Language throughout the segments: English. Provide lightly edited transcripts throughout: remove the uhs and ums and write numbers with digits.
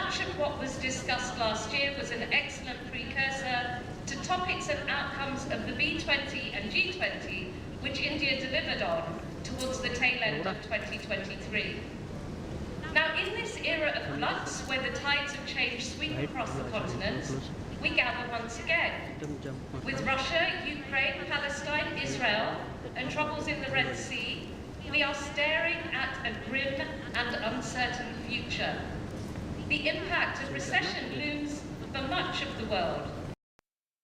Much of what was discussed last year was an excellent precursor to topics and outcomes of the B20 and G20, which India delivered on towards the tail end of 2023. Now, in this era of flux, where the tides of change sweep across the continent, we gather once again. With Russia, Ukraine, Palestine, Israel, and troubles in the Red Sea, we are staring at a grim and uncertain future. The impact of recession looms for much of the world.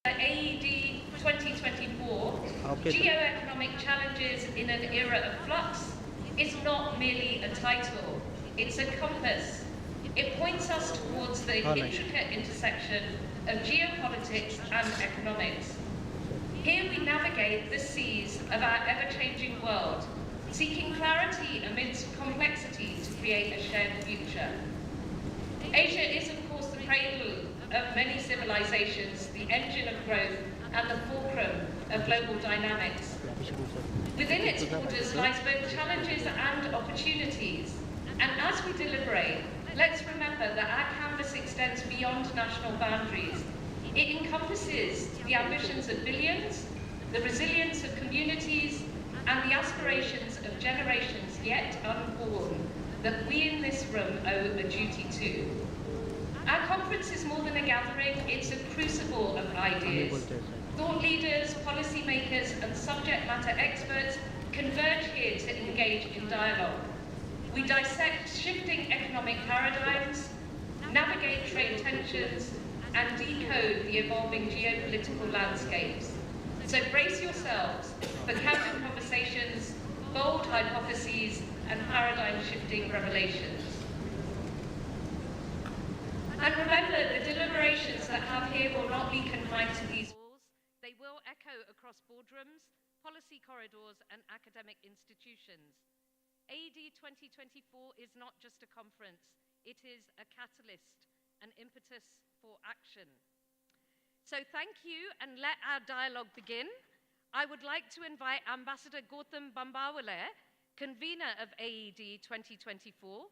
The AED 2024, Geo-Economic Challenges in an Era of Flux, is not merely a title, it's a compass. It points us towards the intricate intersection of geopolitics and economics. Here we navigate the seas of our ever-changing world, seeking clarity amidst complexity to create a shared future. Asia is, of course, the cradle of many civilizations, the engine of growth, and the fulcrum of global dynamics. Within its borders lies both challenges and opportunities. And as we deliberate, let's remember that our canvas extends beyond national boundaries. It encompasses the ambitions of billions, the resilience of communities, and the aspirations of generations yet unborn that we in this room owe a duty to. Our conference is more than a gathering, it's a crucible of ideas. Thought leaders, policymakers, and subject matter experts converge here to engage in dialogue. We dissect shifting economic paradigms, navigate trade tensions, and decode the evolving geopolitical landscapes. So brace yourselves for candid conversations, bold hypotheses, and paradigm-shifting revelations. And remember, the deliberations that have here will not be confined to these walls. They will echo across boardrooms, policy corridors, and academic institutions. AED 2024 is not just a conference, it is a catalyst, an impetus for action. So thank you, and let our dialogue begin. I would like to invite Ambassador Gautam Bambawale, convener of AED 2024,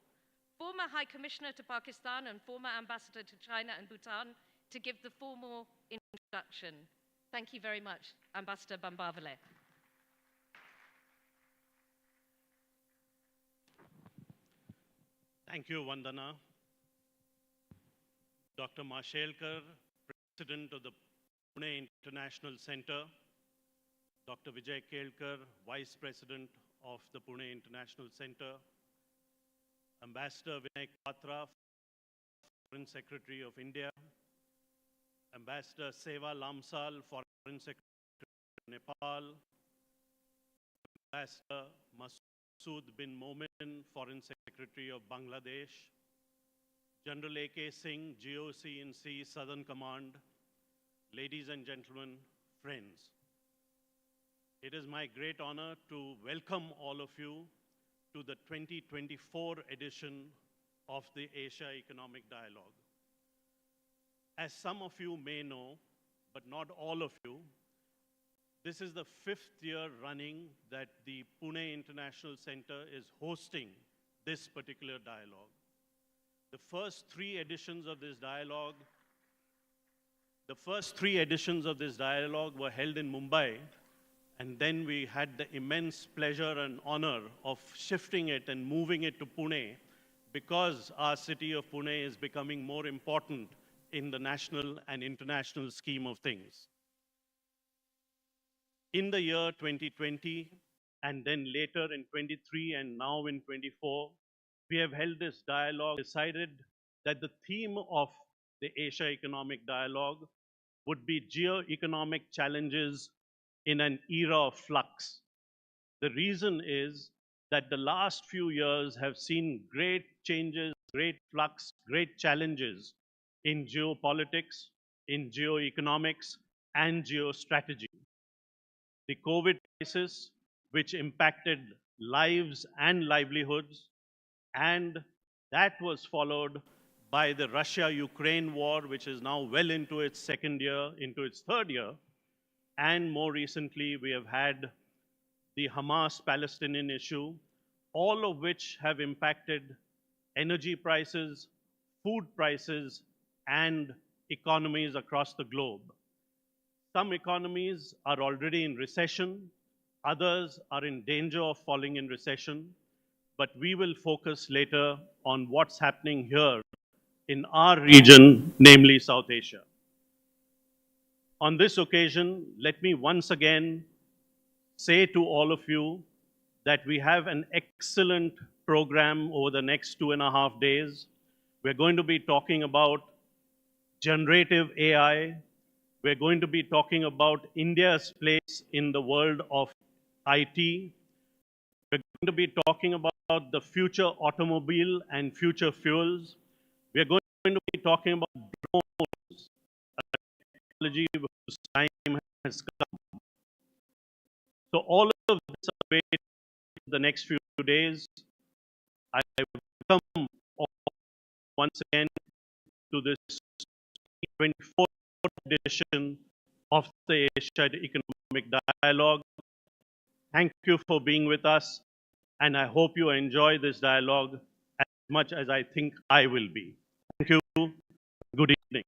former High Commissioner to Pakistan and former Ambassador to China and Bhutan, to give the formal introduction. Thank you very much, Ambassador Bambawale. Thank you, Vandana. Dr. Mashelkar, President of the Pune International Center, Dr. Vijay Kelkar, Vice President of the Pune International Center, Ambassador Vinay Patra, Foreign Secretary of India, Ambassador Seva Lamsal, Foreign Secretary of Nepal, Ambassador Masood bin Momin, Foreign Secretary of Bangladesh, General A.K. Singh, GEO-ECONOMIC Southern Command, ladies and gentlemen, friends. It is my great honor to welcome all of you to the 2024 edition of the Asia Economic Dialogue. As some of you may know, but not all of you, this is the 5th year running that the Pune International Center is hosting this particular dialogue. The first three editions of this dialogue were held in Mumbai, and then we had the immense pleasure and honor of shifting it and moving it to Pune because our city of Pune is becoming more important in the national and international scheme of things. In the year 2020, and then later in 23 and now in 24, we have held this dialogue, decided that the theme of the Asia Economic Dialogue would be geo-economic challenges in an era of flux. The reason is that the last few years have seen great changes, great flux, great challenges in geopolitics, in geoeconomics, and geostrategy. The COVID crisis, which impacted lives and livelihoods, and that was followed by the Russia-Ukraine war, which is now well into its second year, into its third year. And more recently, we have had the Hamas-Palestinian issue, all of which have impacted energy prices, food prices, and economies across the globe. Some economies are already in recession, others are in danger of falling in recession, but we will focus later on what's happening here in our region, namely South Asia. On this occasion, let me once again say to all of you that we have an excellent program over the next 2.5 days. We're going to be talking about generative AI. We're going to be talking about India's place in the world of IT. We're going to be talking about the future automobile and future fuels. We're going to be talking about drones, technology whose time has come. So all of this await the next few days. I welcome all once again to this 24th edition of the Asia Economic Dialogue. Thank you for being with us, and I hope you enjoy this dialogue as much as I think I will be. Thank you. Good evening.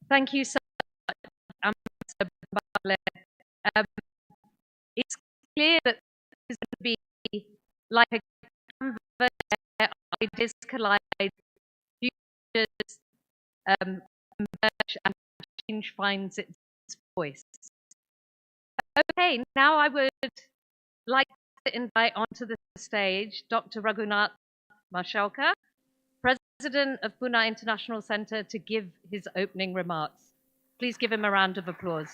Thank you so much, Ambassador Bale. Um, it's clear that this is going to be like a canvas where ideas collide, futures emerge, and change finds its voice. Okay, now I would like to invite onto the stage Dr. Raghunath Mashalkar, President of Pune International Center, to give his opening remarks. Please give him a round of applause.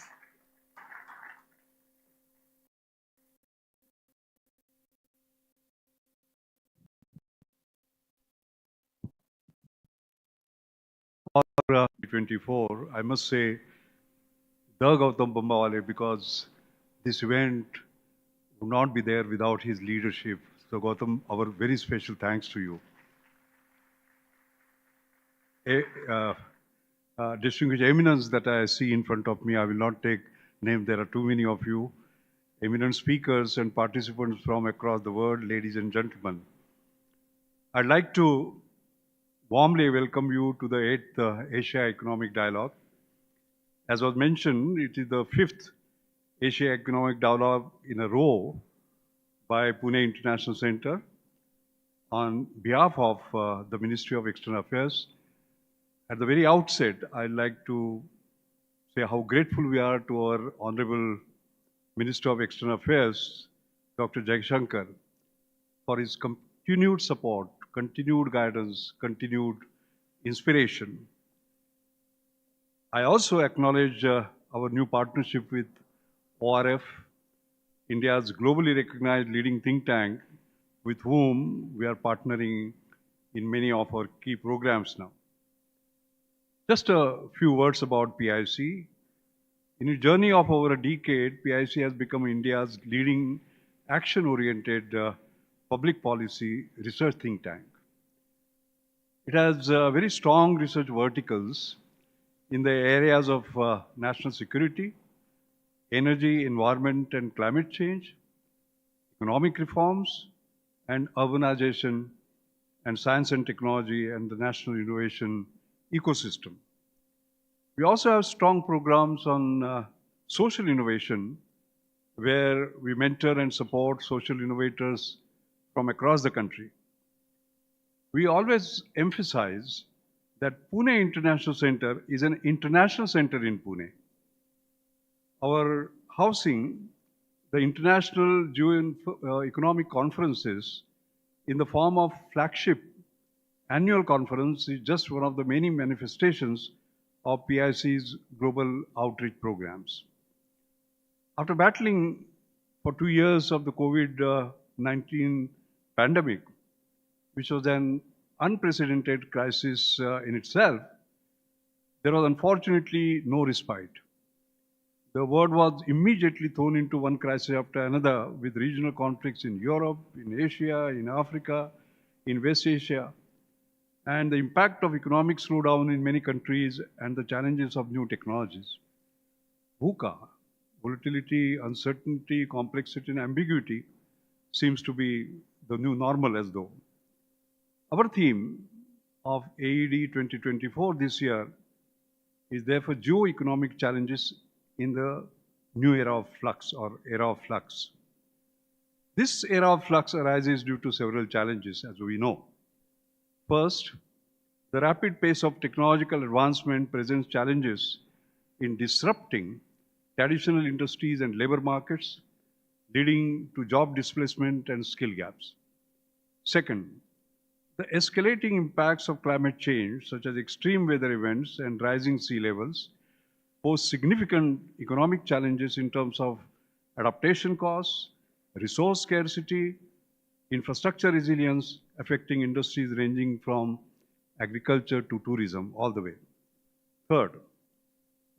For 2024, I must say, the Gautam Bambawale, because this event would not be there without his leadership. So Gautam, our very special thanks to you. Distinguished eminence that I see in front of me, I will not take name, there are too many of you. Eminent speakers and participants from across the world, ladies and gentlemen. I'd like to warmly welcome you to the 8th Asia Economic Dialogue. As was mentioned, it is the 5th Asia Economic Dialogue in a row by Pune International Center on behalf of the Ministry of External Affairs. At the very outset, I'd like to say how grateful we are to our Honorable Minister of External Affairs, Dr. Jaishankar, for his continued support, continued guidance, continued inspiration. I also acknowledge our new partnership with ORF, India's globally recognized leading think tank, with whom we are partnering in many of our key programs now. Just a few words about PIC. In a journey of over a decade, PIC has become India's leading action-oriented public policy research think tank. It has very strong research verticals in the areas of national security, energy, environment and climate change, economic reforms, and urbanization, and science and technology, and the national innovation ecosystem. We also have strong programs on social innovation, where we mentor and support social innovators from across the country. We always emphasize that Pune International Center is an international center in Pune. Our housing the international GEO-ECONOMIC conferences in the form of flagship annual conference is just one of the many manifestations of PIC's global outreach programs. After battling for 2 years of the COVID-19 pandemic, which was an unprecedented crisis in itself, there was unfortunately no respite. The world was immediately thrown into one crisis after another, with regional conflicts in Europe, in Asia, in Africa, in West Asia. and the impact of economic slowdown in many countries and the challenges of new technologies. VUCA, volatility, uncertainty, complexity, and ambiguity, seems to be the new normal as though. Our theme of AED 2024 this year is therefore geo-economic challenges in the new era of flux or era of flux. This era of flux arises due to several challenges, as we know. First, the rapid pace of technological advancement presents challenges in disrupting traditional industries and labor markets, leading to job displacement and skill gaps. Second, the escalating impacts of climate change, such as extreme weather events and rising sea levels, pose significant economic challenges in terms of adaptation costs, resource scarcity, infrastructure resilience, affecting industries ranging from agriculture to tourism all the way. Third,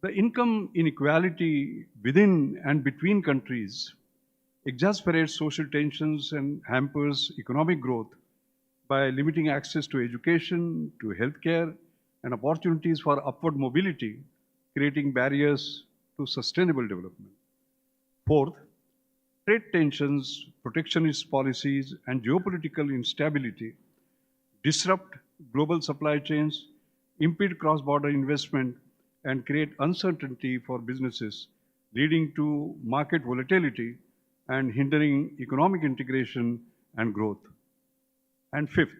the income inequality within and between countries exasperates social tensions and hampers economic growth by limiting access to education, to healthcare, and opportunities for upward mobility, creating barriers to sustainable development. Fourth, trade tensions, protectionist policies, and geopolitical instability disrupt global supply chains, impede cross-border investment, and create uncertainty for businesses, leading to market volatility and hindering economic integration and growth. And fifth,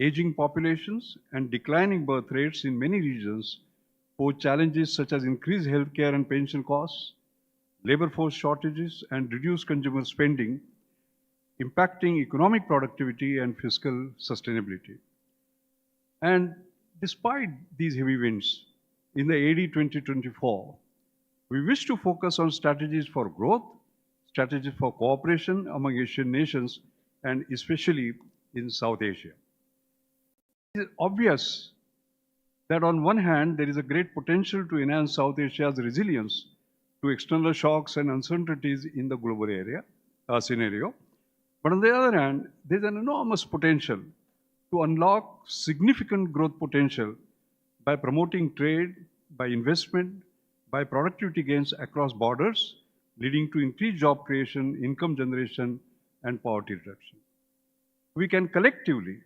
aging populations and declining birth rates in many regions pose challenges such as increased healthcare and pension costs, labor force shortages, and reduced consumer spending, impacting economic productivity and fiscal sustainability. And despite these heavy winds, in the AD 2024, we wish to focus on strategies for growth, strategies for cooperation among Asian nations, and especially in South Asia. It is obvious that on one hand, there is a great potential to enhance South Asia's resilience to external shocks and uncertainties in the global scenario. But on the other hand, there is an enormous potential to unlock significant growth potential by promoting trade, by investment, by productivity gains across borders, leading to increased job creation, income generation, and poverty reduction. We can collectively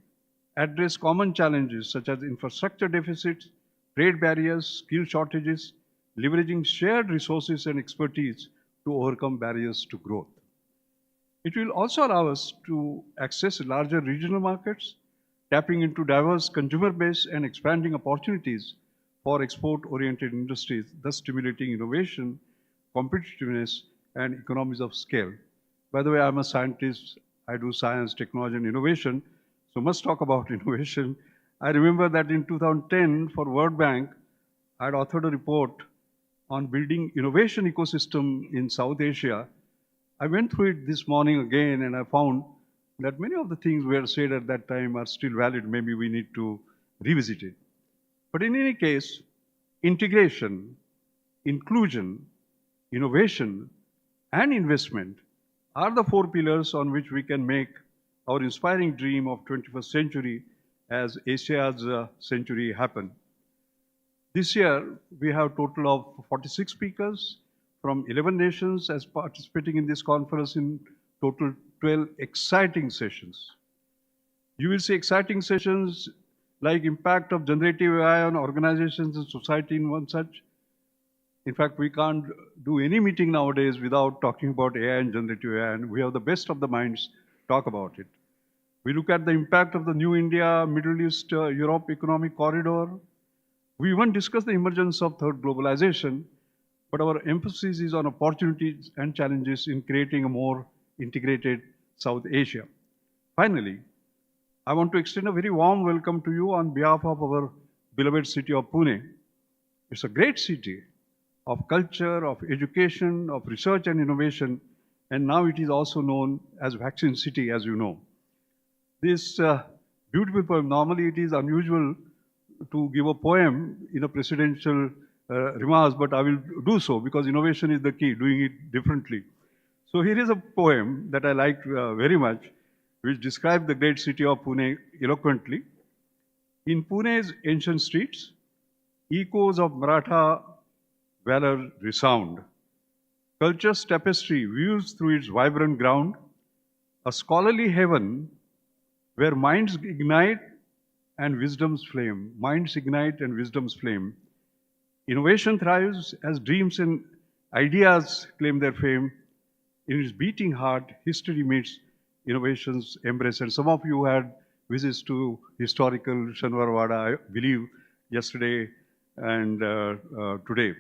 address common challenges such as infrastructure deficits, trade barriers, skill shortages, leveraging shared resources and expertise to overcome barriers to growth. It will also allow us to access larger regional markets, tapping into diverse consumer base and expanding opportunities for export-oriented industries, thus stimulating innovation, competitiveness, and economies of scale. By the way, I'm a scientist. I do science, technology, and innovation, so must talk about innovation. I remember that in 2010, for World Bank, I had authored a report on building innovation ecosystem in South Asia. I went through it this morning again, and I found that many of the things were said at that time are still valid. Maybe we need to revisit it. But in any case, integration, inclusion, innovation, and investment are the four pillars on which we can make our inspiring dream of 21st century as Asia's century happen. This year, we have a total of 46 speakers from 11 nations as participating in this conference in total 12 exciting sessions. You will see exciting sessions like impact of generative AI on organizations and society in one such. In fact, we can't do any meeting nowadays without talking about AI and generative AI, and we have the best of the minds talk about it. We look at the impact of the new India, Middle East, Europe economic corridor. We even discuss the emergence of third globalization, but our emphasis is on opportunities and challenges in creating a more integrated South Asia. Finally, I want to extend a very warm welcome to you on behalf of our beloved city of Pune. It's a great city of culture, of education, of research and innovation, and now it is also known as Vaccine City, as you know. This beautiful poem, normally it is unusual to give a poem in a presidential remarks, but I will do so because innovation is the key, doing it differently. So here is a poem that I liked very much, which describes the great city of Pune eloquently. In Pune's ancient streets, echoes of Maratha valor resound. Culture's tapestry views through its vibrant ground, a scholarly heaven where minds ignite and wisdom's flame. Minds ignite and wisdom's flame. Innovation thrives as dreams and ideas claim their fame. In its beating heart, history meets innovation's embrace. And some of you had visits to historical Shanwarwada, I believe, yesterday and today.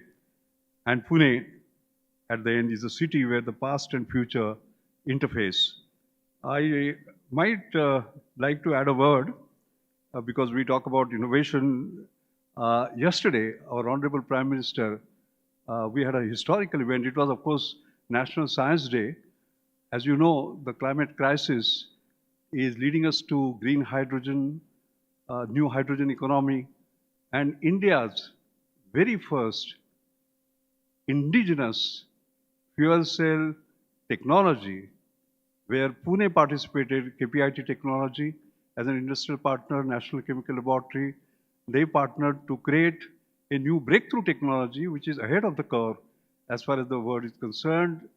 And Pune, at the end, is a city where the past and future interface. I might like to add a word because we talk about innovation. Yesterday, our Honorable Prime Minister, we had a historical event. It was, of course, National Science Day. As you know, the climate crisis is leading us to green hydrogen, new hydrogen economy, and India's very first indigenous fuel cell technology, where Pune participated, KPIT Technology, as an industrial partner, National Chemical Laboratory. They partnered to create a new breakthrough technology, which is ahead of the curve as far as the world is concerned.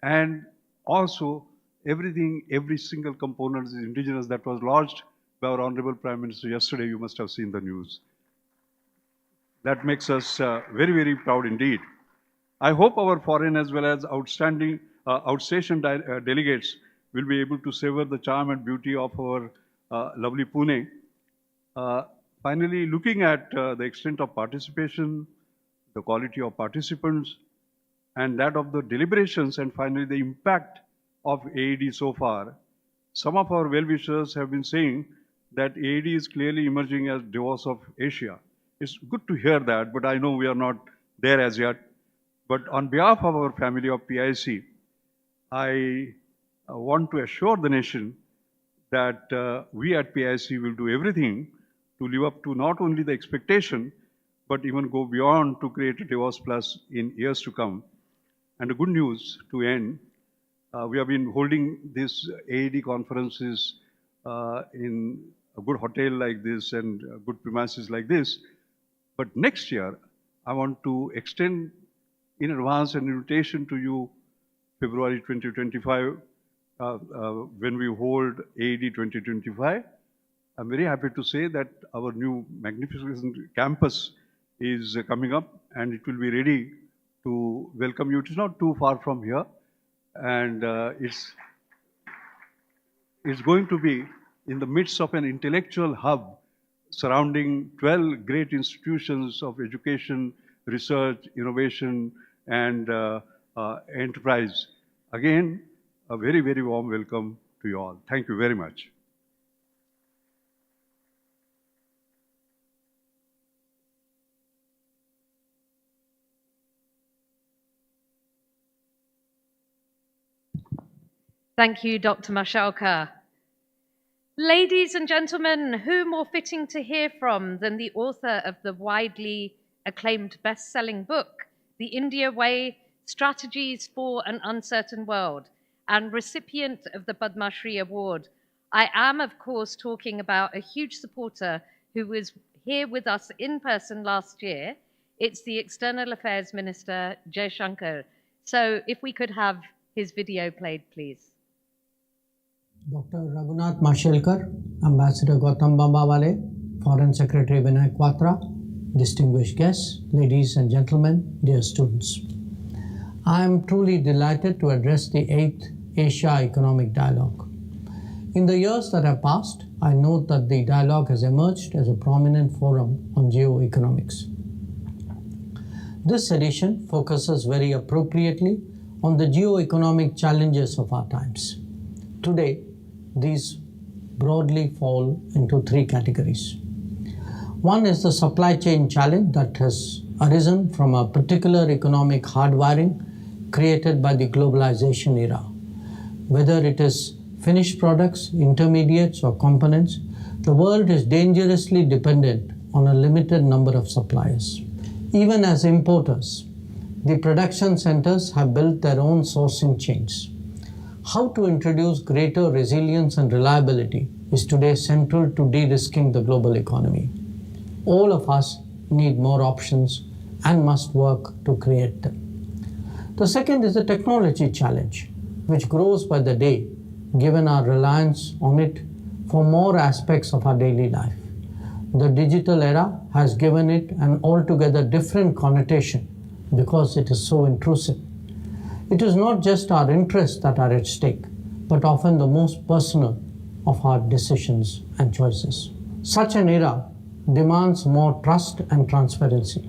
And also, everything, every single component is indigenous. That was launched by our Honorable Prime Minister yesterday. You must have seen the news. That makes us very, very proud indeed. I hope our foreign as well as outstation delegates will be able to savor the charm and beauty of our lovely Pune. Finally, looking at the extent of participation, the quality of participants, and that of the deliberations, and finally the impact of AED so far, some of our well-wishers have been saying that AED is clearly emerging as Davos of Asia. It's good to hear that, but I know we are not there as yet. But on behalf of our family of PIC, I want to assure the nation that we at PIC will do everything to live up to not only the expectation, but even go beyond to create a Davos Plus in years to come. And the good news to end, we have been holding these AED conferences in a good hotel like this and good premises like this. But next year, I want to extend in advance an invitation to you, February 2025, when we hold AED 2025. I'm very happy to say that our new magnificent campus is coming up and it will be ready to welcome you. It is not too far from here, and it's going to be in the midst of an intellectual hub surrounding 12 great institutions of education, research, innovation, and enterprise. Again, a very, very warm welcome to you all. Thank you very much. Thank you, Dr. Mashalkar. Ladies and gentlemen, who more fitting to hear from than the author of the widely acclaimed best-selling book, The India Way, Strategies for an Uncertain World, and recipient of the Padma Shri Award. I am, of course, talking about a huge supporter who was here with us in person last year. It's the External Affairs Minister, Jaishankar. So if we could have his video played, please. Dr. Raghunath Mashelkar, Ambassador Gautam Bambawale, Foreign Secretary Vinay Quatra, distinguished guests, ladies and gentlemen, dear students. I am truly delighted to address the 8th Asia Economic Dialogue. In the years that have passed, I note that the dialogue has emerged as a prominent forum on geo-economics. This edition focuses very appropriately on the geo-economic challenges of our times. Today, these broadly fall into 3 categories. One is the supply chain challenge that has arisen from a particular economic hardwiring created by the globalization era. Whether it is finished products, intermediates, or components, the world is dangerously dependent on a limited number of suppliers. Even as importers, the production centers have built their own sourcing chains. How to introduce greater resilience and reliability is today central to de-risking the global economy. All of us need more options and must work to create them. The second is the technology challenge, which grows by the day given our reliance on it for more aspects of our daily life. The digital era has given it an altogether different connotation because it is so intrusive. It is not just our interests that are at stake, but often the most personal of our decisions and choices. Such an era demands more trust and transparency.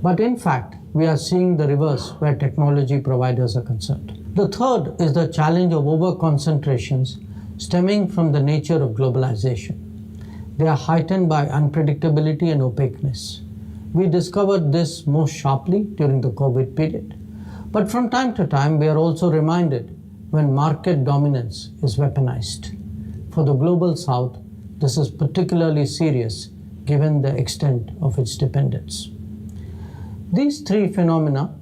But in fact, we are seeing the reverse where technology providers are concerned. The third is the challenge of over-concentrations stemming from the nature of globalization. They are heightened by unpredictability and opaqueness. We discovered this most sharply during the COVID period. But from time to time, we are also reminded when market dominance is weaponized. For the Global South, this is particularly serious given the extent of its dependence. These three phenomena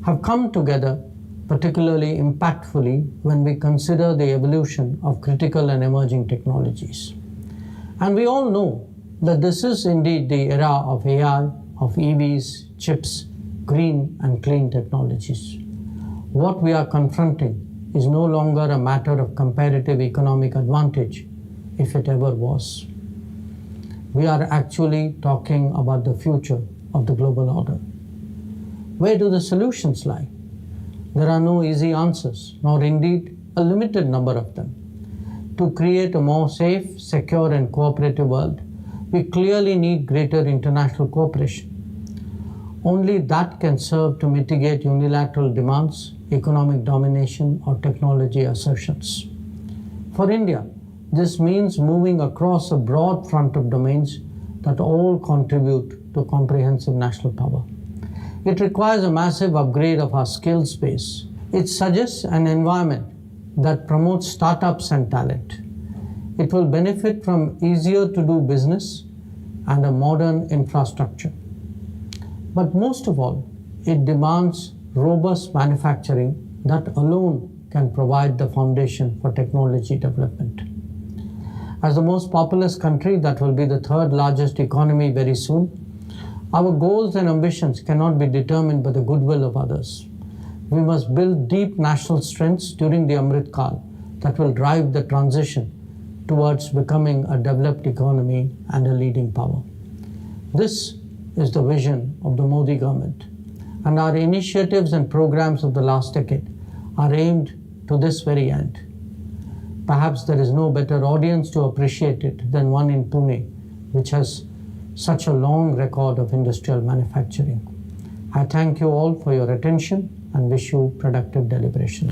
have come together particularly impactfully when we consider the evolution of critical and emerging technologies. And we all know that this is indeed the era of AI, of EVs, chips, green and clean technologies. What we are confronting is no longer a matter of comparative economic advantage, if it ever was. We are actually talking about the future of the global order. Where do the solutions lie? There are no easy answers, nor indeed a limited number of them. To create a more safe, secure and cooperative world, we clearly need greater international cooperation. Only that can serve to mitigate unilateral demands, economic domination or technology assertions. For India, this means moving across a broad front of domains that all contribute to comprehensive national power. It requires a massive upgrade of our skills base. It suggests an environment that promotes startups and talent. It will benefit from easier to do business and a modern infrastructure. But most of all, it demands robust manufacturing that alone can provide the foundation for technology development. As the most populous country that will be the third largest economy very soon, our goals and ambitions cannot be determined by the goodwill of others. We must build deep national strengths during the Amrit Kaal that will drive the transition towards becoming a developed economy and a leading power. This is the vision of the Modi government, and our initiatives and programs of the last decade are aimed to this very end. Perhaps there is no better audience to appreciate it than one in Pune, which has such a long record of industrial manufacturing. I thank you all for your attention and wish you productive deliberation.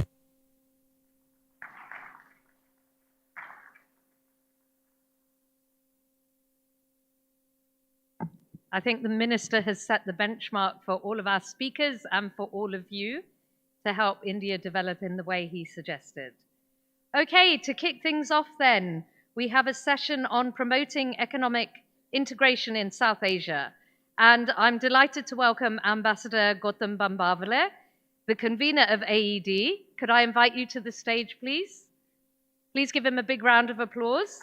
I think the Minister has set the benchmark for all of our speakers and for all of you to help India develop in the way he suggested. Okay, to kick things off then, we have a session on promoting economic integration in South Asia. And I'm delighted to welcome Ambassador Gautam Bambawale, the convener of AED. Could I invite you to the stage, please? Please give him a big round of applause.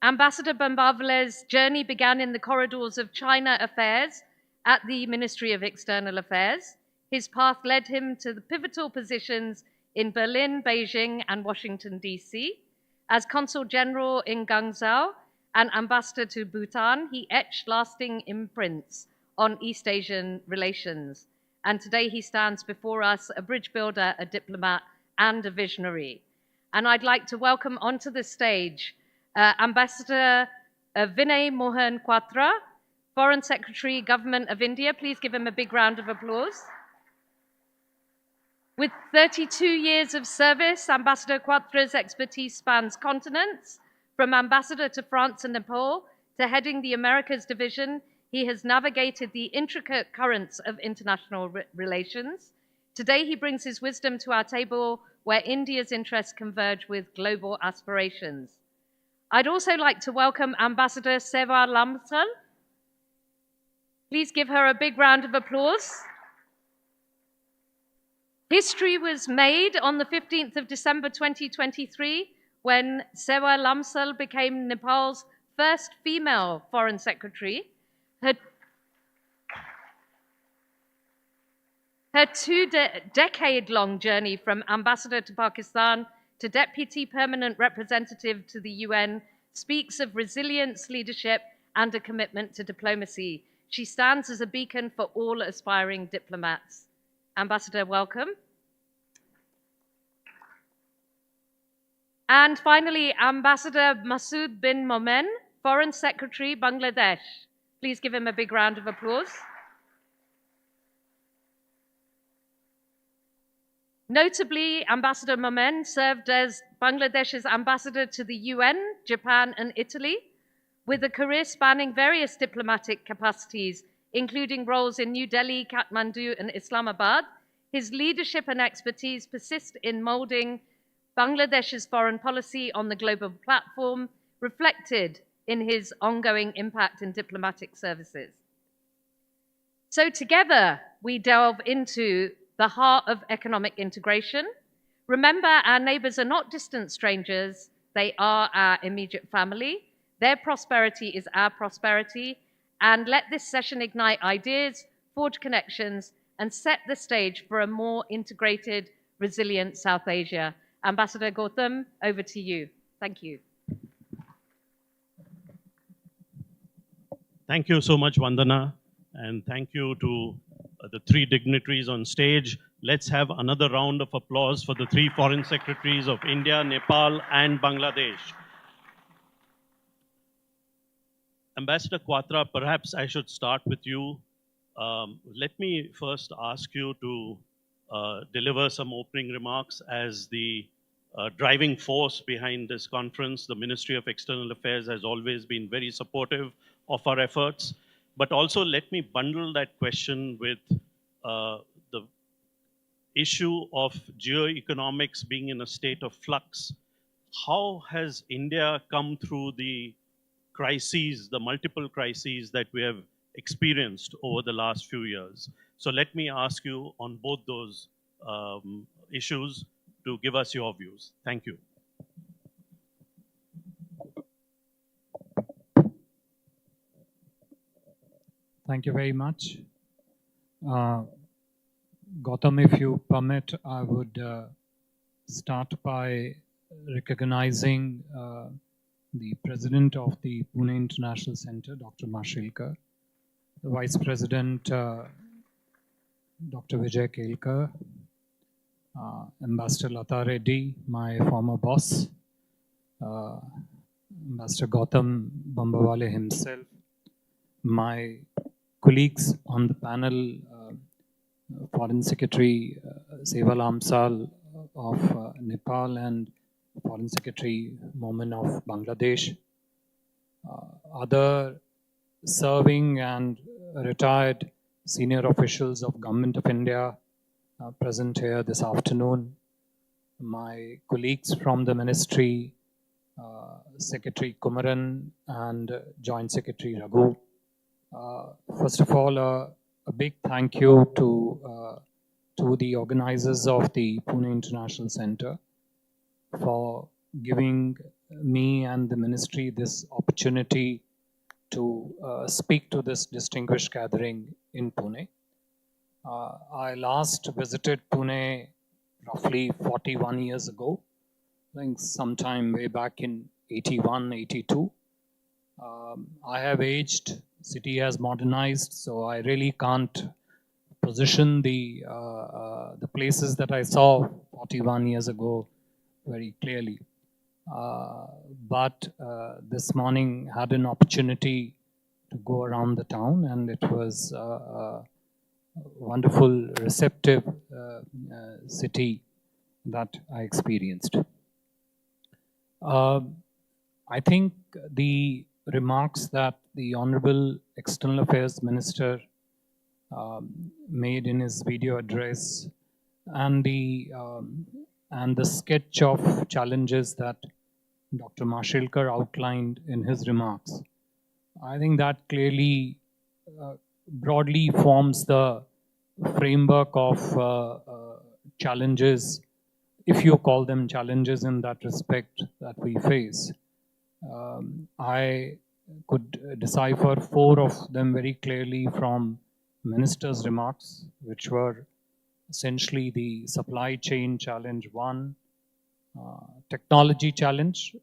Ambassador Bambawale's journey began in the corridors of China Affairs at the Ministry of External Affairs. His path led him to the pivotal positions in Berlin, Beijing, and Washington, D.C. As Consul General in Guangzhou and Ambassador to Bhutan, he etched lasting imprints on East Asian relations. And today he stands before us, a bridge builder, a diplomat, and a visionary. And I'd like to welcome onto the stage Ambassador Vinay Mohan Quatra, Foreign Secretary, Government of India. Please give him a big round of applause. With 32 years of service, Ambassador Quatra's expertise spans continents. From ambassador to France and Nepal to heading the Americas division, he has navigated the intricate currents of international relations. Today, he brings his wisdom to our table where India's interests converge with global aspirations. I'd also like to welcome Ambassador Seva Lamsal. Please give her a big round of applause. History was made on the 15th of December 2023 when Sewa Lamsal became Nepal's first female foreign secretary. Her two-decade-long journey from ambassador to Pakistan to deputy permanent representative to the UN speaks of resilience, leadership, and a commitment to diplomacy. She stands as a beacon for all aspiring diplomats. Ambassador, welcome. And finally, Ambassador Masood bin Momen, Foreign Secretary, Bangladesh. Please give him a big round of applause. Notably, Ambassador Momen served as Bangladesh's ambassador to the UN, Japan, and Italy, with a career spanning various diplomatic capacities, including roles in New Delhi, Kathmandu, and Islamabad. His leadership and expertise persist in molding Bangladesh's foreign policy on the global platform, reflected in his ongoing impact in diplomatic services. So together, we delve into the heart of economic integration. Remember, our neighbors are not distant strangers. They are our immediate family. Their prosperity is our prosperity. And let this session ignite ideas, forge connections, and set the stage for a more integrated, resilient South Asia. Ambassador Gautam, over to you. Thank you. Thank you so much, Vandana. And thank you to the three dignitaries on stage. Let's have another round of applause for the three foreign secretaries of India, Nepal, and Bangladesh. Ambassador Quatra, perhaps I should start with you. Let me first ask you to deliver some opening remarks as the driving force behind this conference. The Ministry of External Affairs has always been very supportive of our efforts. But also let me bundle that question with the issue of geoeconomics being in a state of flux. How has India come through the crises, the multiple crises that we have experienced over the last few years? So let me ask you on both those issues to give us your views. Thank you. Thank you very much. Gautam, if you permit, I would start by recognizing the president of the Pune International Center, Dr. Mashilkar, the vice president, Dr. Vijay Kelkar, Ambassador Lata Reddy, my former boss, Ambassador Gautam Bambawale himself, my colleagues on the panel, Foreign Secretary Sewa Lamsal of Nepal and Foreign Secretary Momen of Bangladesh, other serving and retired senior officials of Government of India present here this afternoon, my colleagues from the Ministry, Secretary Kumaran and Joint Secretary Raghu. First of all, a big thank you to the organizers of the Pune International Center for giving me and the ministry this opportunity to speak to this distinguished gathering in Pune. I last visited Pune roughly 41 years ago, I think sometime way back in 81, 82. I have aged, city has modernized, so I really can't position the places that I saw 41 years ago very clearly. But this morning had an opportunity to go around the town, and it was a wonderful, receptive city that I experienced. I think the remarks that the Honorable External Affairs Minister made in his video address and the sketch of challenges that Dr. Mashilkar outlined in his remarks, I think that clearly broadly forms the framework of challenges if you call them challenges in that respect that we face, I could decipher 4 of them very clearly from Minister's remarks, which were essentially the supply chain challenge 1, technology challenge.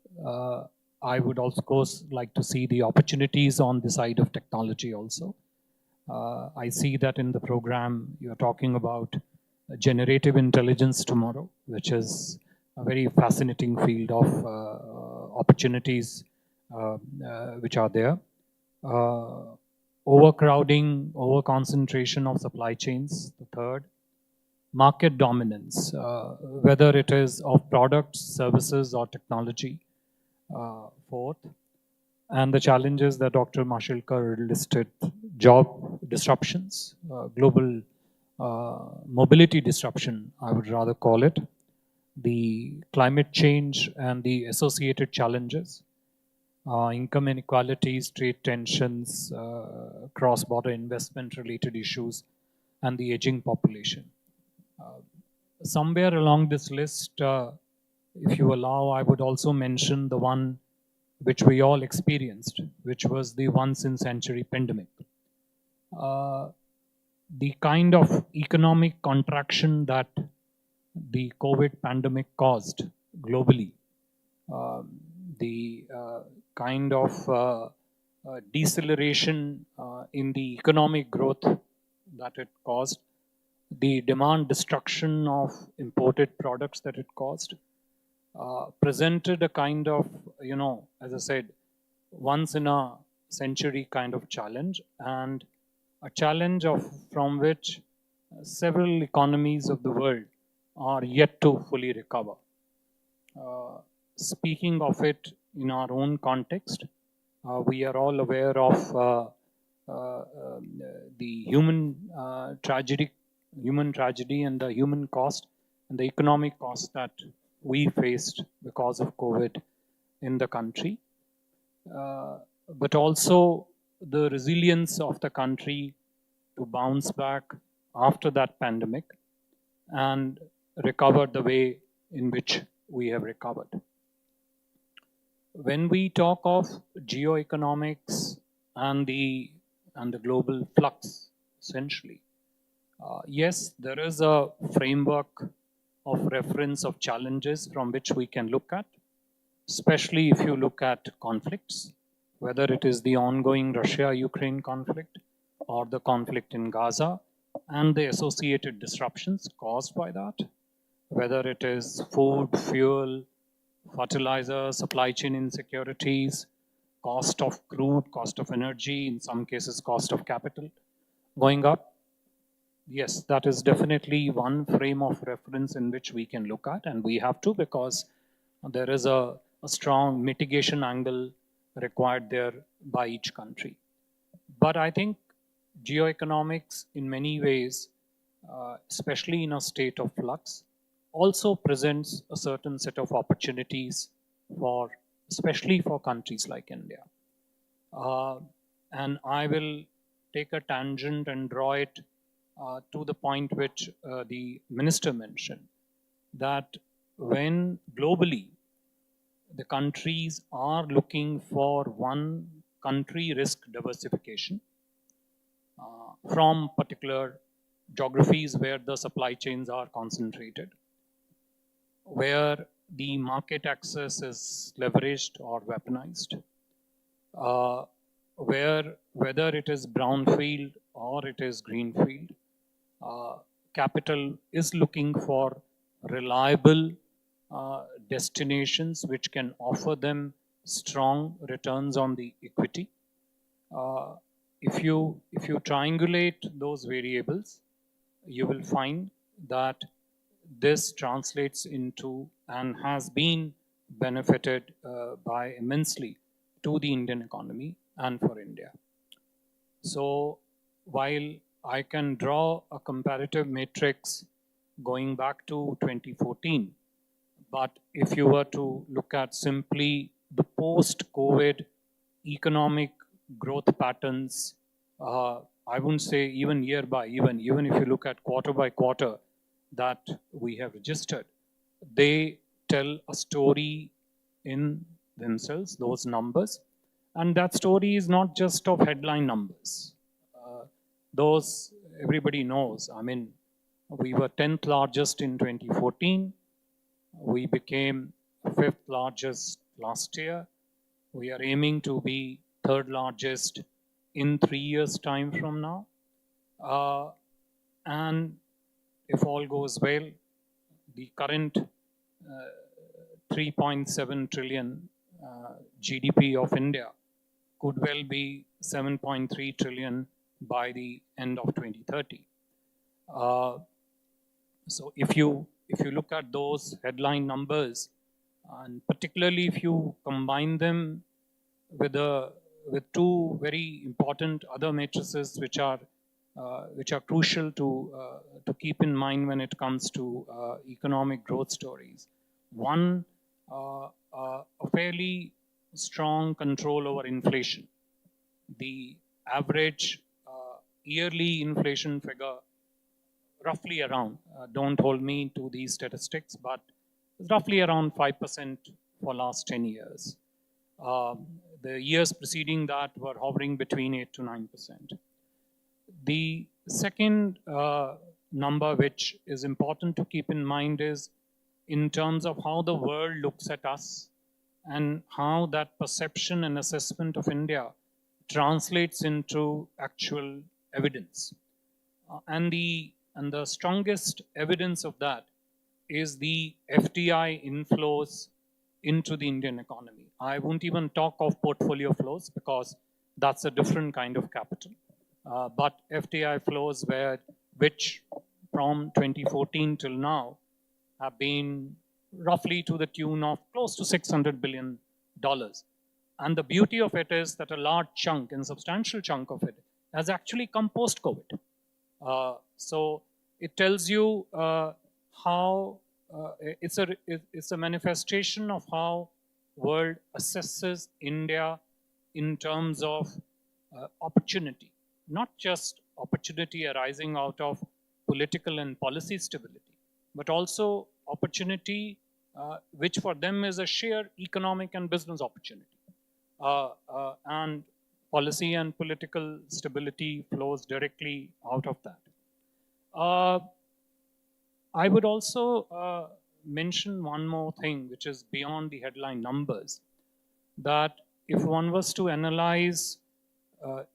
I would also, of course, like to see the opportunities on the side of technology also. I see that in the program you're talking about generative intelligence tomorrow, which is a very fascinating field of opportunities which are there. Overcrowding, overconcentration of supply chains, the third. Market dominance, whether it is of products, services, or technology, fourth. And the challenges that Dr. Mashilkar listed: job disruptions, global mobility disruption, I would rather call it, the climate change and the associated challenges, income inequalities, trade tensions, cross-border investment-related issues, and the aging population. Somewhere along this list, if you allow, I would also mention the one which we all experienced, which was the once-in-century pandemic. The kind of economic contraction that the COVID pandemic caused globally, the kind of deceleration in the economic growth that it caused, the demand destruction of imported products that it caused, presented a kind of, as I said, once in a century kind of challenge, and a challenge from which several economies of the world are yet to fully recover. Speaking of it in our own context, we are all aware of the human tragedy and the human cost and the economic cost that we faced because of COVID in the country, but also the resilience of the country to bounce back after that pandemic and recover the way in which we have recovered. When we talk of geoeconomics and the global flux, essentially, yes, there is a framework of reference of challenges from which we can look at, especially if you look at conflicts, whether it is the ongoing Russia-Ukraine conflict or the conflict in Gaza and the associated disruptions caused by that, whether it is food, fuel, fertilizer, supply chain insecurities, cost of crude, cost of energy, in some cases cost of capital going up. Yes, that is definitely one frame of reference in which we can look at, and we have to, because there is a strong mitigation angle required there by each country. But I think geoeconomics in many ways, especially in a state of flux, also presents a certain set of opportunities for, especially for countries like India. And I will take a tangent and draw it to the point which the minister mentioned, that when globally the countries are looking for one country risk diversification from particular geographies where the supply chains are concentrated, where the market access is leveraged or weaponized, where whether it is brownfield or it is greenfield, capital is looking for reliable destinations which can offer them strong returns on the equity. If you triangulate those variables, you will find that this translates into and has been benefited by immensely to the Indian economy and for India. So while I can draw a comparative matrix going back to 2014, but if you were to look at simply the post-COVID economic growth patterns, I wouldn't say even year by even if you look at quarter by quarter that we have registered, they tell a story in themselves, those numbers. And that story is not just of headline numbers. Those everybody knows. I mean, we were 10th largest in 2014. We became 5th largest last year. We are aiming to be 3rd largest in 3 years' time from now. And if all goes well, the current 3.7 trillion GDP of India could well be 7.3 trillion by the end of 2030. So if you look at those headline numbers, and particularly if you combine them with two very important other matrices which are crucial to keep in mind when it comes to economic growth stories. One, a fairly strong control over inflation. The average yearly inflation figure, roughly around, don't hold me to these statistics, but roughly around 5% for last 10 years. The years preceding that were hovering between 8 to 9%. The second number which is important to keep in mind is in terms of how the world looks at us and how that perception and assessment of India translates into actual evidence. And the strongest evidence of that is the FDI inflows into the Indian economy. I won't even talk of portfolio flows because that's a different kind of capital. But FDI flows which from 2014 till now have been roughly to the tune of close to $600 billion. And the beauty of it is that a large chunk and substantial chunk of it has actually come post-COVID. So it tells you how it's a manifestation of how world assesses India in terms of opportunity, not just opportunity arising out of political and policy stability, but also opportunity which for them is a sheer economic and business opportunity. And policy and political stability flows directly out of that. I would also mention one more thing, which is beyond the headline numbers, that if one was to analyze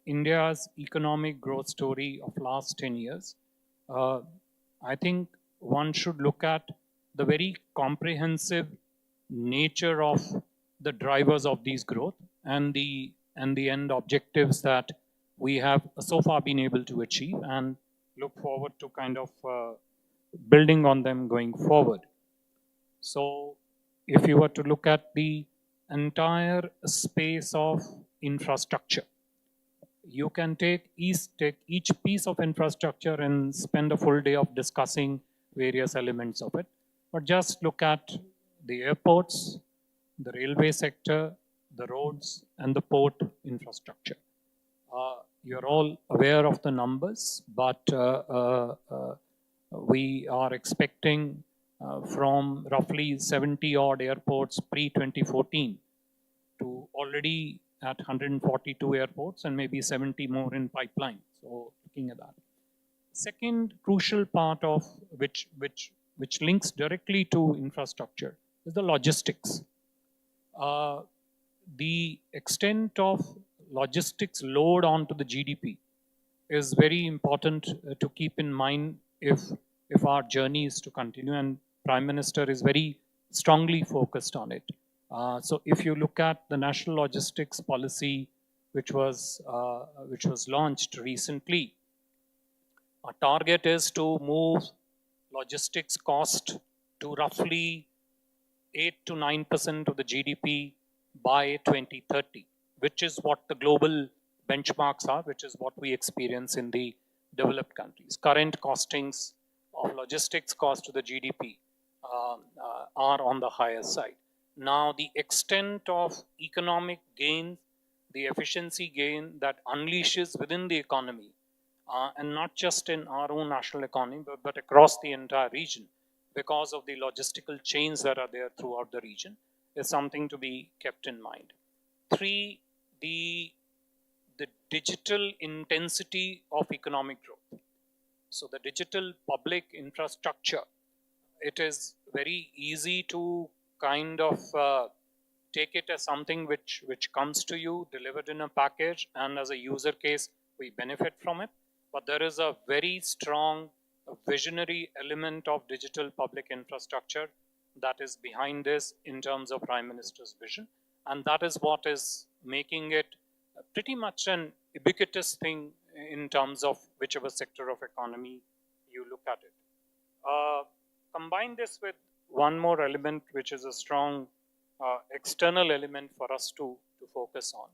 India's economic growth story of last 10 years, I think one should look at the very comprehensive nature of the drivers of these growth and the end objectives that we have so far been able to achieve, and look forward to kind of building on them going forward. So if you were to look at the entire space of infrastructure, you can take each piece of infrastructure and spend a full day of discussing various elements of it. But just look at the airports, the railway sector, the roads, and the port infrastructure. You're all aware of the numbers, but we are expecting from roughly 70 odd airports pre-2014 to already at 142 airports and maybe 70 more in pipeline. So looking at that. Second crucial part of which links directly to infrastructure is the logistics. The extent of logistics load onto the GDP is very important to keep in mind if our journey is to continue, and Prime Minister is very strongly focused on it. So if you look at the national logistics policy, which was launched recently, our target is to move logistics cost to roughly 8 to 9% of the GDP by 2030, which is what the global benchmarks are, which is what we experience in the developed countries. Current costings of logistics cost to the GDP are on the higher side. Now, the extent of economic gain, the efficiency gain that unleashes within the economy, and not just in our own national economy, but across the entire region, because of the logistical chains that are there throughout the region is something to be kept in mind. 3, the digital intensity of economic growth. So the digital public infrastructure, it is very easy to kind of take it as something which comes to you, delivered in a package, and as a user case, we benefit from it. But there is a very strong visionary element of digital public infrastructure that is behind this in terms of Prime Minister's vision. And that is what is making it pretty much an ubiquitous thing in terms of whichever sector of economy you look at it. Combine this with one more element, which is a strong external element for us to focus on,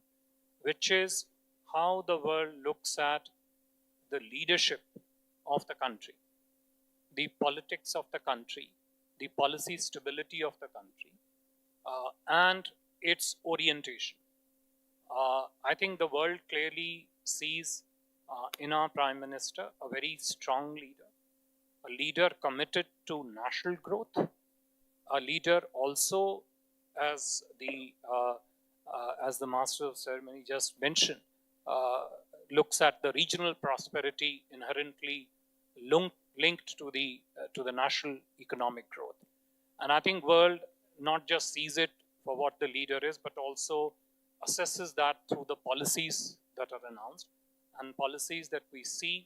which is how the world looks at the leadership of the country, the politics of the country, the policy stability of the country, and its orientation. I think the world clearly sees in our Prime Minister a very strong leader, a leader committed to national growth, a leader also, as the Master of Ceremony just mentioned, looks at the regional prosperity inherently linked to the national economic growth. And I think world not just sees it for what the leader is, but also assesses that through the policies that are announced and policies that we see,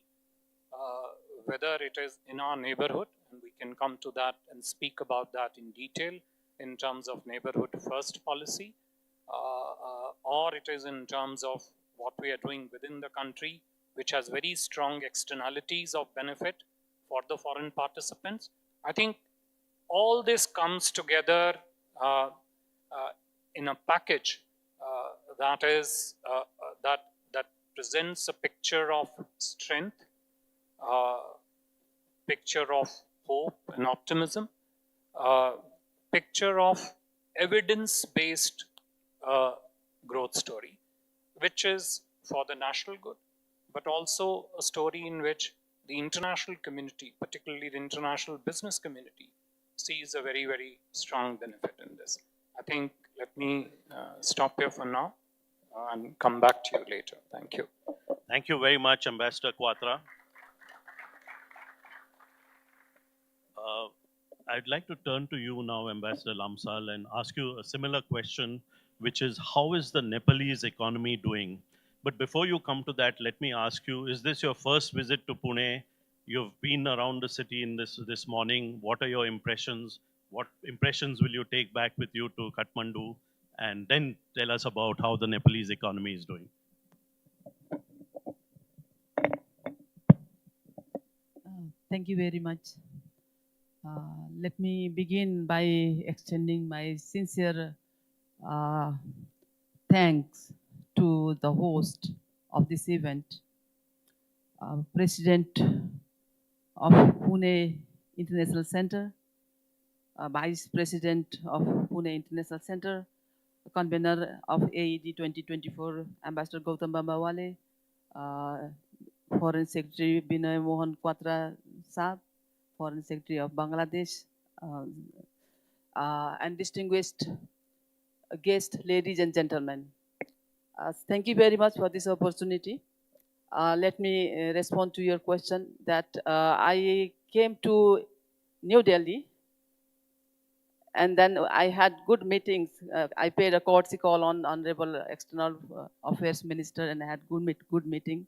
whether it is in our neighborhood, and we can come to that and speak about that in detail in terms of neighborhood first policy, or it is in terms of what we are doing within the country, which has very strong externalities of benefit for the foreign participants. I think all this comes together in a package that is that presents a picture of strength, picture of hope and optimism, picture of evidence-based growth story, which is for the national good, but also a story in which the international community, particularly the international business community, sees a very, very strong benefit in this. I think, let me stop here for now and come back to you later. Thank you. Thank you very much, Ambassador Quatra. I'd like to turn to you now, Ambassador Lamsal, and ask you a similar question, which is, how is the Nepalese economy doing? But before you come to that, let me ask you, is this your first visit to Pune? You've been around the city in this morning. What are your impressions? What impressions will you take back with you to Kathmandu? And then tell us about how the Nepalese economy is doing. Thank you very much. Let me begin by extending my sincere thanks to the host of this event, President of Pune International Center, Vice President of Pune International Center, Convener of AED 2024, Ambassador Gautam Bambawale, Foreign Secretary Binay Mohan Quatra Saab, Foreign Secretary of Bangladesh, and distinguished guests, ladies and gentlemen. Thank you very much for this opportunity. Let me respond to your question that I came to New Delhi and then I had good meetings. I paid a courtesy call on Honorable External Affairs Minister and I had good meeting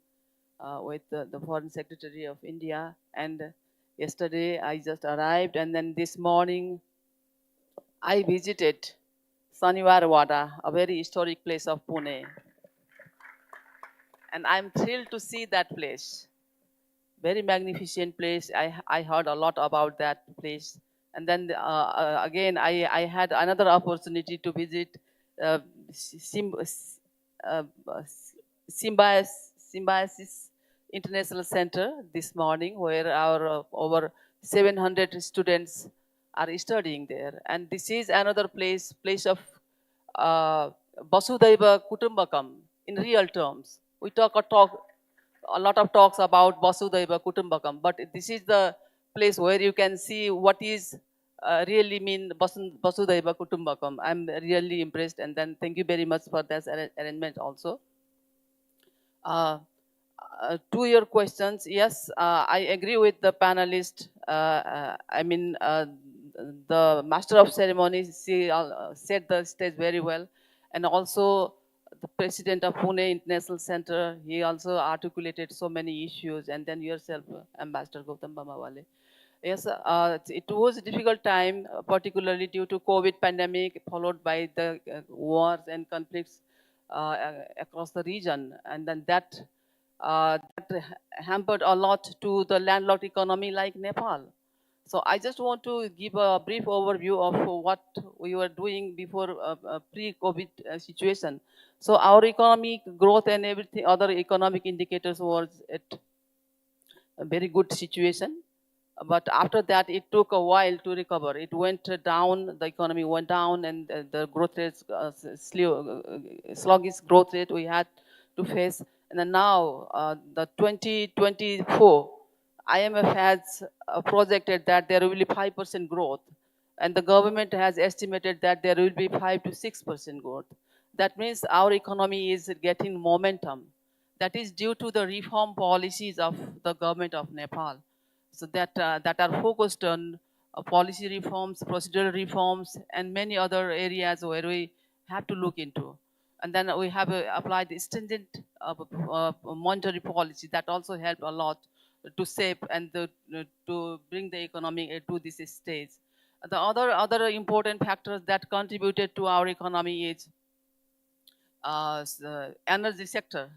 with the Foreign Secretary of India. And yesterday I just arrived, and then this morning I visited Saniwar Wada, a very historic place of Pune. And I'm thrilled to see that place. Very magnificent place. I heard a lot about that place. And then again, I had another opportunity to visit Symbiosis International Center this morning, where our over 700 students are studying there. And this is another place of Vasudhaiva Kutumbakam in real terms. We talk a lot of talks about Vasudhaiva Kutumbakam, but this is the place where you can see what is really mean Vasudhaiva Kutumbakam. I'm really impressed, and then thank you very much for this arrangement also. To your questions, yes, I agree with the panelist. The master of ceremonies, she set the stage very well, and also the president of Pune International Center, he also articulated so many issues, and then yourself, Ambassador Gautam Bamawale. Yes, it was a difficult time, particularly due to COVID pandemic, followed by the wars and conflicts across the region, and then that hampered a lot to the landlocked economy like Nepal. So I just want to give a brief overview of what we were doing before pre-COVID situation. So our economic growth and everything, other economic indicators was at a very good situation. But after that, it took a while to recover. It went down, the economy went down, and the growth rates, sluggish growth rate we had to face. And then now, the 2024, IMF has projected that there will be 5% growth. And the government has estimated that there will be 5 to 6% growth. That means our economy is getting momentum. That is due to the reform policies of the government of Nepal. So that are focused on policy reforms, procedural reforms, and many other areas where we have to look into. And then we have applied stringent monetary policy that also helped a lot to shape and to bring the economy to this stage. The other important factors that contributed to our economy is energy sector.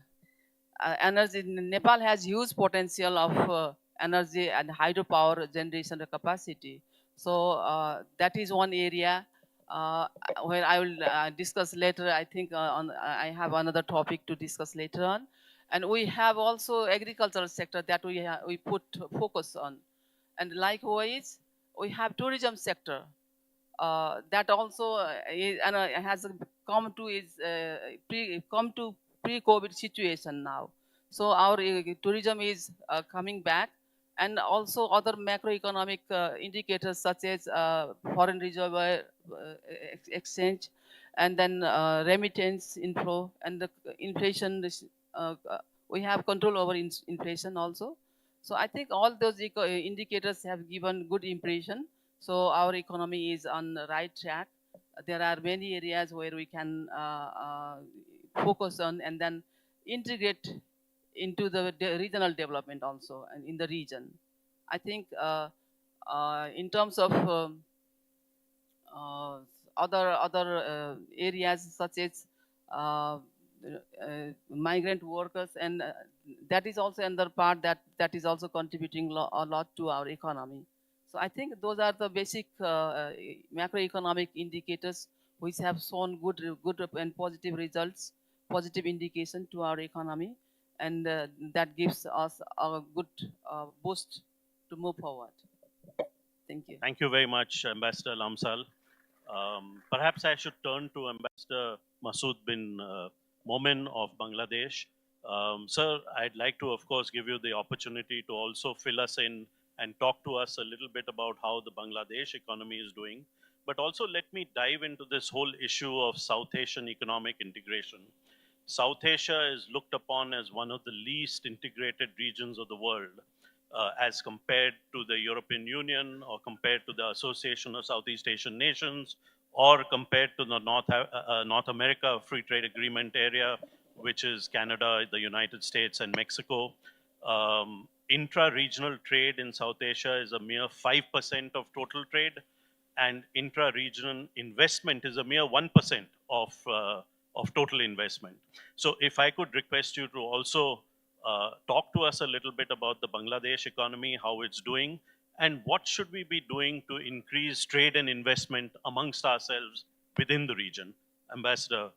Energy, Nepal has huge potential of energy and hydropower generation capacity. So that is one area where I will discuss later. I think I have another topic to discuss later on. And we have also agricultural sector that we put focus on. And likewise, we have tourism sector. That also has come to pre-COVID situation now. So our tourism is coming back, and also other macroeconomic indicators such as foreign reserve exchange, and then remittance inflow, and the inflation. We have control over inflation also. So I think all those indicators have given good impression. So our economy is on the right track. There are many areas where we can focus on and then integrate into the regional development also and in the region. I think in terms of other areas such as migrant workers, and that is also another part that is also contributing a lot to our economy. So I think those are the basic macroeconomic indicators which have shown good and positive results, positive indication to our economy, and that gives us a good boost to move forward. Thank you. Thank you very much, Ambassador Lamsal. Perhaps I should turn to Ambassador Masood bin Momen of Bangladesh. Sir, I'd like to, of course, give you the opportunity to also fill us in and talk to us a little bit about how the Bangladesh economy is doing. But also let me dive into this whole issue of South Asian economic integration. South Asia is looked upon as one of the least integrated regions of the world as compared to the European Union, or compared to the Association of Southeast Asian Nations, or compared to the North America Free Trade Agreement area, which is Canada, the United States, and Mexico. Intra-regional trade in South Asia is a mere 5% of total trade, and intra-regional investment is a mere 1% of total investment. So if I could request you to also talk to us a little bit about the Bangladesh economy, how it's doing, and what should we be doing to increase trade and investment amongst ourselves within the region. Ambassador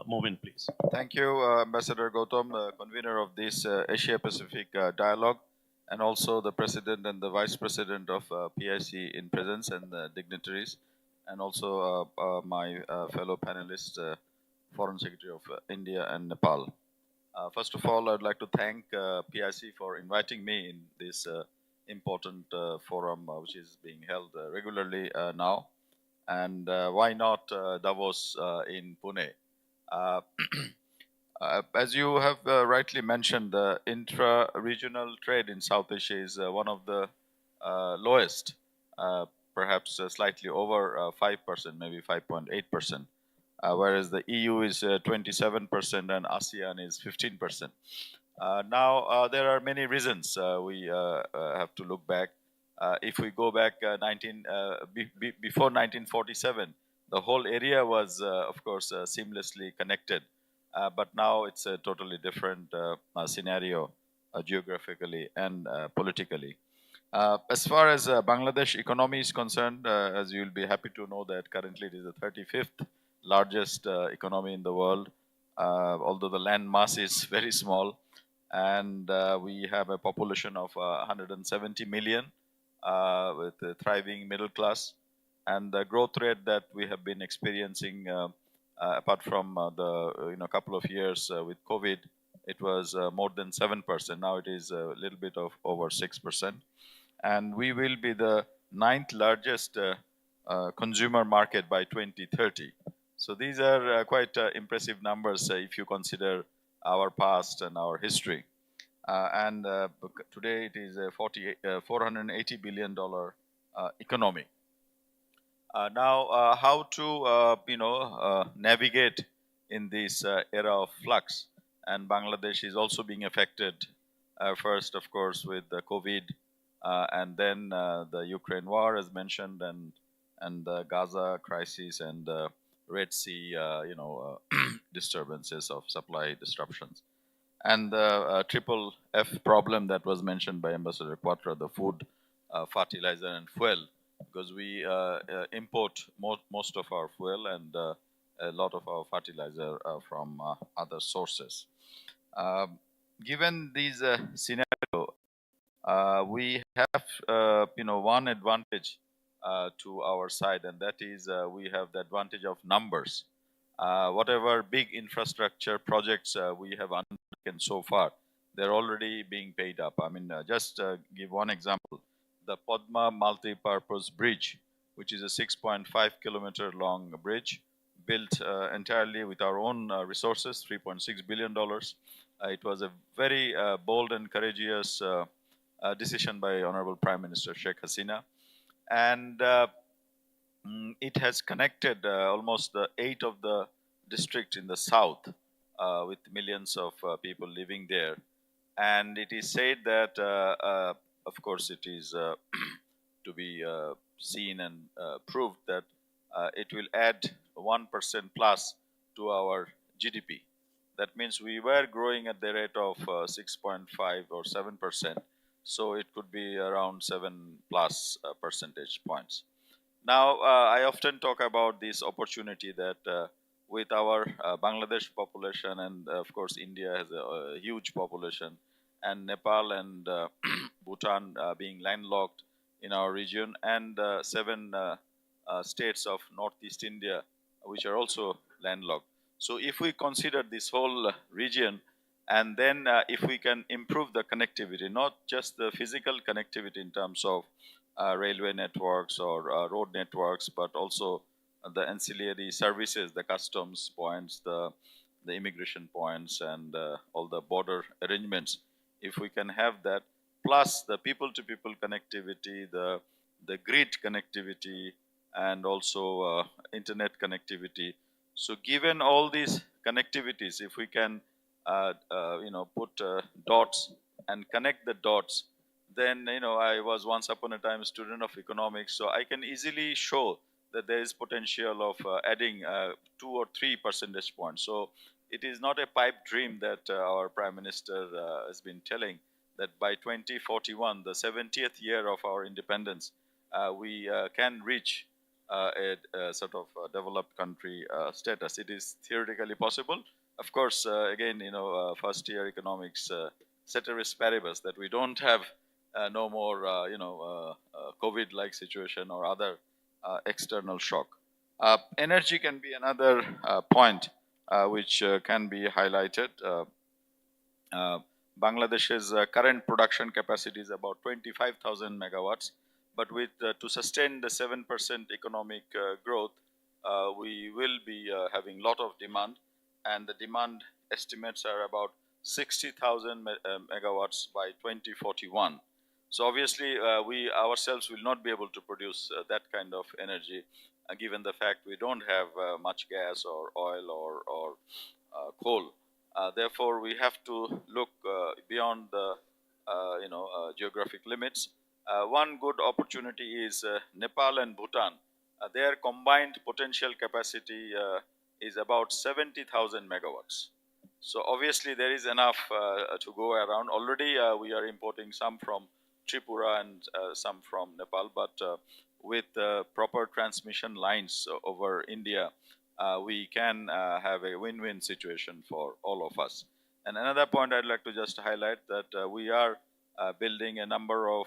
Momin, please. Thank you, Ambassador Gautam, convener of this Asia-Pacific dialogue, and also the President and the Vice President of PIC in presence, and dignitaries, and also my fellow panelists, Foreign Secretary of India and Nepal. First of all, I'd like to thank PIC for inviting me in this important forum which is being held regularly now. And why not Davos in Pune? Uh, as you have rightly mentioned, the intra-regional trade in South Asia is one of the lowest, perhaps slightly over 5%, maybe 5.8%, whereas the EU is 27% and ASEAN is 15%. Now, there are many reasons we have to look back. If we go back before 1947, the whole area was, of course, seamlessly connected. But now it's a totally different scenario geographically and politically. As far as Bangladesh economy is concerned, as you'll be happy to know that currently it is the 35th largest economy in the world, although the land mass is very small. And we have a population of 170 million with a thriving middle class. And the growth rate that we have been experiencing, apart from the couple of years with COVID, it was more than 7%. Now it is a little bit of over 6%. And we will be the 9th largest consumer market by 2030. So these are quite impressive numbers if you consider our past and our history. And today it is a $480 billion economy. Now, how to navigate in this era of flux? And Bangladesh is also being affected first, of course, with the COVID, and then the Ukraine war, as mentioned, and the Gaza crisis and the Red Sea, disturbances of supply disruptions, and the triple F problem that was mentioned by Ambassador Quatra, the food, fertilizer, and fuel, because we import most of our fuel and a lot of our fertilizer from other sources. Given these scenario, we have one advantage to our side, and that is we have the advantage of numbers. Whatever big infrastructure projects we have undertaken so far, they're already being paid up. I mean, just give one example. The Padma multi-purpose bridge, which is a 6.5 kilometer long bridge, built entirely with our own resources, $3.6 billion. It was a very bold and courageous decision by Honorable Prime Minister Sheikh Hasina. And it has connected almost 8 of the districts in the south with millions of people living there. And it is said that, of course, it is to be seen and proved that it will add 1% plus to our GDP. That means we were growing at the rate of 6.5 or 7%. So it could be around 7+ percentage points. Now, I often talk about this opportunity that with our Bangladesh population, and of course India has a huge population, and Nepal and Bhutan being landlocked in our region, and 7 states of Northeast India, which are also landlocked. So if we consider this whole region, and then if we can improve the connectivity, not just the physical connectivity in terms of railway networks or road networks, but also the ancillary services, the customs points, the immigration points, and all the border arrangements. If we can have that, plus the people-to-people connectivity, the grid connectivity, and also internet connectivity. So given all these connectivities, if we can put dots and connect the dots, then I was once upon a time a student of economics, so I can easily show that there is potential of adding 2 or 3 percentage points. So it is not a pipe dream that our Prime Minister has been telling, that by 2041, the 70th year of our independence, we can reach a sort of developed country status. It is theoretically possible. Of course, again, first year economics, ceteris paribus, that we don't have no more, COVID-like situation or other external shock. Energy can be another point which can be highlighted. Bangladesh's current production capacity is about 25,000 megawatts. But with to sustain the 7% economic growth, we will be having a lot of demand, and the demand estimates are about 60,000 megawatts by 2041. So obviously, we ourselves will not be able to produce that kind of energy, given the fact we don't have much gas or oil or coal. Therefore, we have to look beyond the geographic limits. One good opportunity is Nepal and Bhutan. Their combined potential capacity is about 70,000 megawatts. So obviously there is enough to go around. Already we are importing some from Tripura and some from Nepal, but with proper transmission lines over India, we can have a win-win situation for all of us. And another point I'd like to just highlight that we are building a number of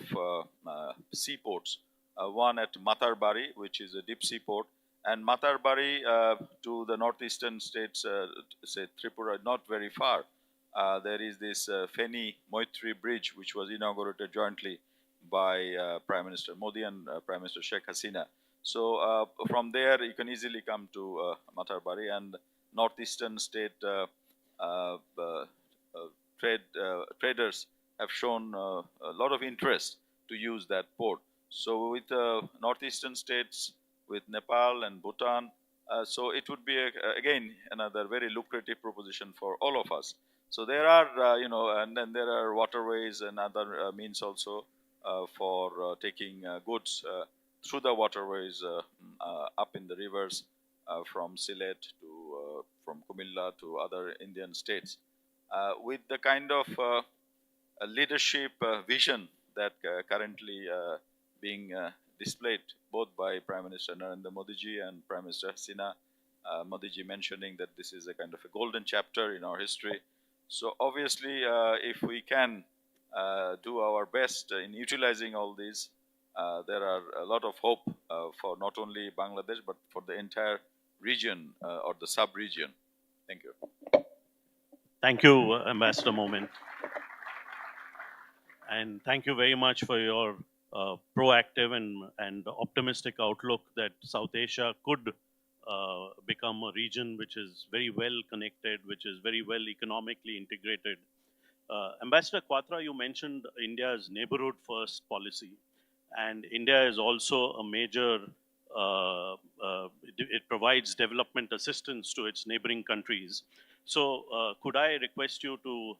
seaports. One at Matarbari, which is a deep sea port, and Matarbari to the northeastern states, say Tripura, not very far. There is this Feni Moitri Bridge, which was inaugurated jointly by Prime Minister Modi and Prime Minister Sheikh Hasina. So from there, you can easily come to Matarbari, and northeastern state traders have shown a lot of interest to use that port. So with northeastern states, with Nepal and Bhutan, so it would be again another very lucrative proposition for all of us. So there are, and then there are waterways and other means also for taking goods through the waterways up in the rivers from Sylhet to from Kumilla to other Indian states. With the kind of leadership vision that currently being displayed both by Prime Minister Narendra Modi ji and Prime Minister Hasina, Modi ji mentioning that this is a kind of a golden chapter in our history. So obviously, if we can do our best in utilizing all these, there are a lot of hope for not only Bangladesh, but for the entire region or the sub-region. Thank you. Thank you, Ambassador Moment. And thank you very much for your proactive and optimistic outlook that South Asia could become a region which is very well connected, which is very well economically integrated. Ambassador Quatra, you mentioned India's neighborhood first policy, and India is also a major, it provides development assistance to its neighboring countries. So could I request you to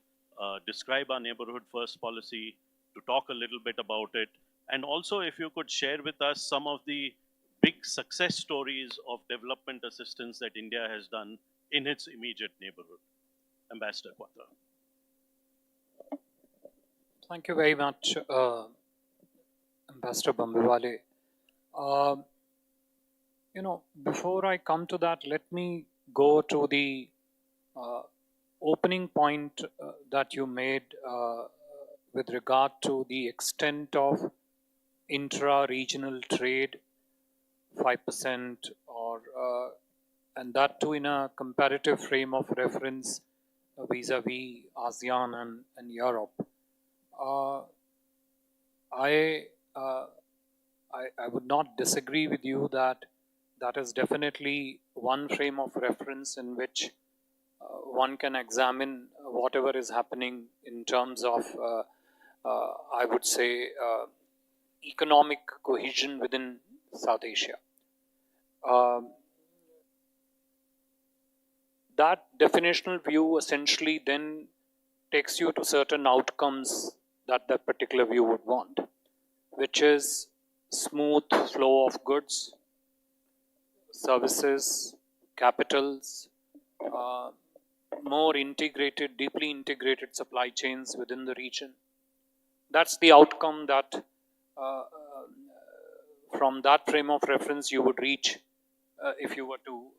describe our neighborhood first policy, to talk a little bit about it, and also if you could share with us some of the big success stories of development assistance that India has done in its immediate neighborhood. Ambassador Quatra. Thank you very much, Ambassador Bambiwale. Before I come to that, let me go to the opening point that you made with regard to the extent of intra-regional trade, 5%, or and that too in a comparative frame of reference vis-a-vis ASEAN and Europe. I would not disagree with you that that is definitely one frame of reference in which one can examine whatever is happening in terms of, I would say, economic cohesion within South Asia. That definitional view essentially then takes you to certain outcomes that that particular view would want, which is smooth flow of goods, services, capitals, more integrated, deeply integrated supply chains within the region. That's the outcome that from that frame of reference you would reach if you were to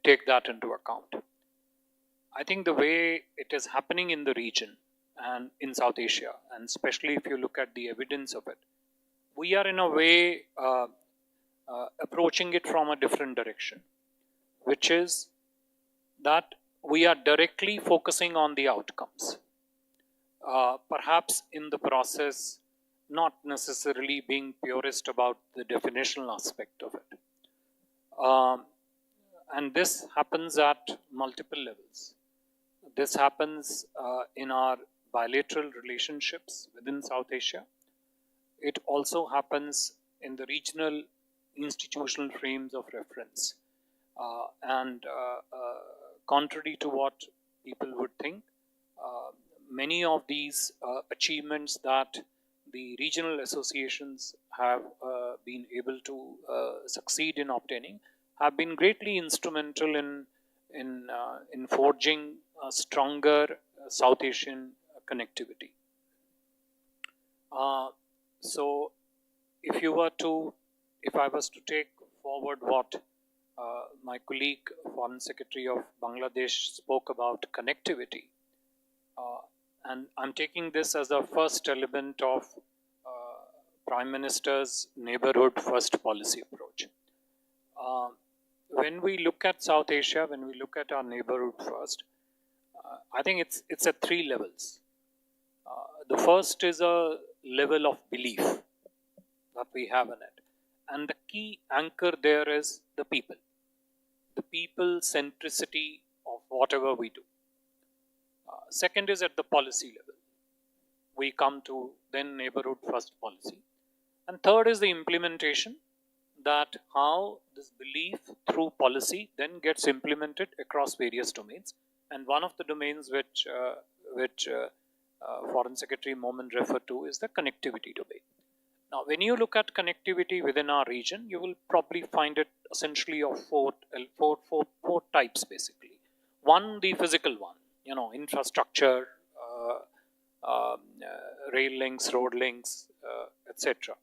take that into account. I think the way it is happening in the region and in South Asia, and especially if you look at the evidence of it, we are in a way approaching it from a different direction, which is that we are directly focusing on the outcomes. perhaps in the process not necessarily being purist about the definitional aspect of it. And this happens at multiple levels. This happens in our bilateral relationships within South Asia. It also happens in the regional institutional frames of reference. Contrary to what people would think, many of these achievements that the regional associations have been able to succeed in obtaining have been greatly instrumental in forging a stronger South Asian connectivity. So, if I was to take forward what my colleague, Foreign Secretary of Bangladesh, spoke about connectivity, and I'm taking this as the first element of Prime Minister's neighborhood first policy approach. When we look at South Asia, when we look at our neighborhood first, I think it's at three levels. The first is a level of belief that we have in it. And the key anchor there is the people centricity of whatever we do. Second is at the policy level. We come to then neighborhood first policy. And third is the implementation, that how this belief through policy then gets implemented across various domains. And one of the domains which Foreign Secretary Momin referred to is the connectivity domain. Now, when you look at connectivity within our region, you will probably find it essentially of four types basically. One, the physical one, infrastructure, rail links, road links, etc.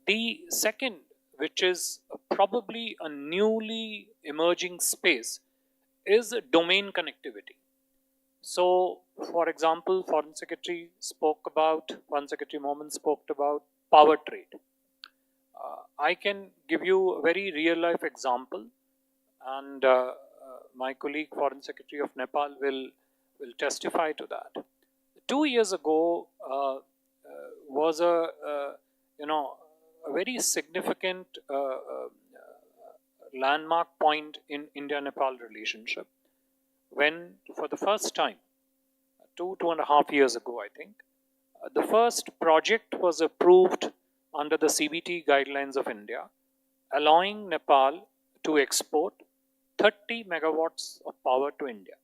The second, which is probably a newly emerging space, is domain connectivity. So, for example, Foreign Secretary Momin spoke about power trade. I can give you a very real life example, and my colleague, Foreign Secretary of Nepal, will testify to that. 2 years ago was a very significant landmark point in India-Nepal relationship, when for the first time, 2.5 years ago, I think, the first project was approved under the CBT guidelines of India, allowing Nepal to export 30 megawatts of power to India.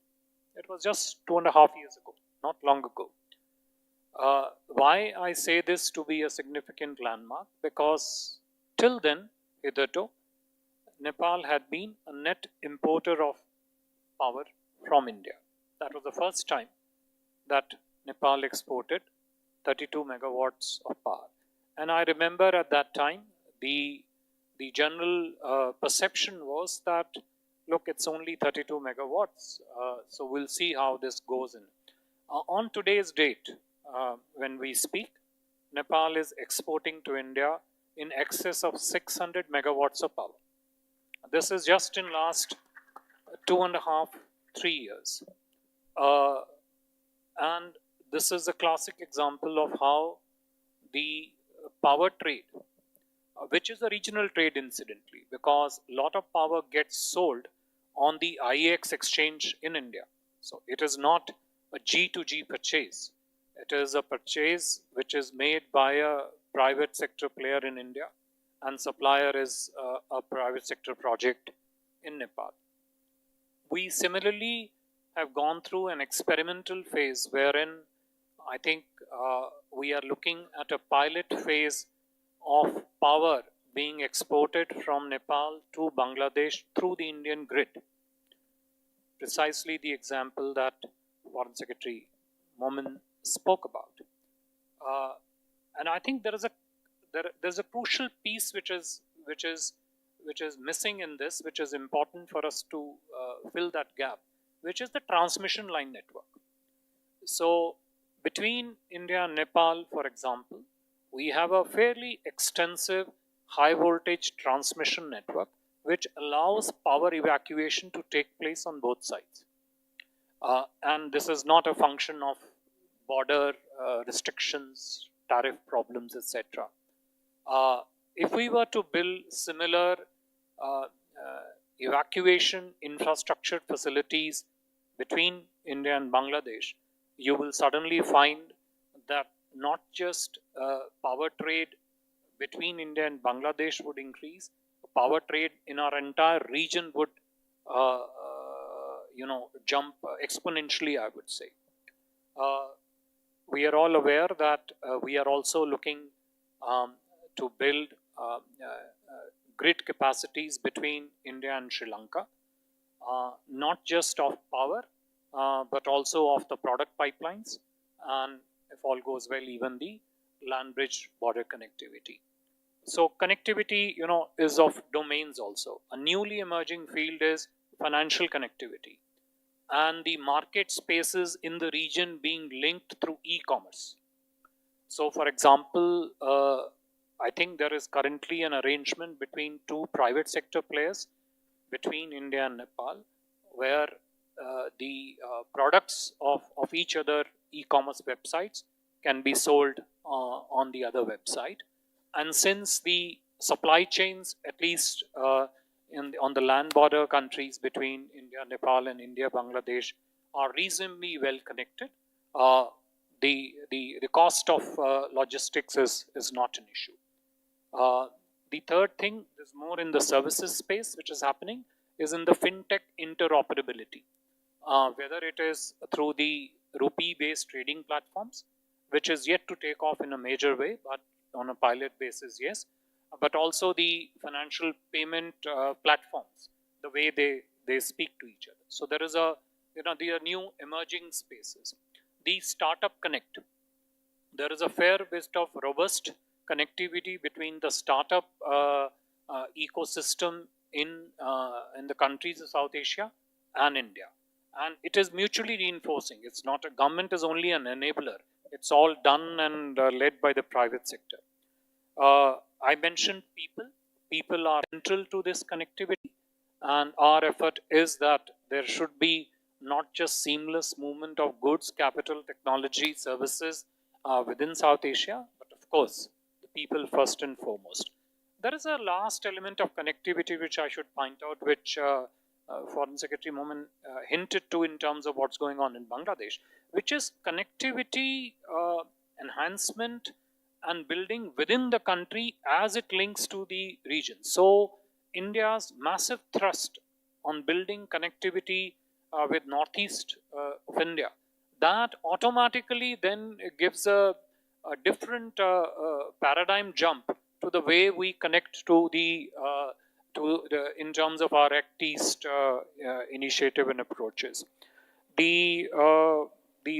It was just 2.5 years ago, not long ago. Why I say this to be a significant landmark? Because till then, hitherto, Nepal had been a net importer of power from India. That was the first time that Nepal exported 32 megawatts of power. And I remember at that time, the general perception was that, look, it's only 32 megawatts, so we'll see how this goes in. On today's date, when we speak, Nepal is exporting to India in excess of 600 megawatts of power. This is just in last 2.5, 3 years. And this is a classic example of how the power trade, which is a regional trade incidentally, because a lot of power gets sold on the IEX exchange in India. So it is not a G2G purchase. It is a purchase which is made by a private sector player in India, and supplier is a private sector project in Nepal. We similarly have gone through an experimental phase wherein I think we are looking at a pilot phase of power being exported from Nepal to Bangladesh through the Indian grid. Precisely the example that Foreign Secretary Momin spoke about. And I think there's a crucial piece which is missing in this, which is important for us to fill that gap, which is the transmission line network. So between India and Nepal, for example, we have a fairly extensive high voltage transmission network which allows power evacuation to take place on both sides. And this is not a function of border restrictions, tariff problems, etc. If we were to build similar evacuation infrastructure facilities between India and Bangladesh, you will suddenly find that not just power trade between India and Bangladesh would increase, power trade in our entire region would, jump exponentially, I would say. We are all aware that we are also looking to build grid capacities between India and Sri Lanka, not just of power, but also of the product pipelines, and if all goes well, even the land bridge border connectivity. So connectivity, is of domains also. A newly emerging field is financial connectivity, and the market spaces in the region being linked through e-commerce. So for example, I think there is currently an arrangement between two private sector players between India and Nepal, where the products of each other e-commerce websites can be sold on the other website. And since the supply chains, at least on the land border countries between India, Nepal, and India, Bangladesh, are reasonably well connected, the cost of logistics is not an issue. The third thing is more in the services space, which is happening, is in the fintech interoperability. Whether it is through the rupee-based trading platforms, which is yet to take off in a major way, but on a pilot basis, yes, but also the financial payment platforms, the way they speak to each other. So there is there are new emerging spaces. The Startup Connect, there is a fair bit of robust connectivity between the startup ecosystem in the countries of South Asia and India, and it is mutually reinforcing. It's not, a government is only an enabler. It's all done and led by the private sector. I mentioned people. People are central to this connectivity, and our effort is that there should be not just seamless movement of goods, capital, technology, services within South Asia, but of course, the people first and foremost. There is a last element of connectivity which I should point out, which Foreign Secretary Momen hinted to in terms of what's going on in Bangladesh, which is connectivity enhancement and building within the country as it links to the region. So India's massive thrust on building connectivity with northeast of India, that automatically then gives a different paradigm jump to the way we connect to in terms of our Act East initiative and approaches. The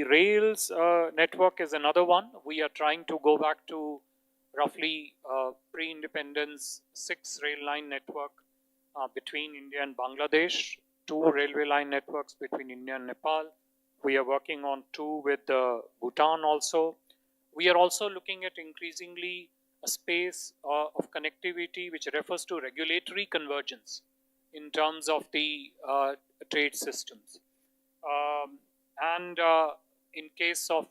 rails network is another one. We are trying to go back to roughly pre-independence 6 rail line network between India and Bangladesh, 2 railway line networks between India and Nepal. We are working on 2 with Bhutan also. We are also looking at increasingly a space of connectivity which refers to regulatory convergence in terms of the trade systems. In case of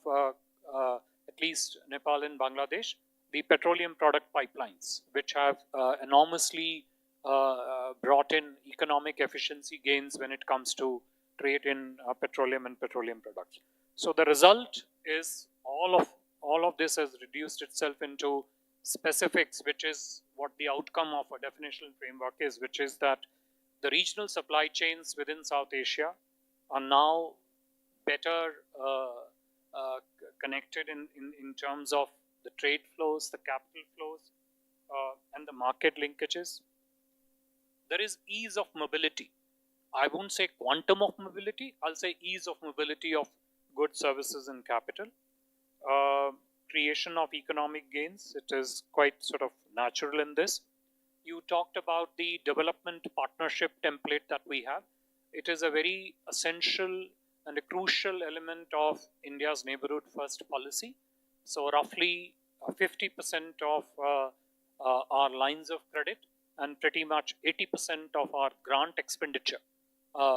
at least Nepal and Bangladesh, the petroleum product pipelines, which have enormously brought in economic efficiency gains when it comes to trade in petroleum and petroleum products. So the result is all of this has reduced itself into specifics, which is what the outcome of a definitional framework is, which is that the regional supply chains within South Asia are now better connected in terms of the trade flows, the capital flows, and the market linkages. There is ease of mobility. I won't say quantum of mobility, I'll say ease of mobility of goods, services, and capital. Creation of economic gains, it is quite sort of natural in this. You talked about the development partnership template that we have. It is a very essential and a crucial element of India's neighborhood first policy. So roughly 50% of our lines of credit and pretty much 80% of our grant expenditure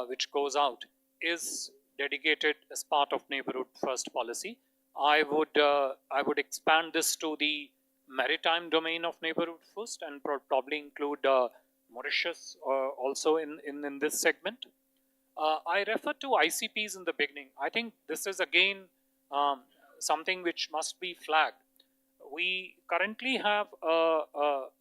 which goes out is dedicated as part of neighborhood first policy. I would expand this to the maritime domain of neighborhood first, and probably include Mauritius also in this segment. I referred to ICPs in the beginning. I think this is again um, something which must be flagged. We currently have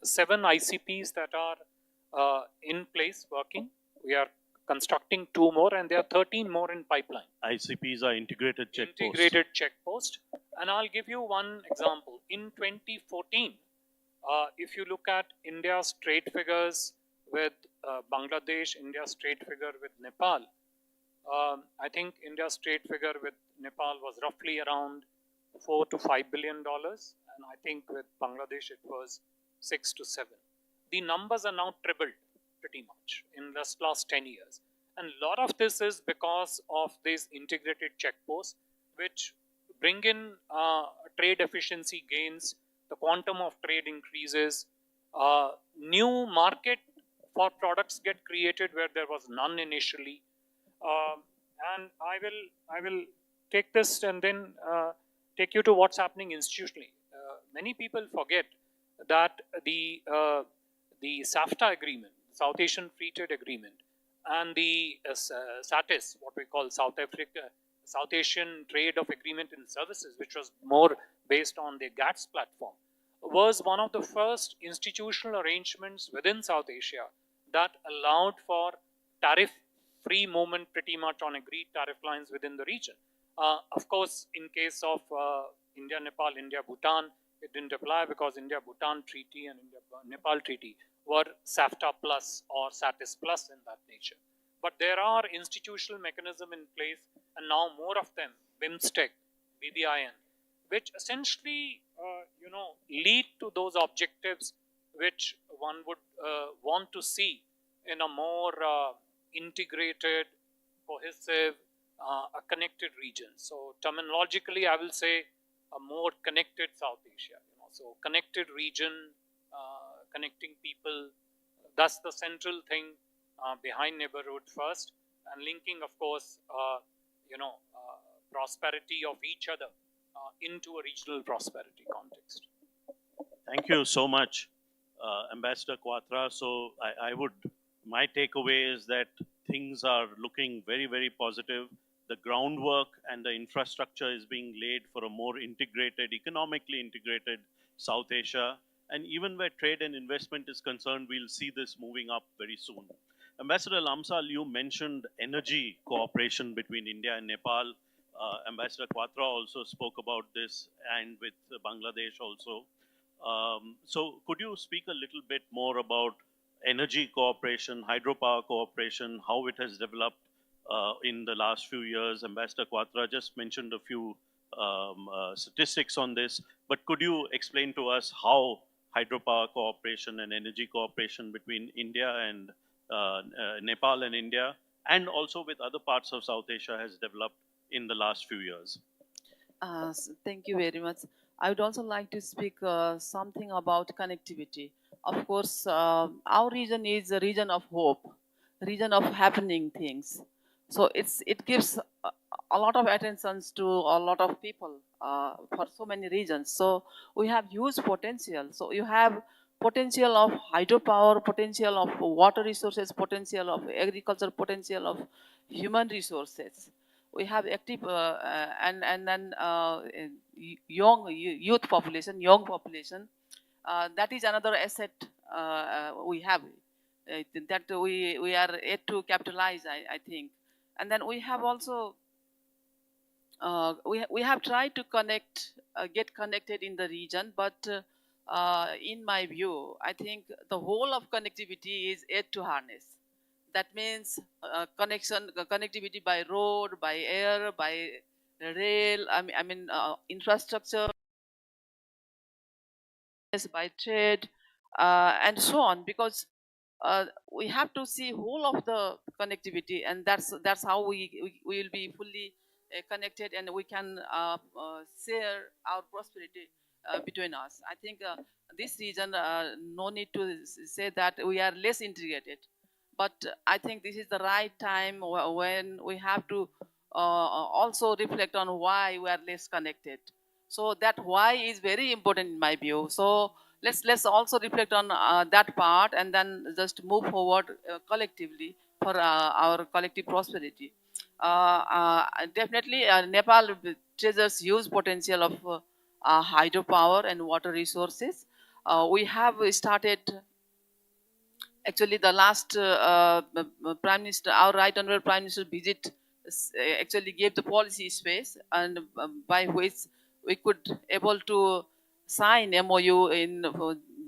7 ICPs that are in place working. We are constructing 2 more, and there are 13 more in pipeline. ICPs are integrated checkposts. Integrated checkpost. And I'll give you one example. In 2014, if you look at India's trade figures with Bangladesh, India's trade figure with Nepal, I think India's trade figure with Nepal was roughly around $4 to $5 billion, and I think with Bangladesh it was 6 to 7. The numbers are now tripled pretty much in the last 10 years. And a lot of this is because of these integrated checkposts, which bring in trade efficiency gains, the quantum of trade increases, new market for products get created where there was none initially. And I will take this and then take you to what's happening institutionally. Many people forget that the SAFTA agreement, South Asian Free Trade Agreement, and the SATIS, what we call South Asian Trade of Agreement in Services, which was more based on the GATS platform, was one of the first institutional arrangements within South Asia that allowed for tariff-free movement pretty much on agreed tariff lines within the region. Of course, in case of India, Nepal, India, Bhutan, it didn't apply because India-Bhutan Treaty and India-Nepal Treaty were SAFTA plus or SATIS plus in that nature. But there are institutional mechanisms in place, and now more of them, BIMSTEC, BBIN, which essentially, lead to those objectives which one would want to see in a more integrated, cohesive, a connected region. So terminologically, I will say a more connected South Asia. So connected region, connecting people. That's the central thing behind neighborhood first, and linking, of course, prosperity of each other into a regional prosperity context. Thank you so much, Ambassador Quatra. So my takeaway is that things are looking very, very positive. The groundwork and the infrastructure is being laid for a more integrated, economically integrated South Asia. And even where trade and investment is concerned, we'll see this moving up very soon. Ambassador Lamsal, you mentioned energy cooperation between India and Nepal. Ambassador Quatra also spoke about this, and with Bangladesh also. So could you speak a little bit more about energy cooperation, hydropower cooperation, how it has developed in the last few years? Ambassador Quatra just mentioned a few statistics on this, but could you explain to us how hydropower cooperation and energy cooperation between India and Nepal and India, and also with other parts of South Asia, has developed in the last few years? Thank you very much. I would also like to speak something about connectivity. Of course, our region is a region of hope, region of happening things. So it gives a lot of attention to a lot of people for so many regions. So we have huge potential. So you have potential of hydropower, potential of water resources, potential of agriculture, potential of human resources. We have active and then young youth population, young population. That is another asset we have that we are yet to capitalize, I think. And then we have also we have tried to get connected in the region, but in my view, I think the whole of connectivity is yet to harness. That means connectivity by road, by air, by rail. I mean infrastructure, by trade, and so on. Because we have to see whole of the connectivity, and that's how we will be fully connected, and we can share our prosperity between us. I think this region, no need to say that we are less integrated, but I think this is the right time when we have to also reflect on why we are less connected. So that why is very important in my view. So let's also reflect on that part and then just move forward collectively for our collective prosperity. Definitely, Nepal treasures huge potential of hydropower and water resources. We have started. Actually, the last Prime Minister, our Right Honorable Prime Minister visit actually gave the policy space, and by which we could able to sign MOU in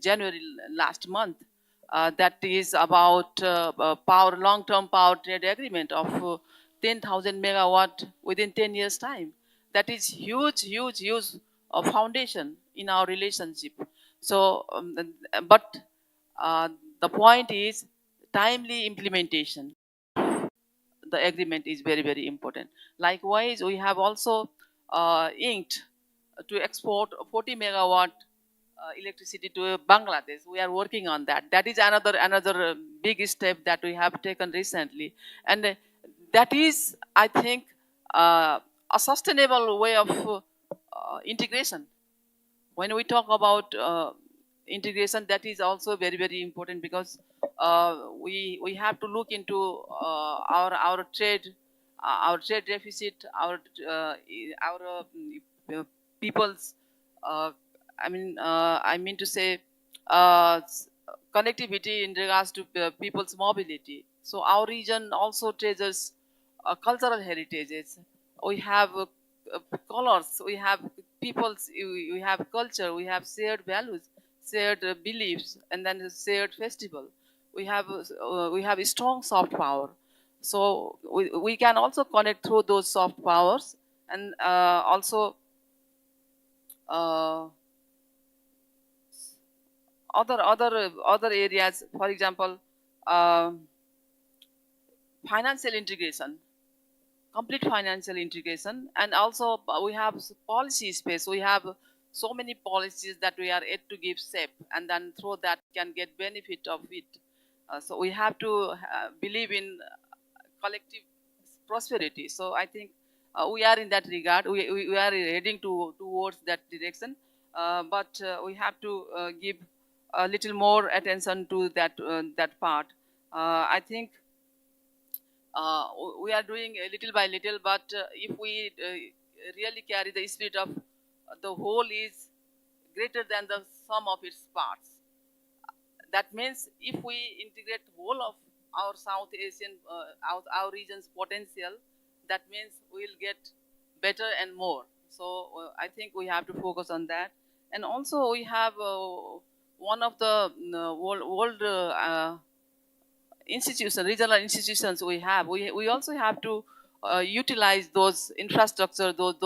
January last month. That is about power long-term power trade agreement of 10,000 megawatt within 10 years time. That is huge foundation in our relationship. So, but uh, the point is timely implementation. The agreement is very important. Likewise, we have also inked to export 40 megawatt electricity to Bangladesh. We are working on that. That is another big step that we have taken recently, and that is, I think, a sustainable way of integration. When we talk about integration, that is also very important, because we have to look into our trade deficit, our people's I mean to say connectivity in regards to people's mobility. So our region also treasures cultural heritages. We have colors, we have peoples, we have culture, we have shared values, shared beliefs, and then a shared festival. We have a strong soft power. So we can also connect through those soft powers, and also uh, other areas. For example, uh, financial integration, complete financial integration, and also we have policy space. We have so many policies that we are yet to give shape, and then through that can get benefit of it. So we have to believe in collective prosperity. So I think we are in that regard. We are heading towards that direction, but we have to give a little more attention to that part. I think we are doing little by little, but if we really carry the spirit of the whole is greater than the sum of its parts. That means if we integrate whole of our South Asian, our region's potential, that means we'll get better and more. So I think we have to focus on that. And also we have one of the world institutions, regional institutions we have. We also have to utilize those infrastructure, those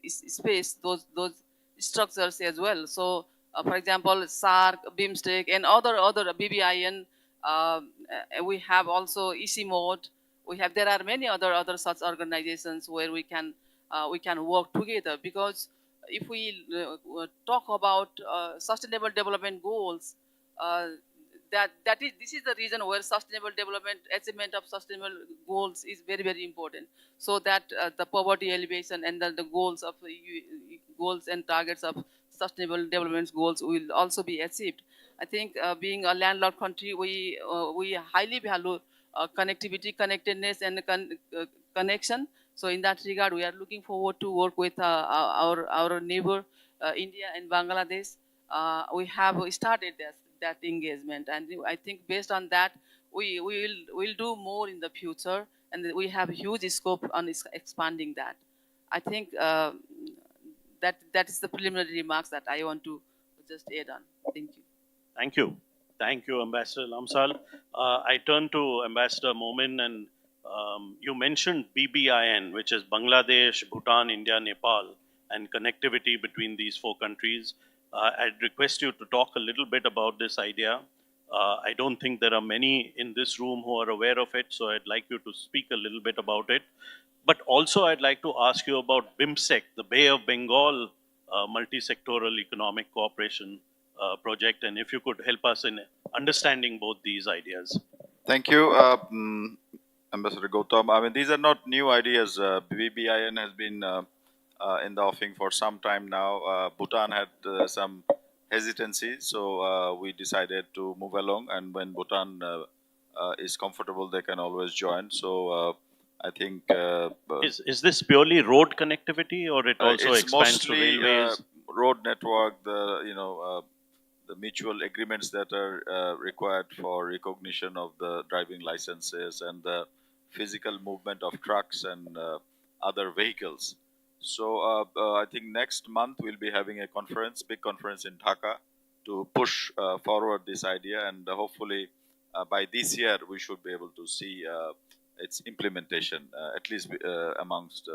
space, those structures as well. So, for example, SARC, BIMSTEC, and other BBIN. We have also EC mode. There are many other such organizations where we can work together, because if we talk about sustainable development goals, uh, this is the reason where sustainable development, achievement of sustainable goals is very important, so that the poverty alleviation and the goals of goals and targets of sustainable development goals will also be achieved. I think being a landlocked country, we highly value connectivity, connectedness, and connection. So in that regard, we are looking forward to work with our neighbor India and Bangladesh. We have started that engagement, and I think based on that, we'll do more in the future, and we have huge scope on expanding that. I think that is the preliminary remarks that I want to just add on. Thank you. Thank you. Thank you, Ambassador Lamsal. I turn to Ambassador Momin, and you mentioned BBIN, which is Bangladesh, Bhutan, India, Nepal, and connectivity between these four countries. I'd request you to talk a little bit about this idea. I don't think there are many in this room who are aware of it, so I'd like you to speak a little bit about it. But also, I'd like to ask you about BIMSTEC, the Bay of Bengal multi-sectoral economic cooperation project, and if you could help us in understanding both these ideas. Thank you. Ambassador Gautam. I mean, these are not new ideas. BBIN has been in the offing for some time now. Bhutan had some hesitancy, so we decided to move along. And when Bhutan is comfortable, they can always join. So I think Is this purely road connectivity, or it also it's expands to mostly railways? road network. The mutual agreements that are required for recognition of the driving licenses and the physical movement of trucks and other vehicles. So I think next month we'll be having a conference, big conference in Dhaka, to push forward this idea, and hopefully by this year we should be able to see its implementation, at least amongst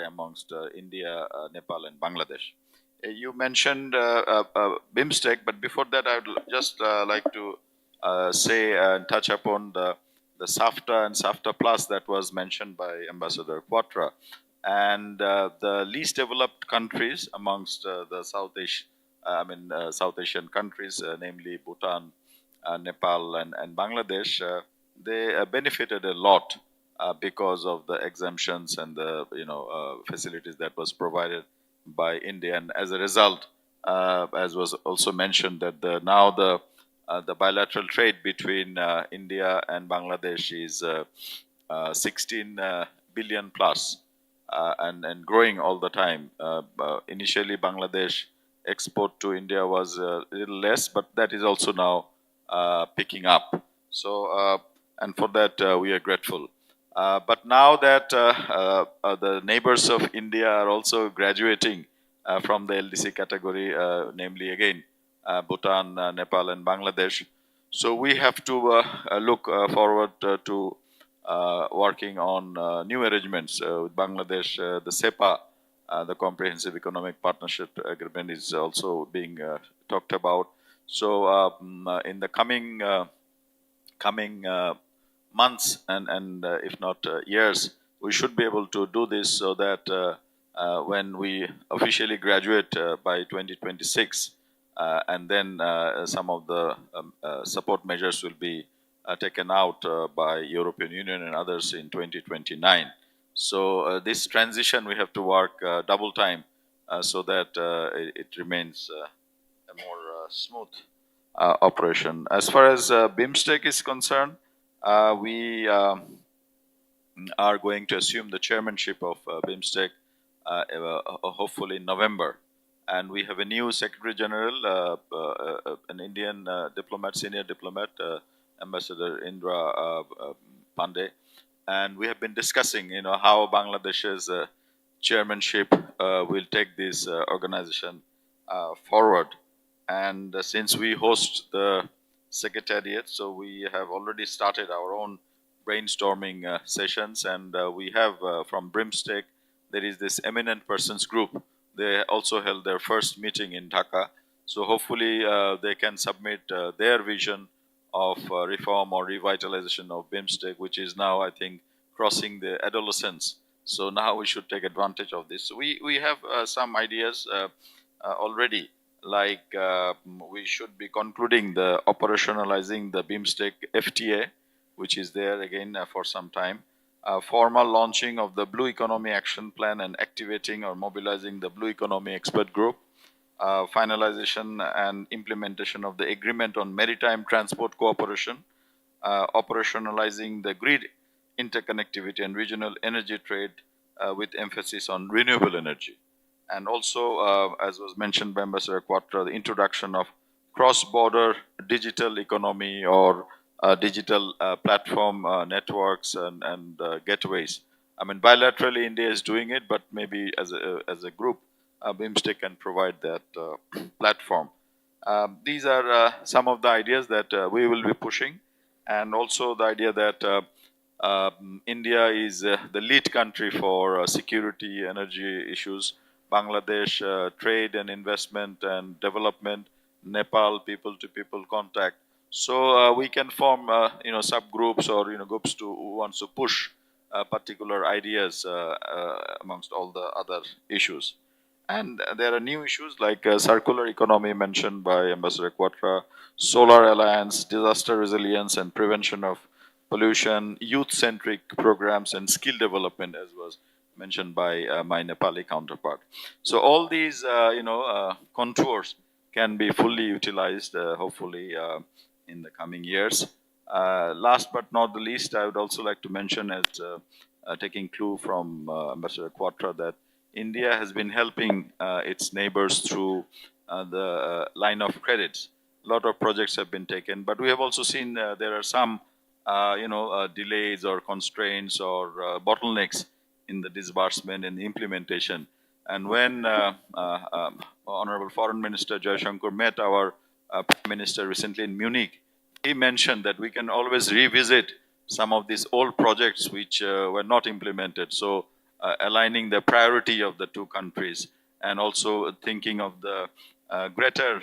amongst India, Nepal, and Bangladesh. You mentioned BIMSTEC, but before that, I would just like to say and touch upon the SAFTA and SAFTA Plus that was mentioned by Ambassador Quatra. And the least developed countries amongst the South Asian countries, namely Bhutan, Nepal, and Bangladesh, they benefited a lot because of the exemptions and the facilities that was provided by India, and as a result, as was also mentioned, that now the bilateral trade between India and Bangladesh is 16 billion plus, and growing all the time. Initially, Bangladesh export to India was a little less, but that is also now picking up. So, and for that we are grateful. But now that the neighbors of India are also graduating from the LDC category, namely again Bhutan, Nepal, and Bangladesh, so we have to look forward to working on new arrangements with Bangladesh. The SEPA, the Comprehensive Economic Partnership Agreement, is also being talked about. So in the coming months and if not years, we should be able to do this, so that when we officially graduate by 2026, and then some of the support measures will be taken out by European Union and others in 2029. So this transition we have to work double time so that it remains a more smooth operation. As far as BIMSTEC is concerned, we are going to assume the chairmanship of BIMSTEC hopefully in November. And we have a new Secretary General, an Indian diplomat, senior diplomat, Ambassador Indra Pandey. And we have been discussing, how Bangladesh's chairmanship will take this organization forward. And since we host the secretariat, so we have already started our own brainstorming sessions, and we have from BIMSTEC, there is this eminent persons group. They also held their first meeting in Dhaka. So hopefully they can submit their vision of reform or revitalization of BIMSTEC, which is now, I think, crossing the adolescence. So now we should take advantage of this. So we have some ideas already, like we should be concluding the operationalizing the BIMSTEC FTA, which is there again for some time. Formal launching of the Blue Economy Action Plan and activating or mobilizing the Blue Economy Expert Group. Finalization and implementation of the Agreement on Maritime Transport Cooperation. Operationalizing the grid interconnectivity and regional energy trade with emphasis on renewable energy. And also, as was mentioned by Ambassador Quatra, the introduction of cross-border digital economy or digital platform networks and gateways. I mean, bilaterally India is doing it, but maybe as a group, BIMSTEC can provide that platform. These are some of the ideas that we will be pushing, and also the idea that India is the lead country for security, energy issues. Bangladesh, trade and investment and development. Nepal, people-to-people contact. So we can form, subgroups or groups who wants to push particular ideas amongst all the other issues. And there are new issues like circular economy mentioned by Ambassador Quatra, solar alliance, disaster resilience, and prevention of pollution, youth-centric programs, and skill development, as was mentioned by my Nepali counterpart. So all these, contours can be fully utilized, hopefully, in the coming years. Last but not the least, I would also like to mention, as taking clue from Ambassador Quatra, that India has been helping its neighbors through the line of credits. A lot of projects have been taken, but we have also seen there are some, delays or constraints or bottlenecks in the disbursement and the implementation. And when Honorable Foreign Minister Jaishankar met our Prime Minister recently in Munich, he mentioned that we can always revisit some of these old projects which were not implemented. So aligning the priority of the two countries and also thinking of the greater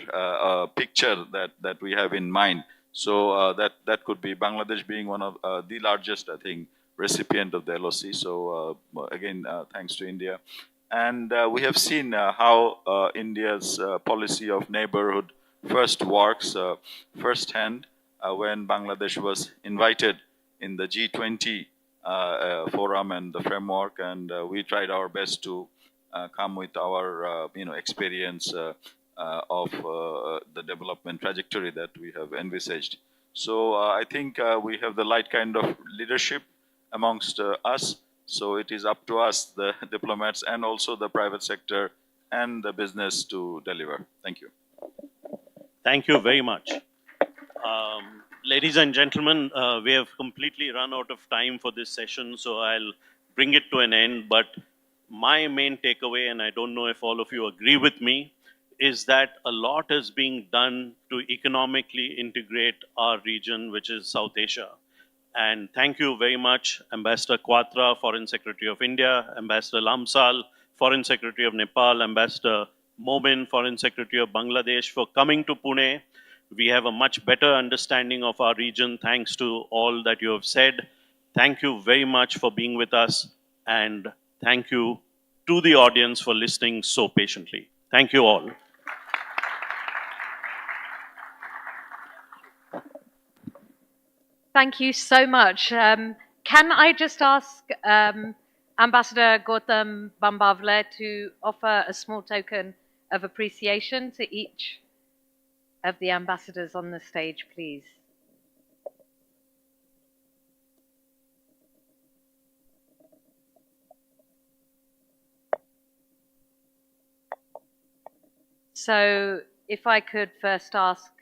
picture that we have in mind. So that could be Bangladesh being one of the largest, I think, recipient of the LOC. So again, thanks to India. And we have seen how India's policy of neighborhood first works firsthand when Bangladesh was invited in the G20 forum and the framework, and we tried our best to come with our experience of the development trajectory that we have envisaged. So I think we have the right kind of leadership amongst us. So it is up to us, the diplomats, and also the private sector and the business to deliver. Thank you. Thank you very much. Ladies and gentlemen, we have completely run out of time for this session, so I'll bring it to an end. But my main takeaway, and I don't know if all of you agree with me, is that a lot is being done to economically integrate our region, which is South Asia. And thank you very much, Ambassador Quatra, Foreign Secretary of India, Ambassador Lamsal, Foreign Secretary of Nepal, Ambassador Momin, Foreign Secretary of Bangladesh, for coming to Pune. We have a much better understanding of our region thanks to all that you have said. Thank you very much for being with us, and thank you to the audience for listening so patiently. Thank you all. Thank you so much. Can I just ask Ambassador Gautam Bambavle to offer a small token of appreciation to each of the ambassadors on the stage, please? So if I could first ask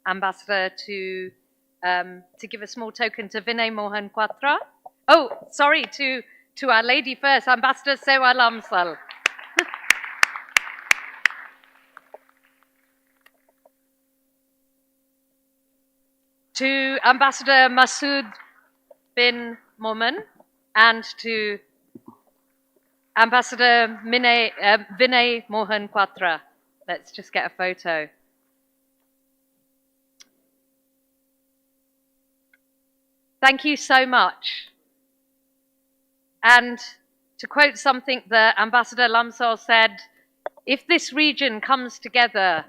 Ambassador to give a small token to Vinay Mohan Quatra. Oh, sorry, to our lady first, Ambassador Sewa Lamsal. To Ambassador Masood bin Momen, and to Ambassador Vinay Mohan Quatra. Let's just get a photo. Thank you so much. And to quote something that Ambassador Lamsal said, if this region comes together,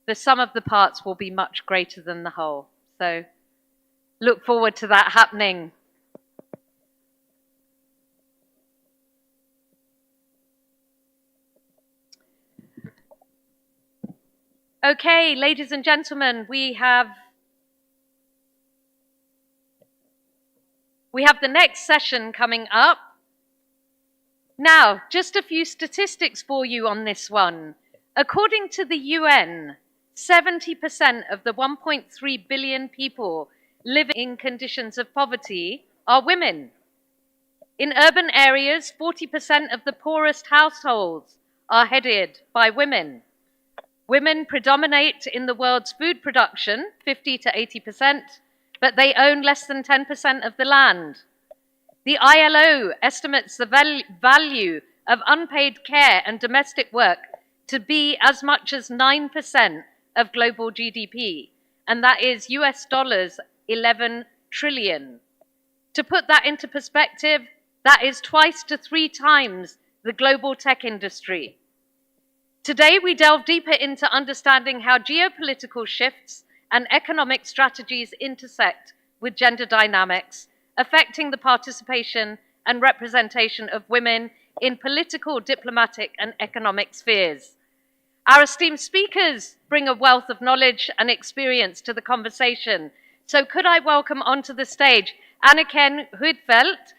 the sum of the parts will be much greater than the whole. So look forward to that happening. Okay, ladies and gentlemen, we have the next session coming up. Now, just a few statistics for you on this one. According to the UN, 70% of the 1.3 billion people living in conditions of poverty are women. In urban areas, 40% of the poorest households are headed by women. Women predominate in the world's food production, 50 to 80%, but they own less than 10% of the land. The ILO estimates the value of unpaid care and domestic work to be as much as 9% of global GDP, and that is US dollars 11 trillion. To put that into perspective, that is twice to 3 times the global tech industry. Today, we delve deeper into understanding how geopolitical shifts and economic strategies intersect with gender dynamics, affecting the participation and representation of women in political, diplomatic, and economic spheres. Our esteemed speakers bring a wealth of knowledge and experience to the conversation. So could I welcome onto the stage Anniken Huitfeldt,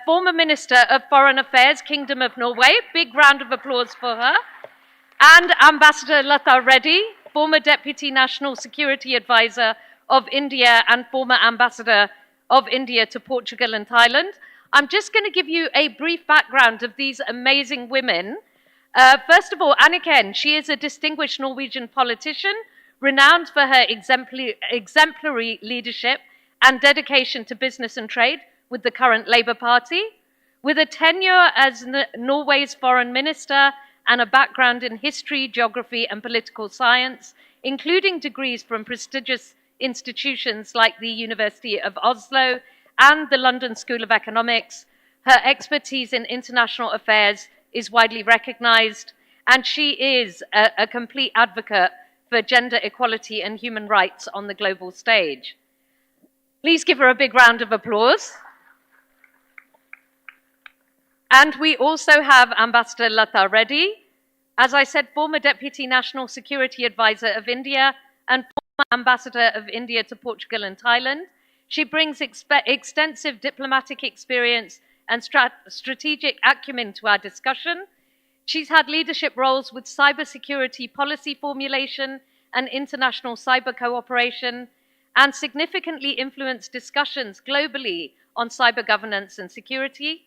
former Minister of Foreign Affairs, Kingdom of Norway. Big round of applause for her. And Ambassador Lata Reddy, former Deputy National Security Advisor of India and former Ambassador of India to Portugal and Thailand. I'm just going to give you a brief background of these amazing women. First of all, Anniken, she is a distinguished Norwegian politician, renowned for her exemplary leadership and dedication to business and trade with the current Labour Party. With a tenure as Norway's foreign minister and a background in history, geography, and political science, including degrees from prestigious institutions like the University of Oslo and the London School of Economics, her expertise in international affairs is widely recognized, and she is a complete advocate for gender equality and human rights on the global stage. Please give her a big round of applause. And we also have Ambassador Lata Reddy, as I said, former Deputy National Security Advisor of India and former Ambassador of India to Portugal and Thailand. She brings extensive diplomatic experience and strategic acumen to our discussion. She's had leadership roles with cybersecurity policy formulation and international cyber cooperation, and significantly influenced discussions globally on cyber governance and security.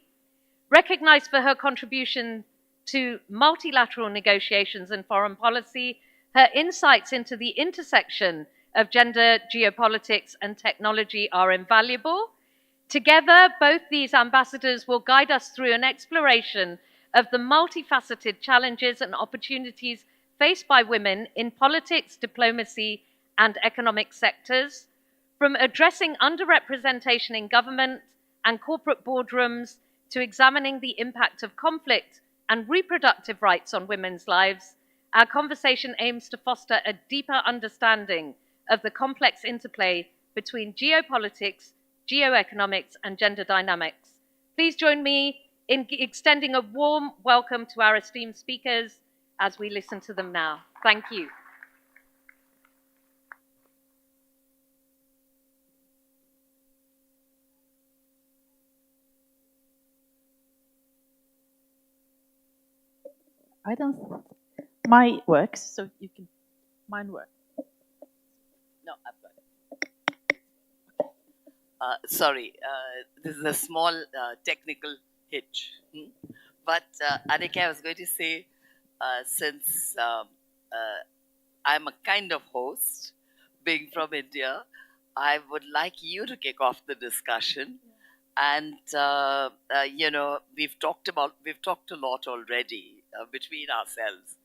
Recognized for her contribution to multilateral negotiations and foreign policy, her insights into the intersection of gender, geopolitics, and technology are invaluable. Together, both these ambassadors will guide us through an exploration of the multifaceted challenges and opportunities faced by women in politics, diplomacy, and economic sectors, from addressing underrepresentation in government and corporate boardrooms to examining the impact of conflict and reproductive rights on women's lives. Our conversation aims to foster a deeper understanding of the complex interplay between geopolitics, geoeconomics, and gender dynamics. Please join me in extending a warm welcome to our esteemed speakers as we listen to them now. Thank you. I don't. My works, so you can. Mine work. No, I've got it. Sorry, this is a small technical hitch. But Anniken, I was going to say, since I'm a kind of host, being from India, I would like you to kick off the discussion. And you know, we've talked a lot already between ourselves,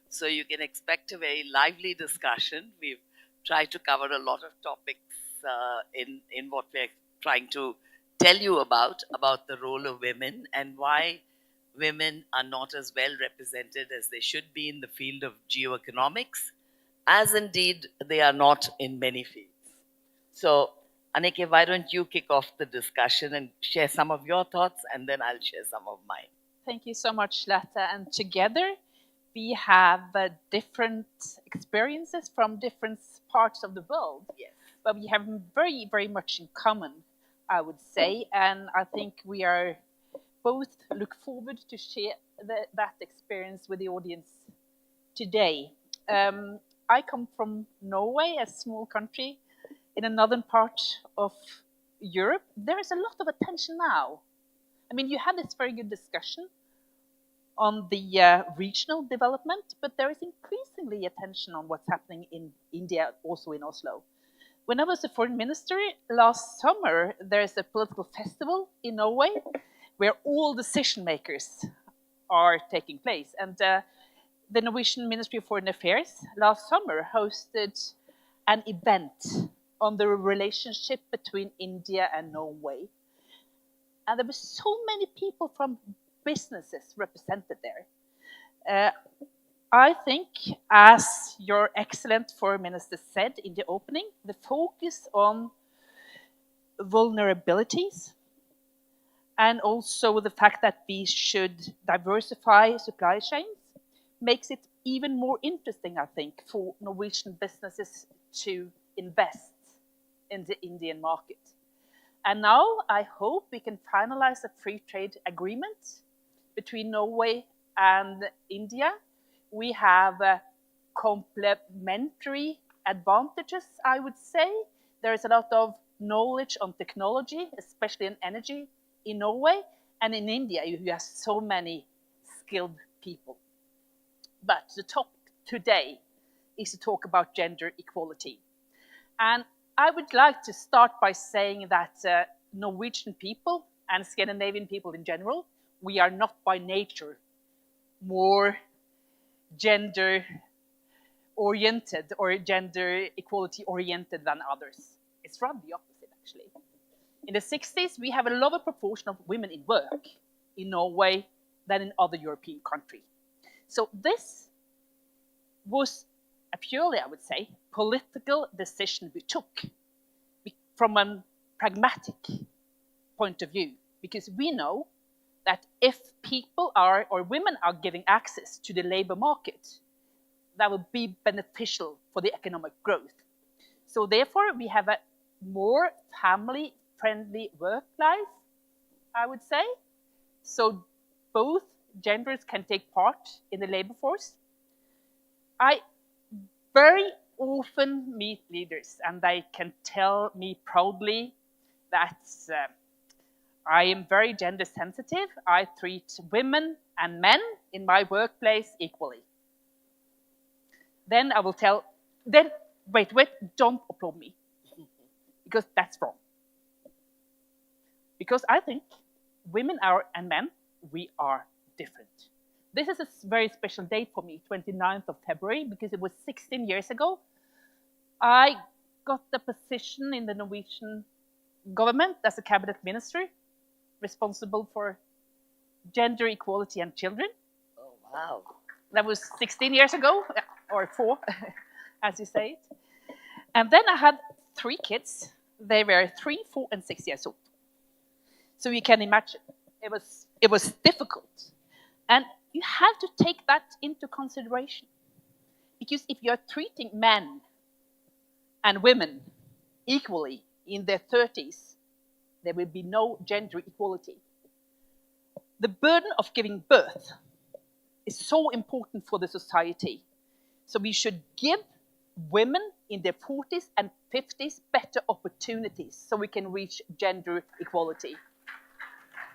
so you can expect a very lively discussion. We've tried to cover a lot of topics in what we're trying to tell you about the role of women and why women are not as well represented as they should be in the field of geoeconomics, as indeed they are not in many fields. So Anniken, why don't you kick off the discussion and share some of your thoughts, and then I'll share some of mine. Thank you so much, Lata. And together we have different experiences from different parts of the world. Yes. But we have very, very much in common, I would say. And I think we are both look forward to share that experience with the audience today. I come from Norway, a small country in a northern part of Europe. There is a lot of attention now. I mean, you had this very good discussion on the regional development, but there is increasingly attention on what's happening in India, also in Oslo. When I was a foreign minister last summer, there's a political festival in Norway where all decision makers are taking place. And the Norwegian Ministry of Foreign Affairs last summer hosted an event on the relationship between India and Norway. And there were so many people from businesses represented there. I think, as your excellent foreign minister said in the opening, the focus on vulnerabilities, and also the fact that we should diversify supply chains makes it even more interesting, I think, for Norwegian businesses to invest in the Indian market. And now I hope we can finalize a free trade agreement between Norway and India. We have complementary advantages, I would say. There is a lot of knowledge on technology, especially in energy, in Norway, and in India you have so many skilled people. But the topic today is to talk about gender equality. And I would like to start by saying that Norwegian people and Scandinavian people in general, we are not by nature more gender oriented or gender equality oriented than others. It's rather the opposite, actually. In the 60s, we have a lower proportion of women in work in Norway than in other European countries. So this was a purely, I would say, political decision we took from a pragmatic point of view, because we know that if people are, or women are giving access to the labor market, that will be beneficial for the economic growth. So therefore, we have a more family-friendly work life, I would say. So both genders can take part in the labor force. I very often meet leaders, and they can tell me proudly that I am very gender sensitive. I treat women and men in my workplace equally. Then I will tell, wait, don't applaud me, because that's wrong. Because I think women and men, we are different. This is a very special date for me, 29th of February, because it was 16 years ago. I got the position in the Norwegian government as a cabinet minister, responsible for gender equality and children. Oh, wow. That was 16 years ago, or 4, as you say it. And then I had 3 kids. They were 3, 4, and 6 years old. So you can imagine, it was difficult. And you have to take that into consideration. Because if you're treating men and women equally in their 30s, there will be no gender equality. The burden of giving birth is so important for the society. So we should give women in their 40s and 50s better opportunities so we can reach gender equality.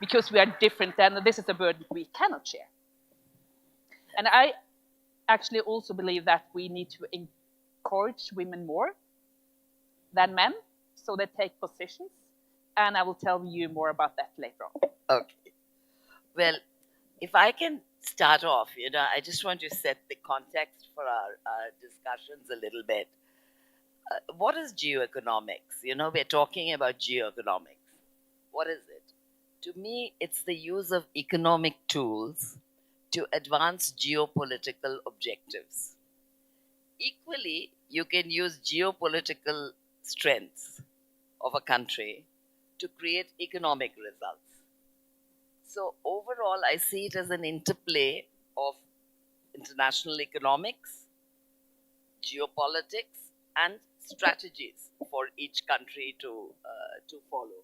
Because we are different, and this is a burden we cannot share. And I actually also believe that we need to encourage women more than men, so they take positions. And I will tell you more about that later on. Okay. Well, if I can start off, I just want to set the context for our discussions a little bit. What is geoeconomics? We're talking about geoeconomics. What is it? To me, it's the use of economic tools to advance geopolitical objectives. Equally, you can use geopolitical strengths of a country to create economic results. So overall, I see it as an interplay of international economics, geopolitics, and strategies for each country to follow.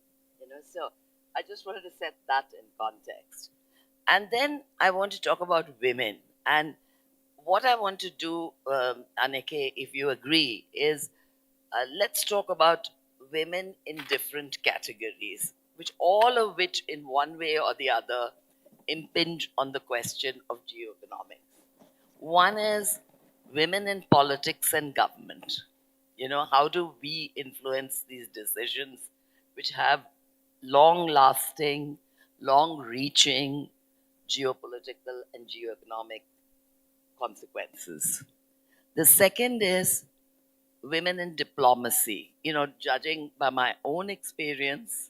So I just wanted to set that in context. And then I want to talk about women. And what I want to do, Anneke, if you agree, is let's talk about women in different categories, all of which in one way or the other impinge on the question of geoeconomics. One is women in politics and government. How do we influence these decisions which have long-lasting, long-reaching geopolitical and geoeconomic consequences? The second is women in diplomacy. Judging by my own experience,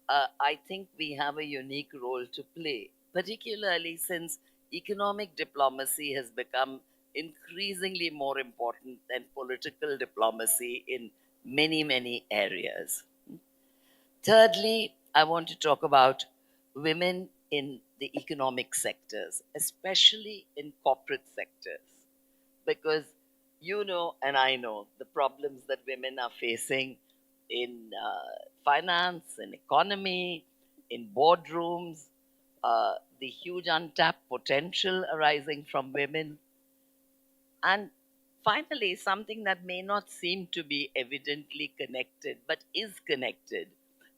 I think we have a unique role to play, particularly since economic diplomacy has become increasingly more important than political diplomacy in many, many areas. Thirdly, I want to talk about women in the economic sectors, especially in corporate sectors, because you know and I know the problems that women are facing in finance, in economy, in boardrooms, the huge untapped potential arising from women. And finally, something that may not seem to be evidently connected, but is connected,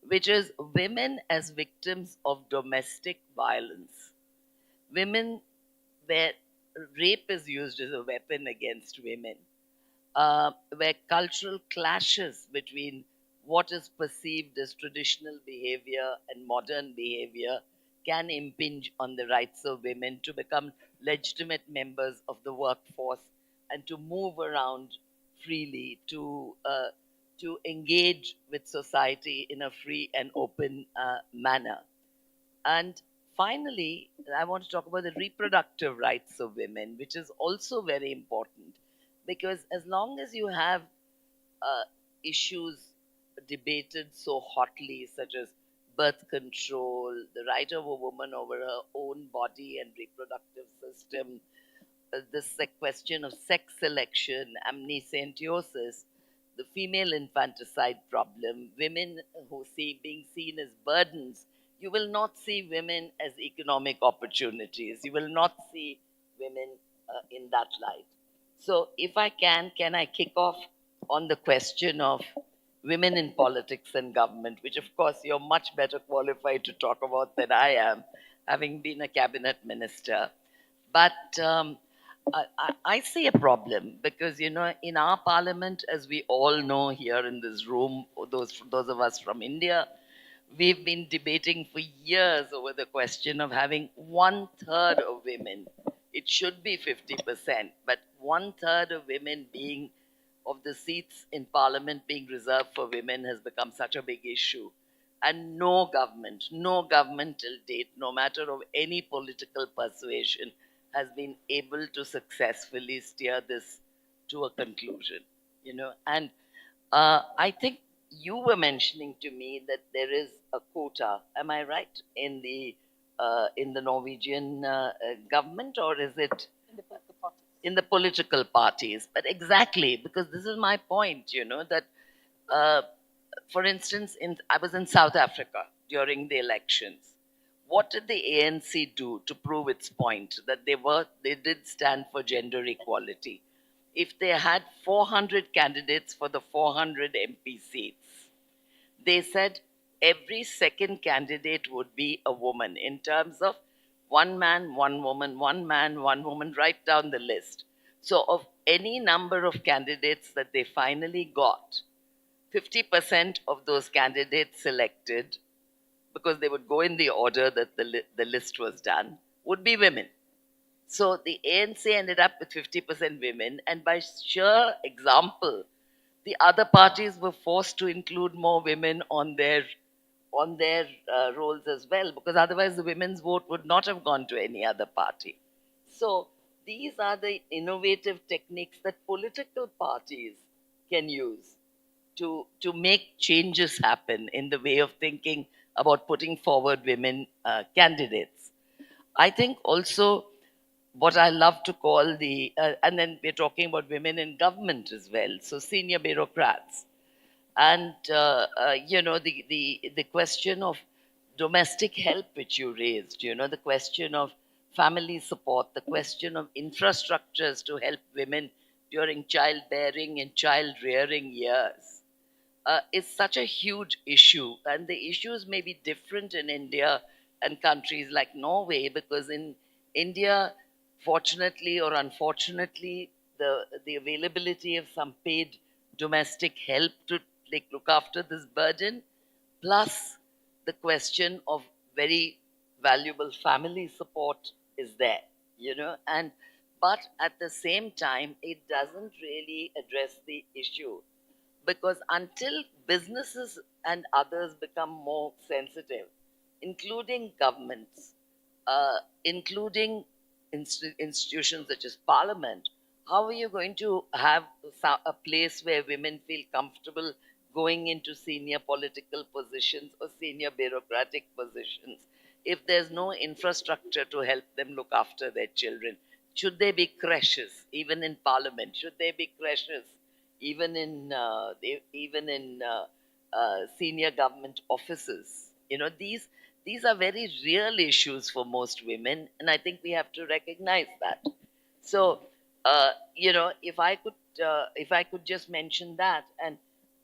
which is women as victims of domestic violence. Women where rape is used as a weapon against women, where cultural clashes between what is perceived as traditional behavior and modern behavior can impinge on the rights of women to become legitimate members of the workforce and to move around freely, to engage with society in a free and open manner. And finally, I want to talk about the reproductive rights of women, which is also very important because as long as you have uh, issues debated so hotly, such as birth control, the right of a woman over her own body and reproductive system, this question of sex selection, amniocentesis, the female infanticide problem, women who see being seen as burdens, you will not see women as economic opportunities. You will not see women in that light. So, if I can I kick off on the question of women in politics and government, which of course you're much better qualified to talk about than I am, having been a cabinet minister. But I see a problem because, you know, in our parliament, as we all know here in this room, those of us from India, we've been debating for years over the question of having 1/3 of women. It should be 50%, but 1/3 of women being of the seats in parliament being reserved for women has become such a big issue. And no government till date, no matter of any political persuasion, has been able to successfully steer this to a conclusion. You know, and I think you were mentioning to me that there is a quota. Am I right in the Norwegian government, or is it In the political parties. in the political parties? But exactly, because this is my point. You know that, uh, for instance, I was in South Africa during the elections. What did the ANC do to prove its point that they did stand for gender equality? If they had 400 candidates for the 400 MP seats, they said every second candidate would be a woman in terms of one man, one woman, one man, one woman, right down the list. So, of any number of candidates that they finally got, 50% of those candidates selected, because they would go in the order that the list was done, would be women. So the ANC ended up with 50% women, and by sheer example, the other parties were forced to include more women on their roles as well, because otherwise the women's vote would not have gone to any other party. So these are the innovative techniques that political parties can use to make changes happen in the way of thinking about putting forward women candidates. I think also what I love to call and then we're talking about women in government as well, so senior bureaucrats. And, you know, the question of domestic help, which you raised, you know, the question of family support, the question of infrastructures to help women during childbearing and child rearing years is such a huge issue. And the issues may be different in India and countries like Norway, because in India, fortunately or unfortunately, the availability of some paid domestic help to look after this burden, plus the question of very valuable family support is there, you know, and but at the same time, it doesn't really address the issue, because until businesses and others become more sensitive, including governments, including institutions such as parliament, how are you going to have a place where women feel comfortable going into senior political positions or senior bureaucratic positions if there's no infrastructure to help them look after their children? Should they be creches even in parliament? Should they be creches even in senior government offices? You know, these are very real issues for most women, and I think we have to recognize that. So, you know, if I could just mention that, and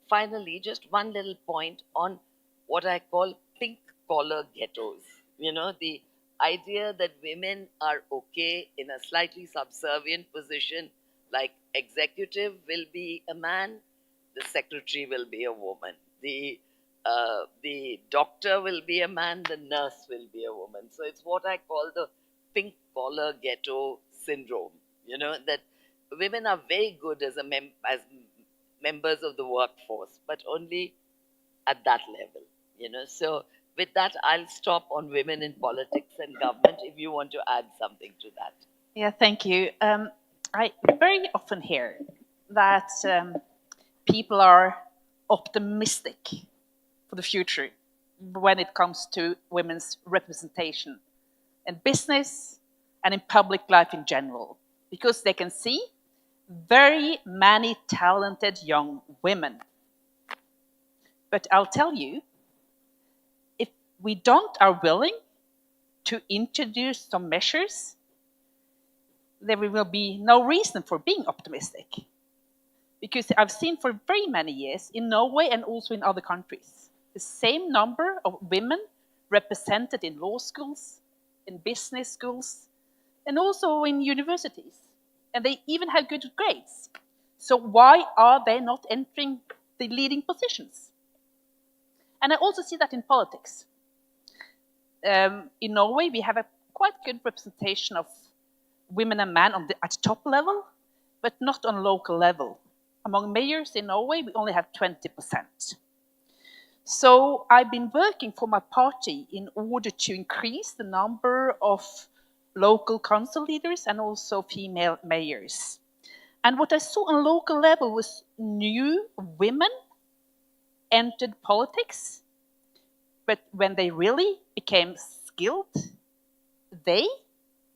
finally, just one little point on what I call pink collar ghettos. You know, the idea that women are okay in a slightly subservient position, like executive will be a man, the secretary will be a woman, the doctor will be a man, the nurse will be a woman. So it's what I call the pink collar ghetto syndrome. You know, that women are very good as members of the workforce, but only at that level. You know, so with that, I'll stop on women in politics and government. If you want to add something to that. Yeah, thank you. I very often hear that people are optimistic for the future when it comes to women's representation in business and in public life in general, because they can see very many talented young women. But I'll tell you, if we are willing to introduce some measures, there will be no reason for being optimistic. Because I've seen for very many years in Norway and also in other countries, the same number of women represented in law schools, in business schools, and also in universities. And they even have good grades. So why are they not entering the leading positions? And I also see that in politics. In Norway, we have a quite good representation of women and men at the top level, but not on local level. Among mayors in Norway, we only have 20%. So I've been working for my party in order to increase the number of local council leaders and also female mayors. And what I saw on local level was new women entered politics, but when they really became skilled, they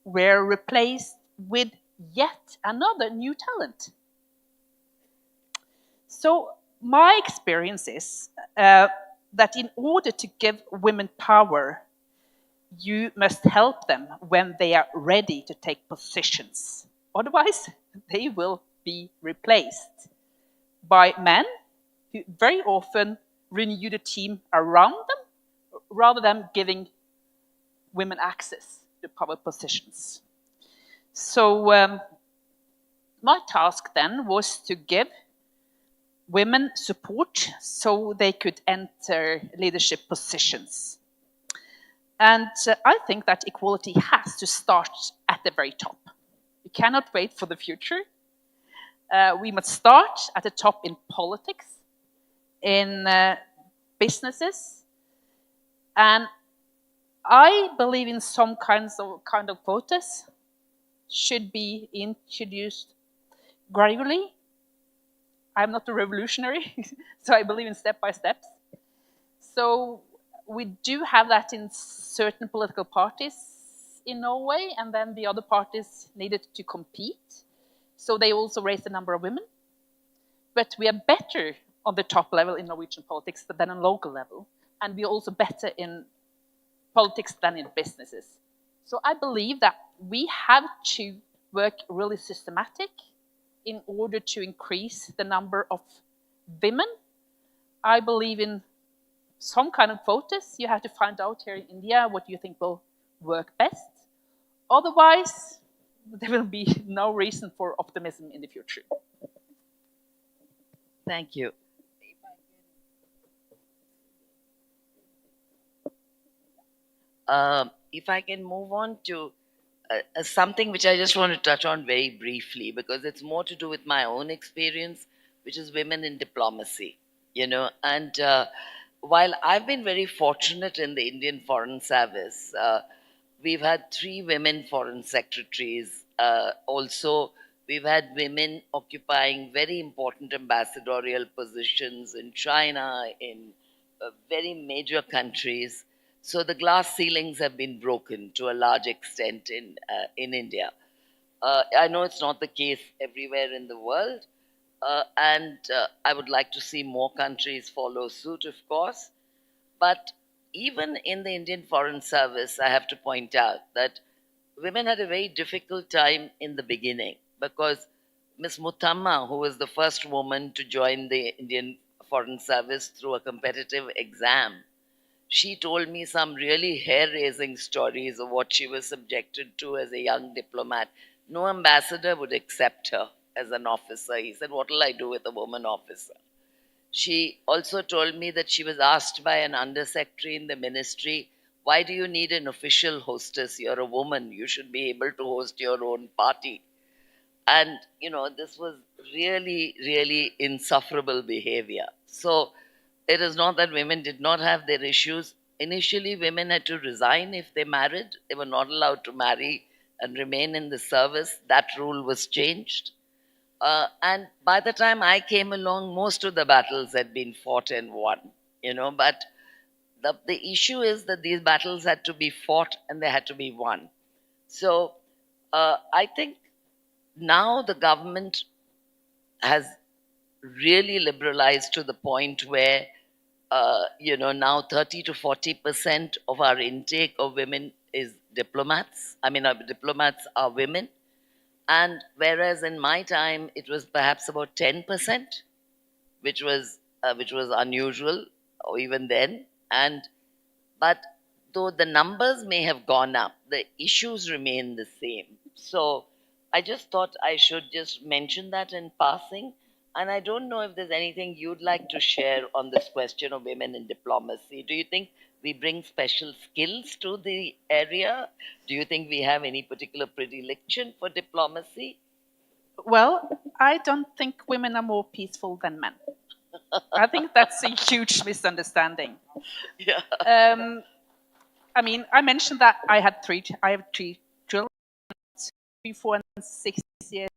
were replaced with yet another new talent. So my experience is that in order to give women power, you must help them when they are ready to take positions. Otherwise, they will be replaced by men who very often renew the team around them rather than giving women access to power positions. So my task then was to give women support so they could enter leadership positions. And I think that equality has to start at the very top. You cannot wait for the future. We must start at the top in politics, in businesses, and I believe in some kind of quotas should be introduced gradually. I'm not a revolutionary, so I believe in step by steps. So we do have that in certain political parties in Norway, and then the other parties needed to compete. So they also raised the number of women. But we are better on the top level in Norwegian politics than on local level. And we are also better in politics than in businesses. So I believe that we have to work really systematic in order to increase the number of women. I believe in some kind of quotas. You have to find out here in India what you think will work best. Otherwise, there will be no reason for optimism in the future. Thank you. If I can move on to something which I just want to touch on very briefly, because it's more to do with my own experience, which is women in diplomacy, you know. And while I've been very fortunate in the Indian Foreign Service, we've had 3 women foreign secretaries, also We've had women occupying very important ambassadorial positions in China, in very major countries. So the glass ceilings have been broken to a large extent in India. I know it's not the case everywhere in the world, and I would like to see more countries follow suit, of course. But even in the Indian Foreign Service, I have to point out that women had a very difficult time in the beginning because Miss Mutamma, who was the first woman to join the Indian Foreign Service through a competitive exam, she told me some really hair-raising stories of what she was subjected to as a young diplomat. No ambassador would accept her as an officer. He said, "What will I do with a woman officer?" She also told me that she was asked by an undersecretary in the ministry, "Why do you need an official hostess? You're a woman. You should be able to host your own party." And, this was really, really insufferable behavior. So it is not that women did not have their issues. Initially, women had to resign if they married. They were not allowed to marry and remain in the service. That rule was changed. And by the time I came along, most of the battles had been fought and won, but the issue is that these battles had to be fought and they had to be won. So I think now the government has really liberalized to the point where, now 30 to 40% of our intake of women is diplomats. I mean, our diplomats are women. And whereas in my time it was perhaps about 10%, which was unusual, or even then. And but though the numbers may have gone up, the issues remain the same. So I just thought I should just mention that in passing. And I don't know if there's anything you'd like to share on this question of women in diplomacy. Do you think we bring special skills to the area? Do you think we have any particular predilection for diplomacy? Well, I don't think women are more peaceful than men. I think that's a huge misunderstanding. Yeah. I mean, I mentioned that I have three children, 3, 4, and 6 years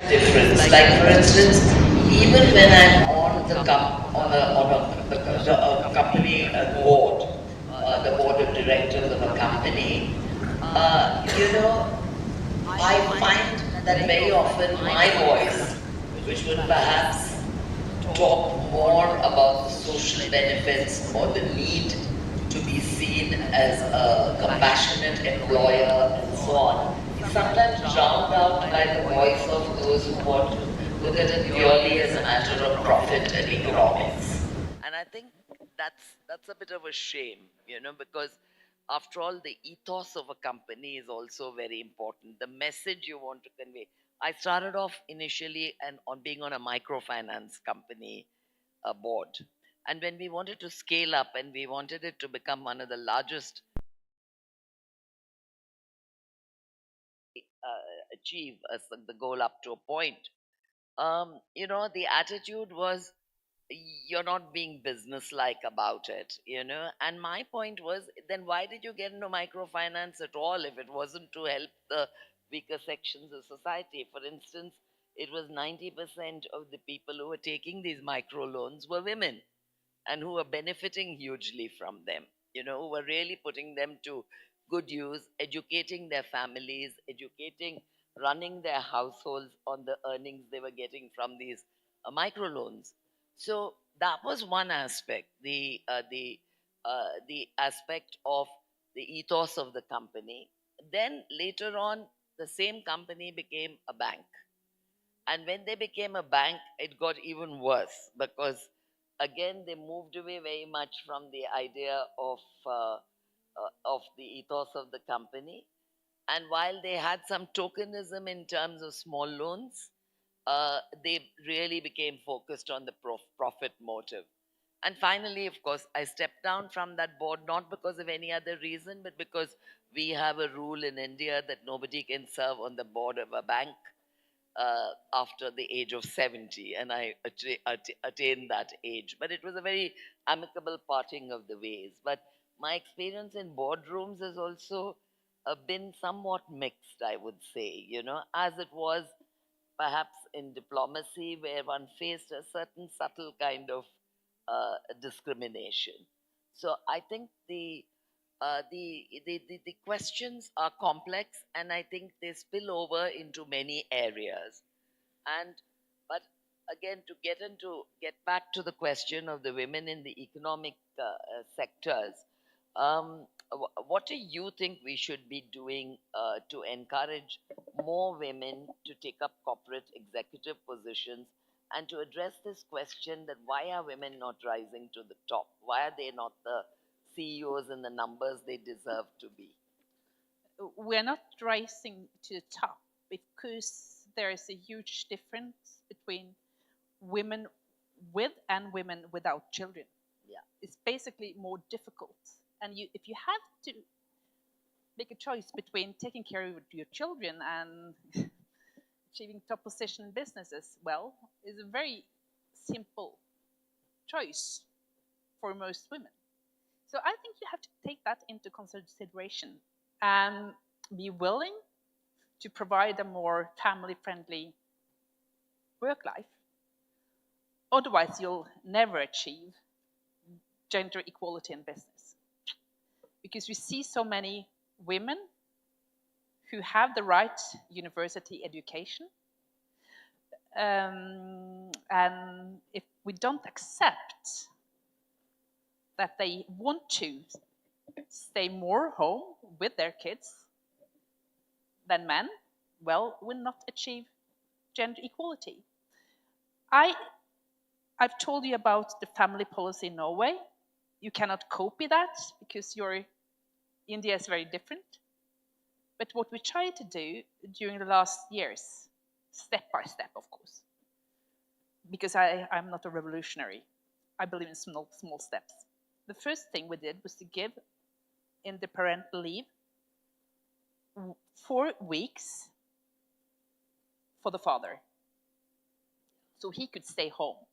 difference. Like for instance, even when I'm on a company board, the board of directors of a company, I find that very often my voice, which would perhaps talk more about the social benefits or the need to be seen as a compassionate employer and so on, is sometimes drowned out by the voice of those who want to look at it purely as a matter of profit and economics. And I think that's a bit of a shame, because after all, the ethos of a company is also very important. The message you want to convey. I started off initially on being on a microfinance company board. And when we wanted to scale up and we wanted it to become one of the largest, achieve the goal up to a point, the attitude was you're not being businesslike about it, And my point was, then why did you get into microfinance at all if it wasn't to help the weaker sections of society? For instance, it was 90% of the people who were taking these micro loans were women and who were benefiting hugely from them, who were really putting them to good use, educating their families, running their households on the earnings they were getting from these microloans. So that was one aspect, the aspect of the ethos of the company. Then later on, the same company became a bank. And when they became a bank, it got even worse because, again, they moved away very much from the idea of the ethos of the company. And while they had some tokenism in terms of small loans, they really became focused on the profit motive. And finally, of course, I stepped down from that board, not because of any other reason, but because we have a rule in India that nobody can serve on the board of a bank after the age of 70, and I attained that age. But it was a very amicable parting of the ways. But my experience in boardrooms has also been somewhat mixed, I would say, as it was perhaps in diplomacy, where one faced a certain subtle kind of discrimination. So I think the questions are complex, and I think they spill over into many areas. And but again, to get back to the question of the women in the economic sectors, what do you think we should be doing to encourage more women to take up corporate executive positions and to address this question that why are women not rising to the top? Why are they not the CEOs in the numbers they deserve to be? We're not rising to the top because there is a huge difference between women with and women without children. Yeah. It's basically more difficult. And if you have to make a choice between taking care of your children and achieving top position in businesses, well, it's a very simple choice for most women. So I think you have to take that into consideration and be willing to provide a more family-friendly work life. Otherwise, you'll never achieve gender equality in business. Because we see so many women who have the right university education. And if we don't accept that they want to stay more home with their kids than men, well, we'll not achieve gender equality. I've told you about the family policy in Norway. You cannot copy that because India is very different. But what we tried to do during the last years, step by step, of course, because I'm not a revolutionary. I believe in small steps. The first thing we did was to give in the parental leave 4 weeks for the father, so he could stay home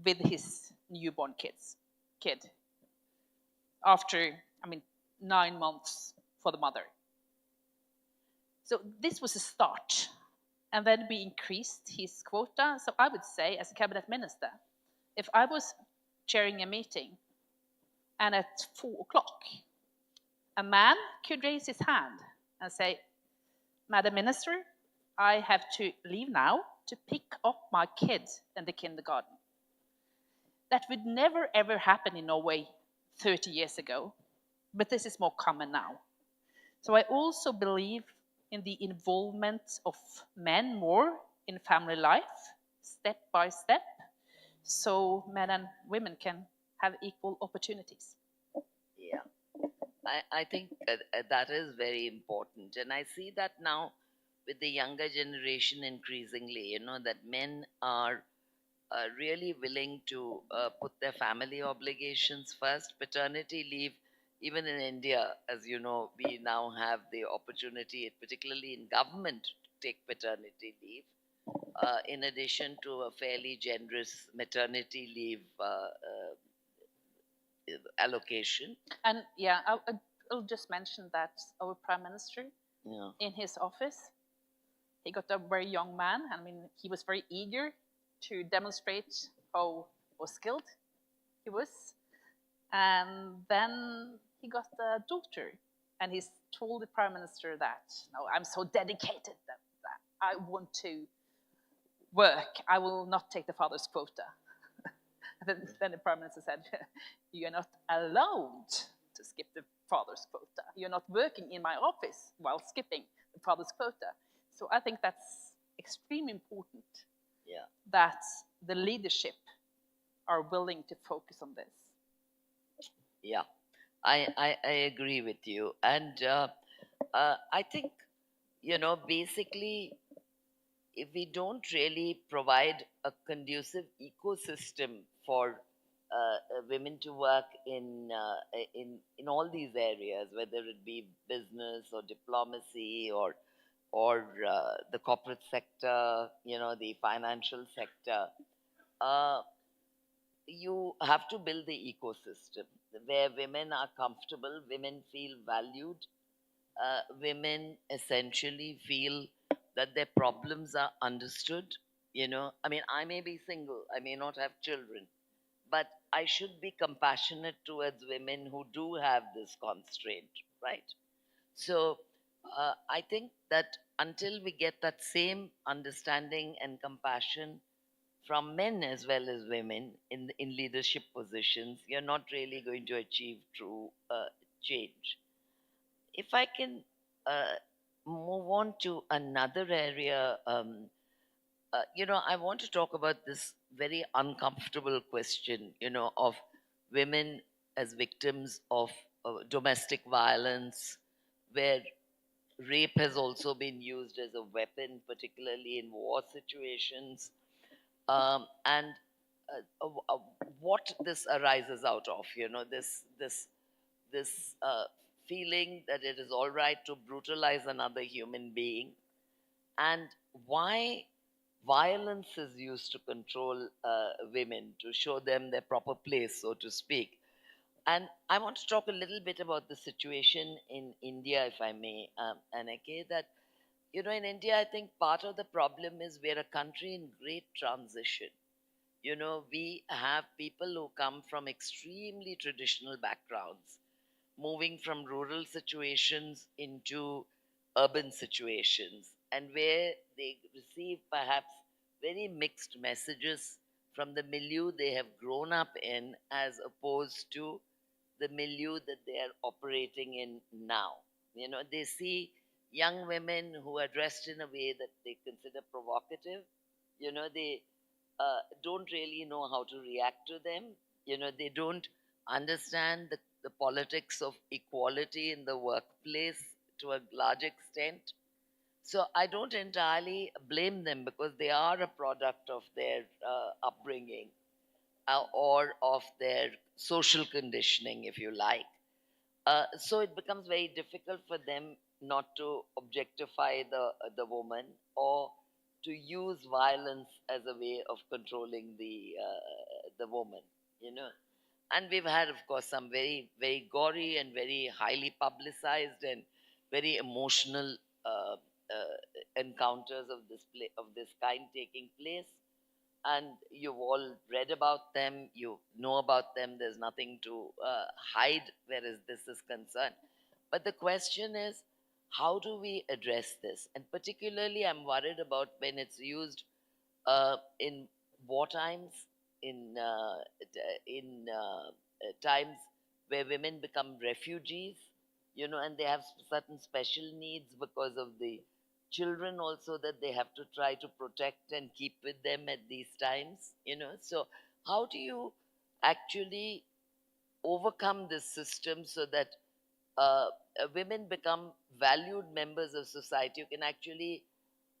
with his newborn kid after 9 months for the mother. So this was a start And then we increased his quota. So I would say, as a cabinet minister, if I was chairing a meeting and at 4 o'clock, a man could raise his hand and say, Madam Minister, I have to leave now to pick up my kid in the kindergarten. That would never ever happen in Norway 30 years ago, but this is more common now. So I also believe in the involvement of men more in family life, step by step, so men and women can have equal opportunities. Yeah, I think that is very important. And I see that now with the younger generation increasingly, that men are really willing to put their family obligations first. Paternity leave, even in India, as you know, we now have the opportunity, particularly in government, to take paternity leave, in addition to a fairly generous maternity leave allocation. And yeah, I'll just mention that our Prime Minister, Yeah. in his office, he got a very young man. I mean, he was very eager to demonstrate how skilled he was. And then he got a daughter, and he told the Prime Minister that, no, I'm so dedicated that I want to work. I will not take the father's quota. Then the Prime Minister said, you're not allowed to skip the father's quota. You're not working in my office while skipping the father's quota. So I think that's extremely important. Yeah. That the leadership are willing to focus on this. Yeah, I agree with you. And I think, basically, if we don't really provide a conducive ecosystem for women to work in all these areas, whether it be business or diplomacy or the corporate sector, the financial sector, you have to build the ecosystem where women are comfortable, women feel valued, women essentially feel that their problems are understood. I mean, I may be single, I may not have children, but I should be compassionate towards women who do have this constraint, right? So I think that until we get that same understanding and compassion from men as well as women in leadership positions, you're not really going to achieve true change. If I can move on to another area, I want to talk about this very uncomfortable question, of women as victims of domestic violence, where rape has also been used as a weapon, particularly in war situations, and what this arises out of, this feeling that it is all right to brutalize another human being, and why violence is used to control women, to show them their proper place, so to speak. And I want to talk a little bit about the situation in India, if I may, Anake, that, in India, I think part of the problem is we're a country in great transition. We have people who come from extremely traditional backgrounds, moving from rural situations into urban situations, and where they receive perhaps very mixed messages from the milieu they have grown up in as opposed to the milieu that they are operating in now. They see young women who are dressed in a way that they consider provocative. They don't really know how to react to them. They don't understand the politics of equality in the workplace to a large extent. So I don't entirely blame them because they are a product of their upbringing or of their social conditioning, if you like. So it becomes very difficult for them not to objectify the woman or to use violence as a way of controlling the woman, And we've had, of course, some very, very gory and very highly publicized and very emotional encounters of this kind taking place, and you've all read about them, you know about them. There's nothing to hide whereas this is concerned. But the question is, how do we address this? And particularly, I'm worried about when it's used in war times, in times where women become refugees, and they have certain special needs because of the children also that they have to try to protect and keep with them at these times. So how do you actually overcome this system so that uh, women become valued members of society who can actually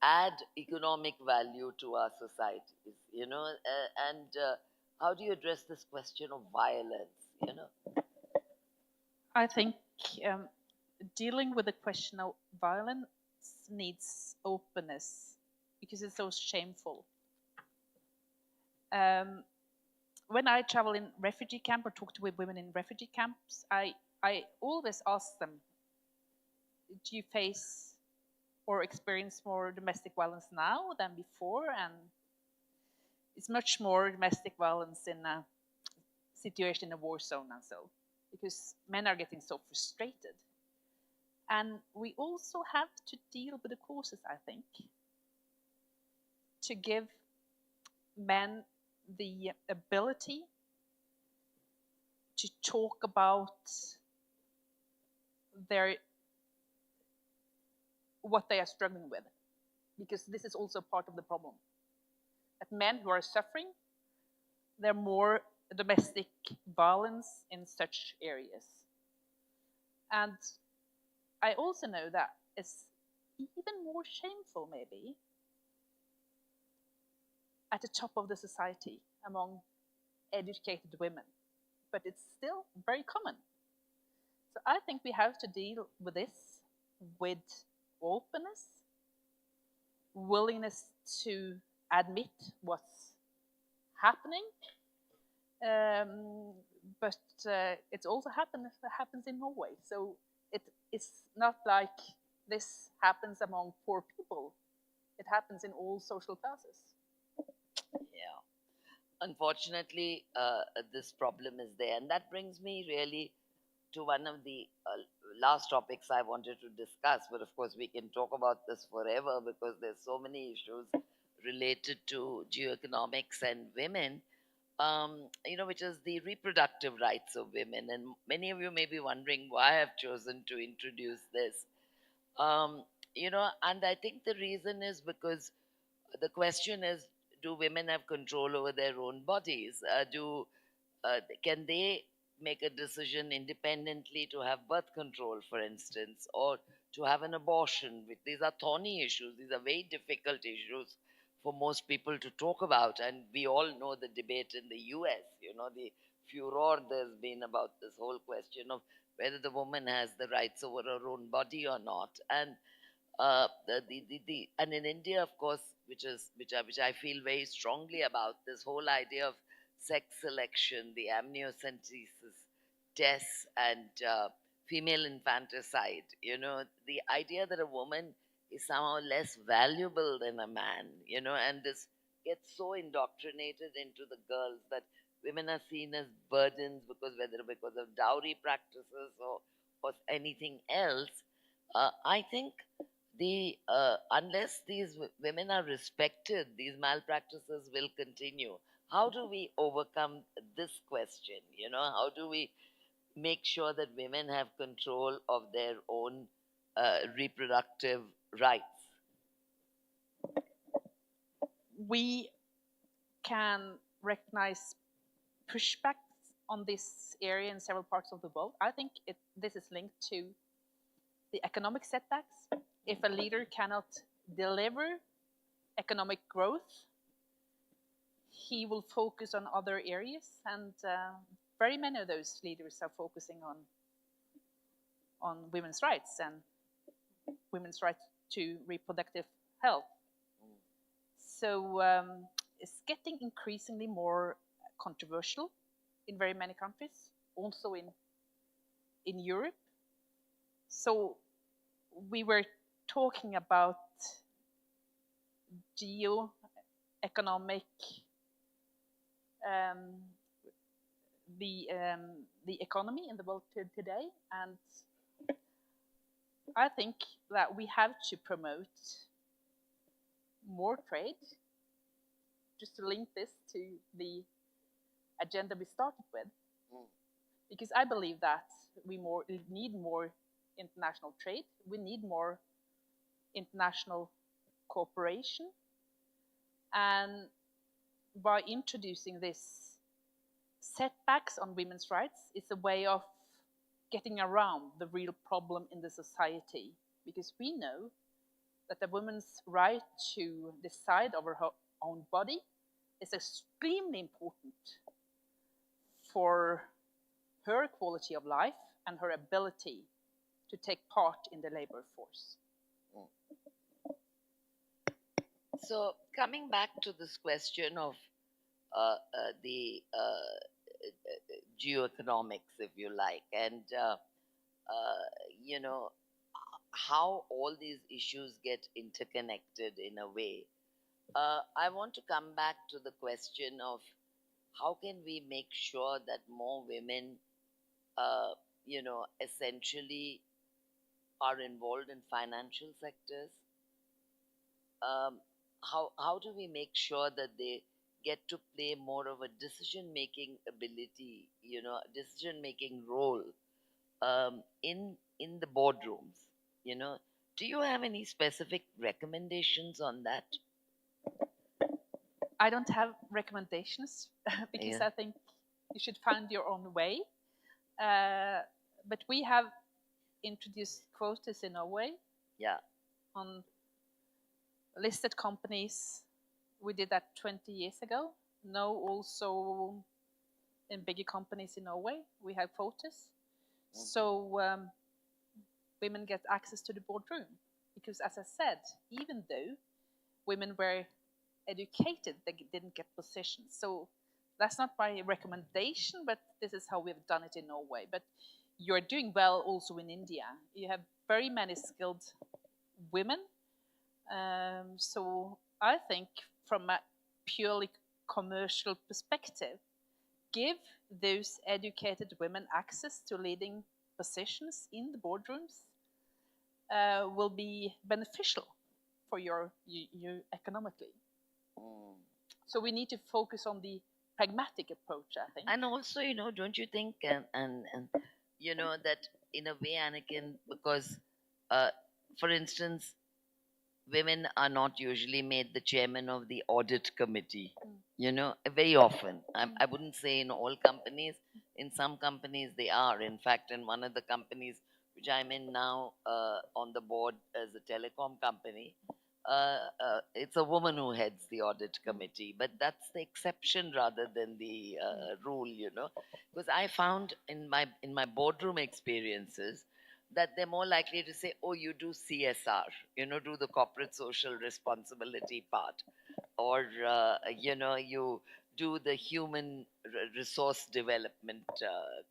add economic value to our societies, and how do you address this question of violence? I think dealing with the question of violence needs openness because it's so shameful. When I travel in refugee camp or talk to women in refugee camps, I always ask them, do you face or experience more domestic violence now than before? And it's much more domestic violence in a situation in a war zone and so, because men are getting so frustrated. And we also have to deal with the causes, I think, to give men the ability to talk about what they are struggling with, because this is also part of the problem. That men who are suffering, there are more domestic violence in such areas. And I also know that it's even more shameful, maybe, at the top of the society among educated women, but it's still very common. So I think we have to deal with this with openness, willingness to admit what's happening, but it also happens in Norway. So it's not like this happens among poor people. It happens in all social classes. Yeah. Unfortunately, this problem is there. And that brings me really to one of the last topics I wanted to discuss. But of course, we can talk about this forever because there's so many issues related to geoeconomics and women, which is the reproductive rights of women. And many of you may be wondering why I've chosen to introduce this. And I think the reason is because the question is, do women have control over their own bodies? Can they make a decision independently to have birth control, for instance, or to have an abortion? These are thorny issues. These are very difficult issues for most people to talk about. And we all know the debate in the US, the furor there's been about this whole question of whether the woman has the rights over her own body or not. And and in India, of course, which I feel very strongly about, this whole idea of sex selection, the amniocentesis tests, and female infanticide. The idea that a woman is somehow less valuable than a man. And this gets so indoctrinated into the girls that women are seen as burdens whether because of dowry practices or anything else. I think unless these women are respected, these malpractices will continue. How do we overcome this question? How do we make sure that women have control of their own reproductive rights? We can recognize pushbacks on this area in several parts of the world. I think this is linked to the economic setbacks. If a leader cannot deliver economic growth, he will focus on other areas, and very many of those leaders are focusing on women's rights and women's right to reproductive health. So it's getting increasingly more controversial in very many countries, also in Europe. So we were talking about geo-economic, the economy in the world today, and I think that we have to promote more trade. Just to link this to the agenda we started with, because I believe that we need more international trade. We need more international cooperation, and by introducing this setbacks on women's rights, it's a way of getting around the real problem in the society, because we know that a woman's right to decide over her own body is extremely important for her quality of life and her ability to take part in the labor force. So coming back to this question of the geoeconomics, if you like, and you know, how all these issues get interconnected in a way. I want to come back to the question of how can we make sure that more women, essentially are involved in financial sectors. How do we make sure that they get to play more of a decision-making ability, decision-making role in the boardrooms? Do you have any specific recommendations on that? I don't have recommendations because Yeah. I think you should find your own way. But we have introduced quotas in Norway. Yeah. On listed companies. We did that 20 years ago. Now also in bigger companies in Norway, we have quotas. So women get access to the boardroom. Because as I said, even though women were educated, they didn't get positions. So that's not my recommendation, but this is how we've done it in Norway. But you're doing well also in India. You have very many skilled women. So I think from a purely commercial perspective, give those educated women access to leading positions in the boardrooms will be beneficial for you economically. So we need to focus on the pragmatic approach, I think. And also, don't you think, and that in a way, Anakin, because, for instance, women are not usually made the chairman of the audit committee, very often. I wouldn't say in all companies. In some companies, they are. In fact, in one of the companies which I'm in now on the board as a telecom company, it's a woman who heads the audit committee, but that's the exception rather than the rule, because I found in my boardroom experiences that they're more likely to say, oh, you do CSR, do the corporate social responsibility part, or you do the human resource development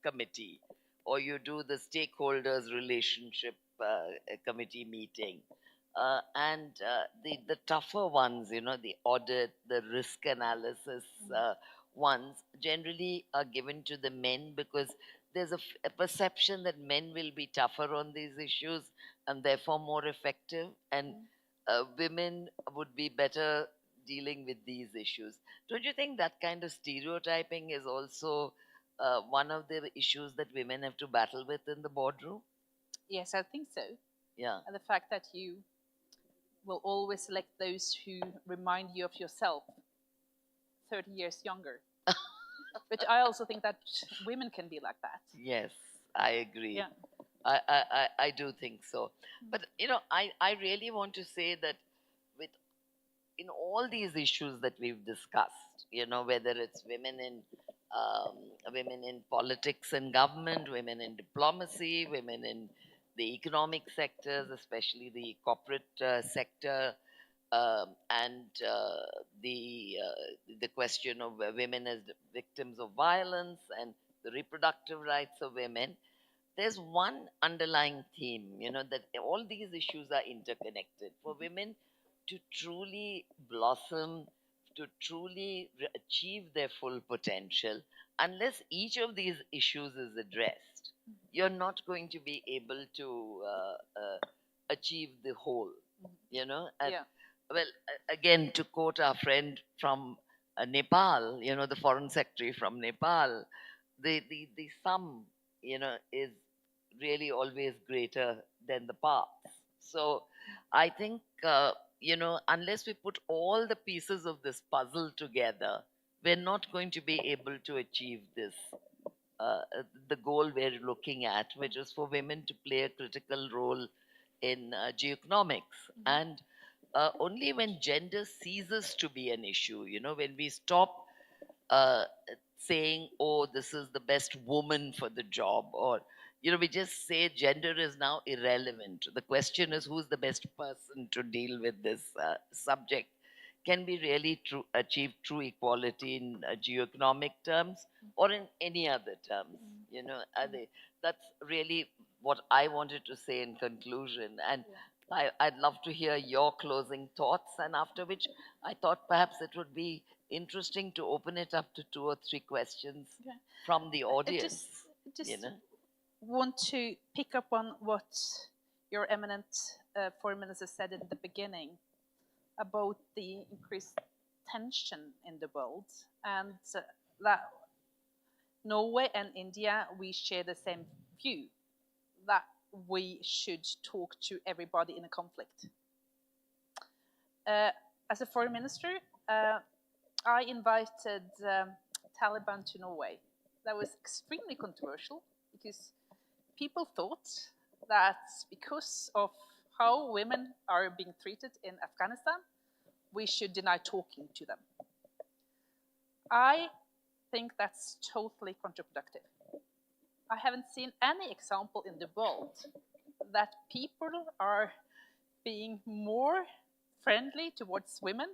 committee, or you do the stakeholders relationship committee meeting. And the tougher ones, the audit, the risk analysis ones, generally are given to the men because there's a perception that men will be tougher on these issues and therefore more effective, and women would be better dealing with these issues. Don't you think that kind of stereotyping is also one of the issues that women have to battle with in the boardroom? Yes, I think so. Yeah. And the fact that you will always select those who remind you of yourself 30 years younger. But I also think that women can be like that. Yes, I agree. Yeah. I do think so. But, I really want to say that in all these issues that we've discussed, whether it's women in politics and government, women in diplomacy, women in the economic sectors, especially the corporate sector, and the question of women as victims of violence and the reproductive rights of women, there's one underlying theme, that all these issues are interconnected. For women, to truly blossom, to truly achieve their full potential, unless each of these issues is addressed, you're not going to be able to achieve the whole, you know. And, Yeah. well, again, to quote our friend from Nepal, you know, the foreign secretary from Nepal, the sum, you know, is really always greater than the parts. So I think, you know, unless we put all the pieces of this puzzle together, we're not going to be able to achieve this, the goal we're looking at, which is for women to play a critical role in geoeconomics. And only when gender ceases to be an issue, you know, when we stop uh, saying, oh, this is the best woman for the job, or, you know, we just say gender is now irrelevant. The question is who's the best person to deal with this subject. Can we really achieve true equality in geoeconomic terms or in any other terms? You know, that's really what I wanted to say in conclusion. And I'd love to hear your closing thoughts, and after which I thought perhaps it would be interesting to open it up to 2 or 3 questions from the audience. Just you know? want to pick up on what your eminent foreign minister said in the beginning about the increased tension in the world, and that Norway and India, we share the same view that we should talk to everybody in a conflict. As a foreign minister, I invited Taliban to Norway. That was extremely controversial because people thought that because of how women are being treated in Afghanistan, we should deny talking to them. I think that's totally counterproductive. I haven't seen any example in the world that people are being more friendly towards women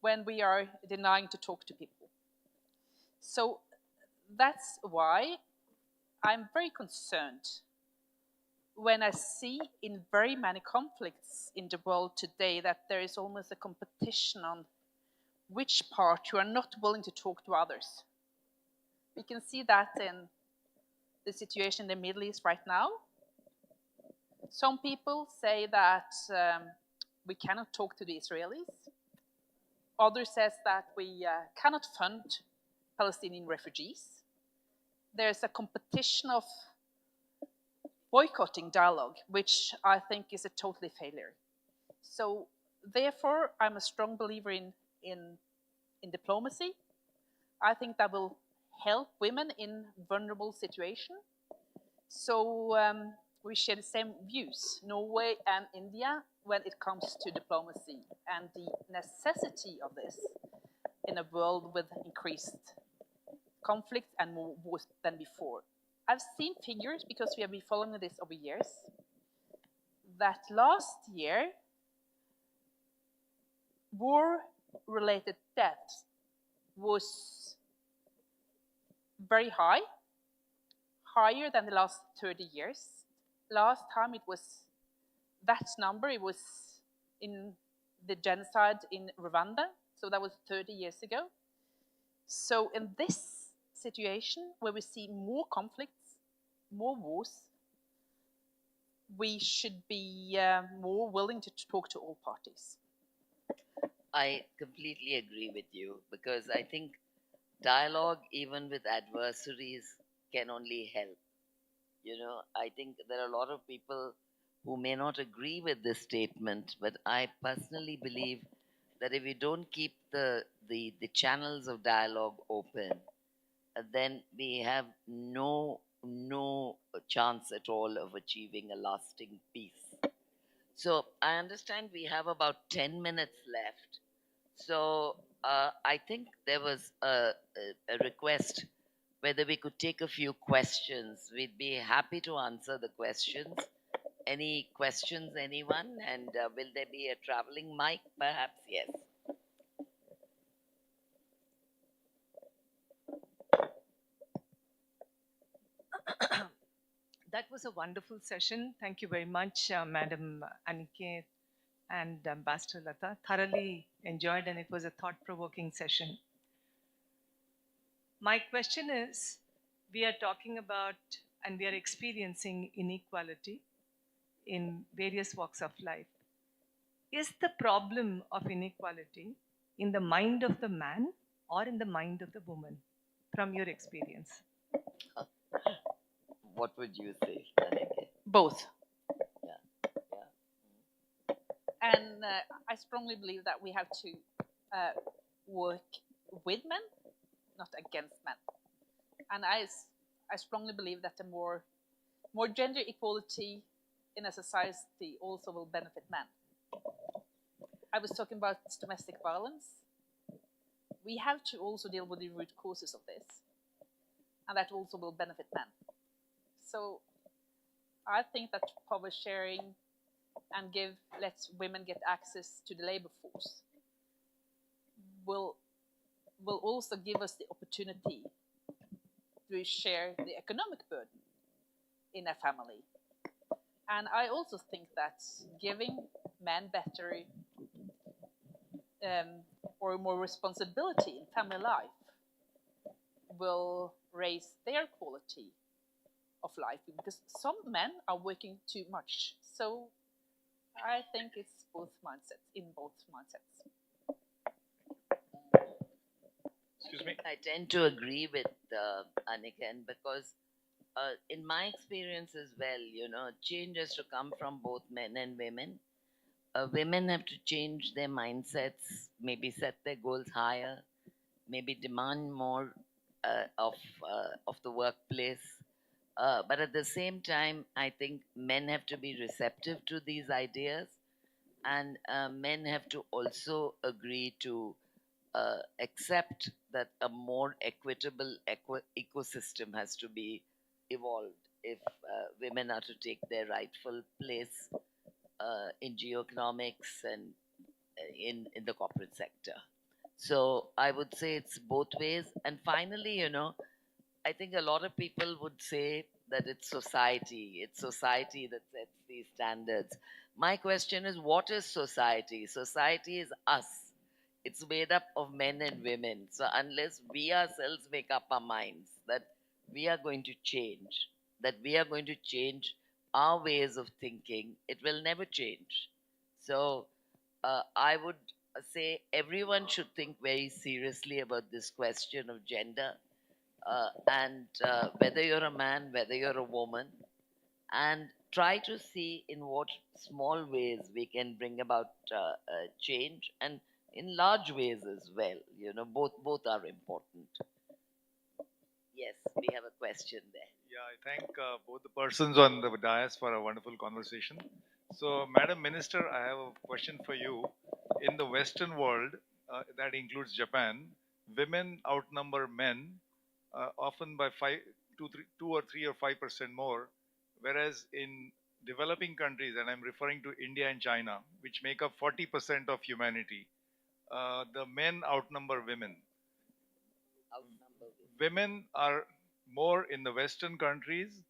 when we are denying to talk to people. So that's why I'm very concerned when I see in very many conflicts in the world today that there is almost a competition on which part you are not willing to talk to others. We can see that in the situation in the Middle East right now. Some people say that we cannot talk to the Israelis. Others says that we cannot fund Palestinian refugees. There's a competition of boycotting dialogue, which I think is a totally failure. So therefore, I'm a strong believer in diplomacy. I think that will help women in vulnerable situations. So we share the same views, Norway and India, when it comes to diplomacy and the necessity of this in a world with increased conflict and more wars than before. I've seen figures, because we have been following this over years, that last year, war-related deaths was very high, higher than the last 30 years. Last time it was that number, it was in the genocide in Rwanda, so that was 30 years ago. So in this situation, where we see more conflicts, more wars, we should be more willing to talk to all parties. I completely agree with you, because I think dialogue, even with adversaries, can only help. You know, I think there are a lot of people who may not agree with this statement, but I personally believe that if we don't keep the channels of dialogue open, then we have no chance at all of achieving a lasting peace. So I understand we have about 10 minutes left. So I think there was a request whether we could take a few questions. We'd be happy to answer the questions. Any questions, anyone? And will there be a traveling mic? Perhaps, yes. That was a wonderful session. Thank you very much, Madam Aniket and Ambassador Lata. Thoroughly enjoyed, and it was a thought-provoking session. My question is, we are talking about and we are experiencing inequality in various walks of life. Is the problem of inequality in the mind of the man or in the mind of the woman, from your experience? What would you say, Kaneke? Both. Yeah, yeah. And I strongly believe that we have to work with men, not against men. And I strongly believe that the more gender equality in a society also will benefit men. I was talking about domestic violence. We have to also deal with the root causes of this, and that also will benefit men. So I think that power sharing and let women get access to the labor force will also give us the opportunity to share the economic burden in a family. And I also think that giving men better or more responsibility in family life will raise their quality of life, because some men are working too much. So I think it's both mindsets. Excuse me. I tend to agree with Aniken, because in my experience as well, change has to come from both men and women. Women have to change their mindsets, maybe set their goals higher, maybe demand more of the workplace. But at the same time, I think men have to be receptive to these ideas, and men have to also agree to accept that a more equitable ecosystem has to be evolved if women are to take their rightful place in geoeconomics and in the corporate sector. So I would say it's both ways. And finally, I think a lot of people would say that it's society that sets these standards. My question is, what is society? Society is us. It's made up of men and women. So unless we ourselves make up our minds that we are going to change, our ways of thinking, it will never change. So I would say everyone should think very seriously about this question of gender, and whether you're a man, whether you're a woman, and try to see in what small ways we can bring about change, and in large ways as well. Both are important. Yes, we have a question there. Yeah, I thank both the persons on the dais for a wonderful conversation. So, Madam Minister, I have a question for you. In the Western world, that includes Japan, women outnumber men often by 2 or 3 or 5% more, whereas in developing countries, and I'm referring to India and China, which make up 40% of humanity, the men outnumber women. Women are more in the Western countries,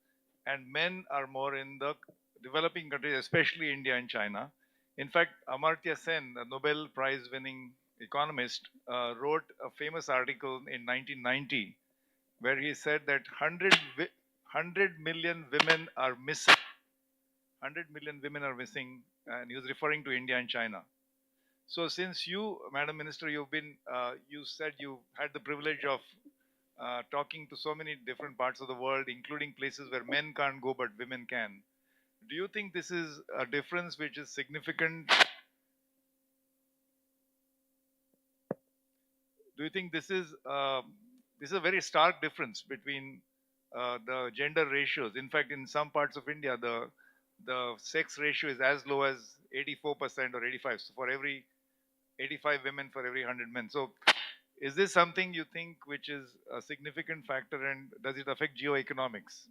and men are more in the developing countries, especially India and China. In fact, Amartya Sen, a Nobel Prize-winning economist, wrote a famous article in 1990 where he said that 100 million women are missing. 100 million women are missing, and he was referring to India and China. So since you, Madam Minister, you said you had the privilege of talking to so many different parts of the world, including places where men can't go but women can. Do you think this is a difference which is significant? Do you think this is a very stark difference between the gender ratios? In fact, in some parts of India, the sex ratio is as low as 84% or 85%. So for every 85 women for every 100 men. So is this something you think which is a significant factor, and does it affect geoeconomics?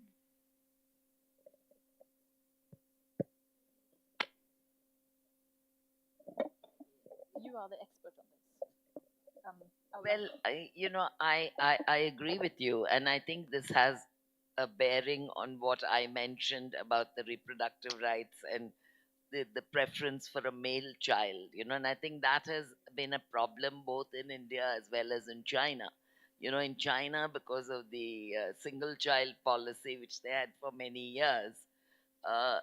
You are the expert on this. Well, I agree with you, and I think this has a bearing on what I mentioned about the reproductive rights and the preference for a male child, and I think that has been a problem both in India as well as in China. In China, because of the single child policy, which they had for many years, uh,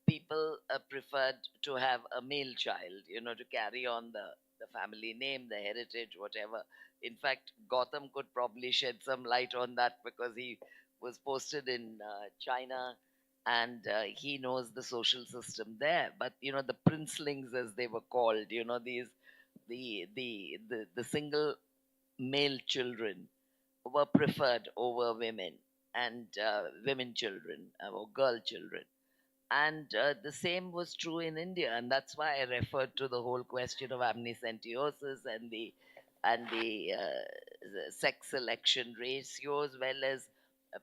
people preferred to have a male child, to carry on the family name, the heritage, whatever. In fact, Gautam could probably shed some light on that because he was posted in China, and he knows the social system there. But the princelings, as they were called, these the single male children were preferred over women and women children or girl children. And the same was true in India, and that's why I referred to the whole question of amniocentesis and the sex selection ratio, as well as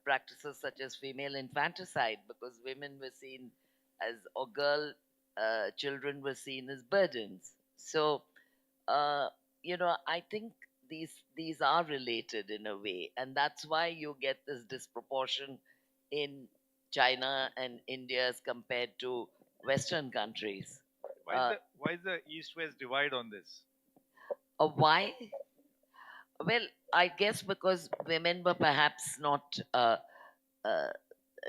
practices such as female infanticide, because women were seen as, or girl children were seen as burdens. So, uh, I think these are related in a way, and that's why you get this disproportion in China and India as compared to Western countries. Why is the East-West divide on this? Why? Well, I guess because women were perhaps uh,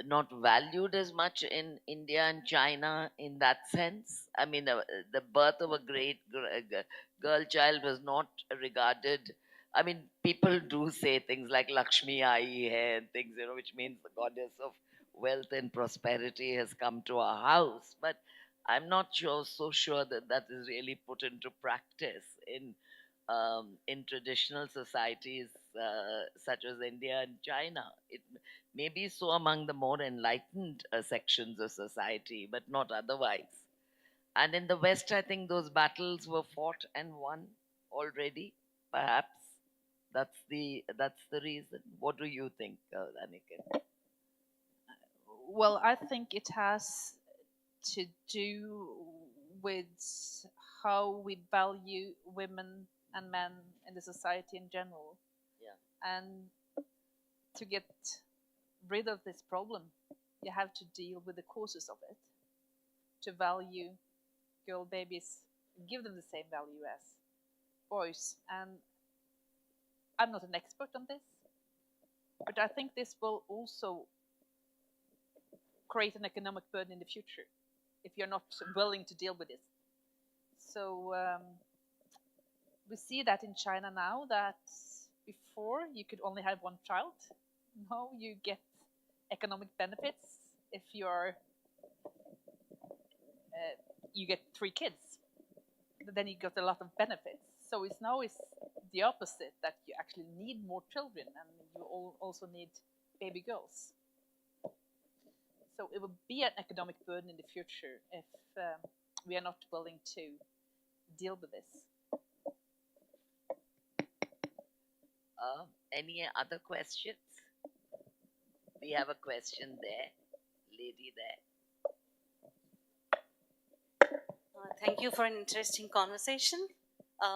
not valued as much in India and China in that sense. I mean, the birth of a great girl child was not regarded. I mean, people do say things like Lakshmi Ai hai and things, which means the goddess of wealth and prosperity has come to our house. But I'm not so sure that that is really put into practice in traditional societies such as India and China. It may be so among the more enlightened sections of society, but not otherwise. And in the West, I think those battles were fought and won already. Perhaps that's the reason. What do you think, Aniket? Well, I think it has to do with how we value women and men in the society in general. Yeah. And to get rid of this problem, you have to deal with the causes of it. To value girl babies, give them the same value as boys. And I'm not an expert on this, but I think this will also create an economic burden in the future if you're not willing to deal with this. So we see that in China now, that before you could only have one child. Now you get economic benefits if you're you get 3 kids. Then you get a lot of benefits. So it's the opposite, that you actually need more children, and you also need baby girls. So it will be an economic burden in the future if we are not willing to deal with this. Any other questions? We have a question there, lady there. Thank you for an interesting conversation.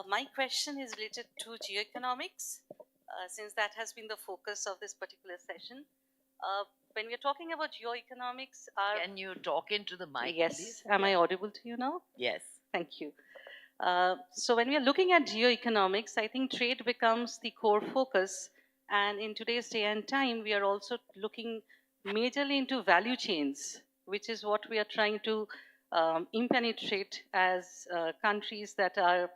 My question is related to geoeconomics, since that has been the focus of this particular session. When we're talking about geoeconomics, Can you talk into the mic, yes, please? am I audible to you now? Yes. Thank you. So when we are looking at geoeconomics, I think trade becomes the core focus. And in today's day and time, we are also looking majorly into value chains, which is what we are trying to impenetrate as countries that are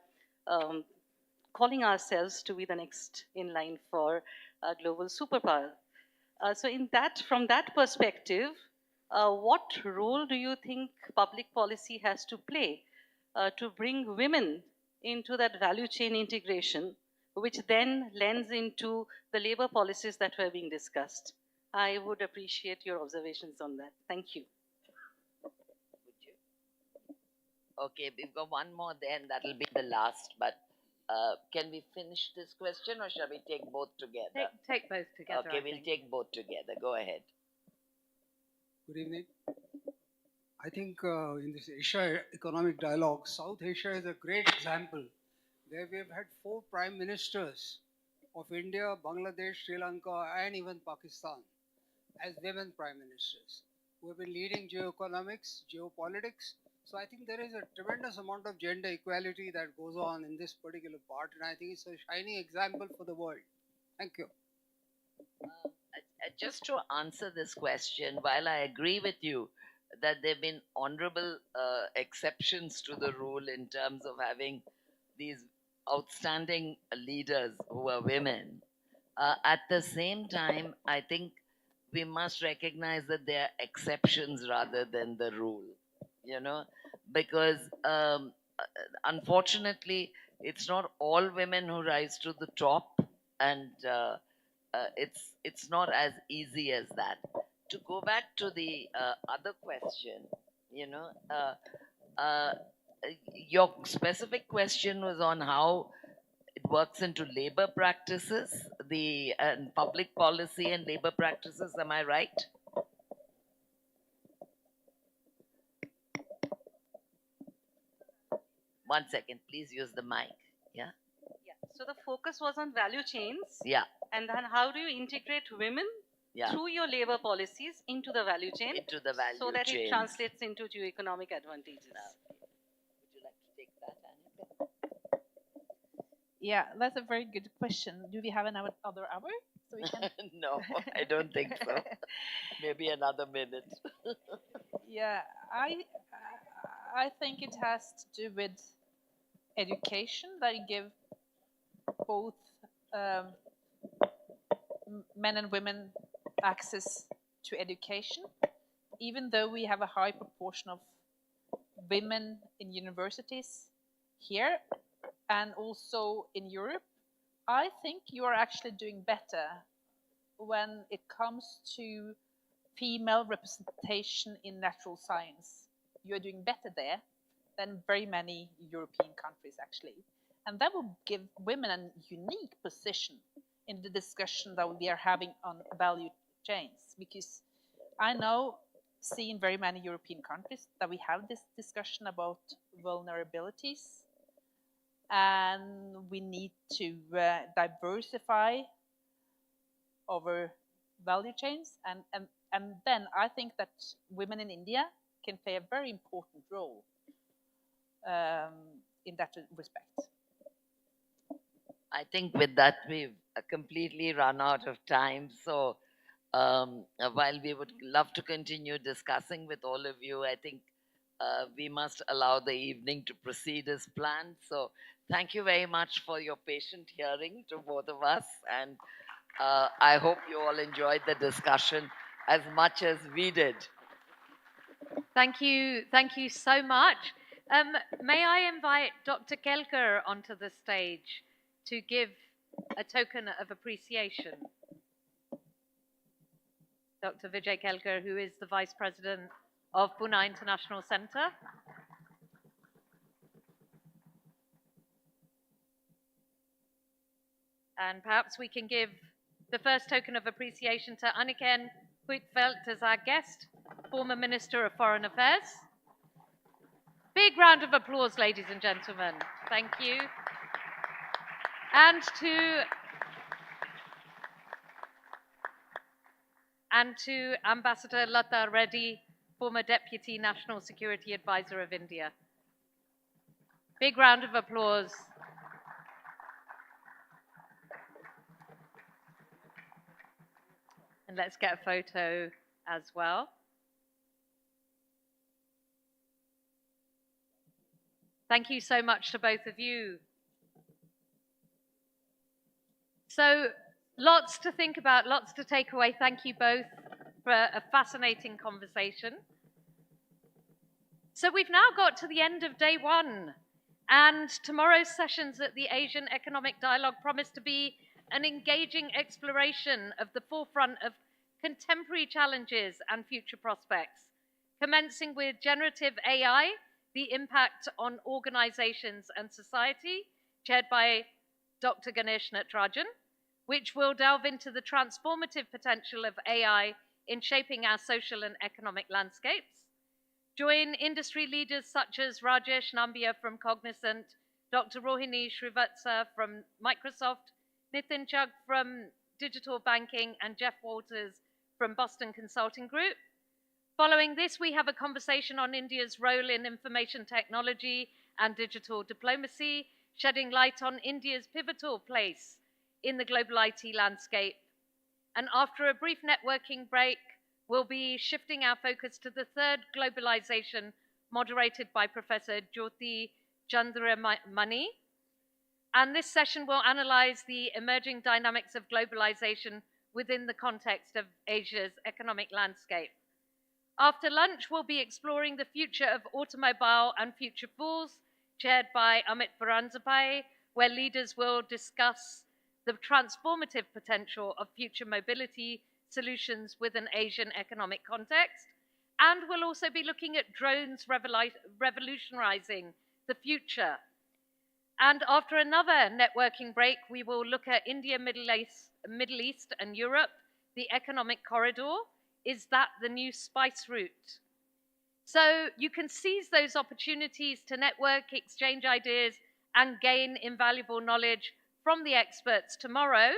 calling ourselves to be the next in line for a global superpower. So from that perspective, what role do you think public policy has to play to bring women into that value chain integration, which then lends into the labor policies that were being discussed? I would appreciate your observations on that. Thank you. Would you? Okay, we've got one more there, and that'll be the last. But can we finish this question, or shall we take both together? Take both together. Okay, we'll take both together. Go ahead. Good evening. I think in this Asia Economic Dialogue, South Asia is a great example where we have had 4 prime ministers of India, Bangladesh, Sri Lanka, and even Pakistan as women prime ministers who have been leading geoeconomics, geopolitics, So I think there is a tremendous amount of gender equality that goes on in this particular part, and I think it's a shining example for the world. Thank you. Just to answer this question, while I agree with you that there have been honorable exceptions to the rule in terms of having these outstanding leaders who are women, at the same time, I think we must recognize that they are exceptions rather than the rule, you know, because unfortunately, it's not all women who rise to the top, and it's not as easy as that. To go back to the other question, you know, your specific question was on how it works into labor practices, the and public policy and labor practices. Am I right? One second, please use the mic. Yeah. Yeah. So the focus was on value chains. Yeah. And then how do you integrate women through your labor policies into the value chain? Into the value so that chain. it translates into geo-economic advantages. Would you like to take that, Annika? Yeah, that's a very good question. Do we have another hour? So we can... No, I don't think so. Maybe another minute. Yeah, I think it has to do with education, that you give both men and women access to education. Even though we have a high proportion of women in universities here and also in Europe, I think you are actually doing better when it comes to female representation in natural science. You are doing better there than very many European countries, actually. And that will give women a unique position in the discussion that we are having on value chains. Because I know, see in very many European countries, that we have this discussion about vulnerabilities. And we need to diversify our value chains. And then I think that women in India can play a very important role in that respect. I think with that we've completely run out of time. So while we would love to continue discussing with all of you, I think we must allow the evening to proceed as planned. So thank you very much for your patient hearing to both of us. And I hope you all enjoyed the discussion as much as we did. Thank you so much. May I invite Dr. Kelkar onto the stage to give a token of appreciation. Dr. Vijay Kelkar, who is the Vice President of Pune International Center. And perhaps we can give the first token of appreciation to Anniken Huitfeldt as our guest, former Minister of Foreign Affairs. Big round of applause, ladies and gentlemen. Thank you. And to Ambassador Lata Reddy, former Deputy National Security Advisor of India. Big round of applause. And let's get a photo as well. Thank you so much to both of you. So lots to think about, lots to take away. Thank you both for a fascinating conversation. So we've now got to the end of day one, and tomorrow's sessions at the Asian Economic Dialogue promise to be an engaging exploration of the forefront of contemporary challenges and future prospects, commencing with generative AI, the impact on organizations and society, chaired by Dr. Ganesh Natarajan, which will delve into the transformative potential of AI in shaping our social and economic landscapes. Join industry leaders such as Rajesh Nambia from Cognizant, Dr. Rohini Srivatsa from Microsoft, Nitin Chugh from Digital Banking, and Jeff Walters from Boston Consulting Group. Following this, we have a conversation on India's role in information technology and digital diplomacy, shedding light on India's pivotal place in the global IT landscape. And after a brief networking break, we'll be shifting our focus to the third globalization, moderated by Professor Jyoti Chandramani. And this session will analyze the emerging dynamics of globalization within the context of Asia's economic landscape. After lunch, we'll be exploring the future of automobile and future fools, chaired by Amit Baranzapai, where leaders will discuss the transformative potential of future mobility solutions with an Asian economic context. And we'll also be looking at drones revolutionizing the future. And after another networking break, we will look at India, Middle East and Europe, the economic corridor. Is that the new spice route? So you can seize those opportunities to network, exchange ideas, and gain invaluable knowledge from the experts tomorrow.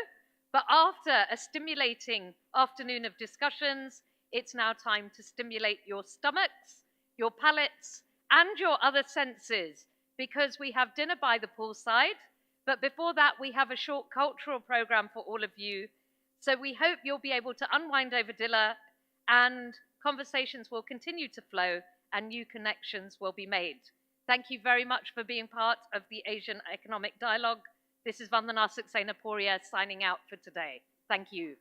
But after a stimulating afternoon of discussions, it's now time to stimulate your stomachs, your palates, and your other senses, because we have dinner by the poolside. But before that, we have a short cultural program for all of you. So we hope you'll be able to unwind over dinner, and conversations will continue to flow and new connections will be made. Thank you very much for being part of the Asian Economic Dialogue. This is Vandana Saxena Poria signing out for today. Thank you.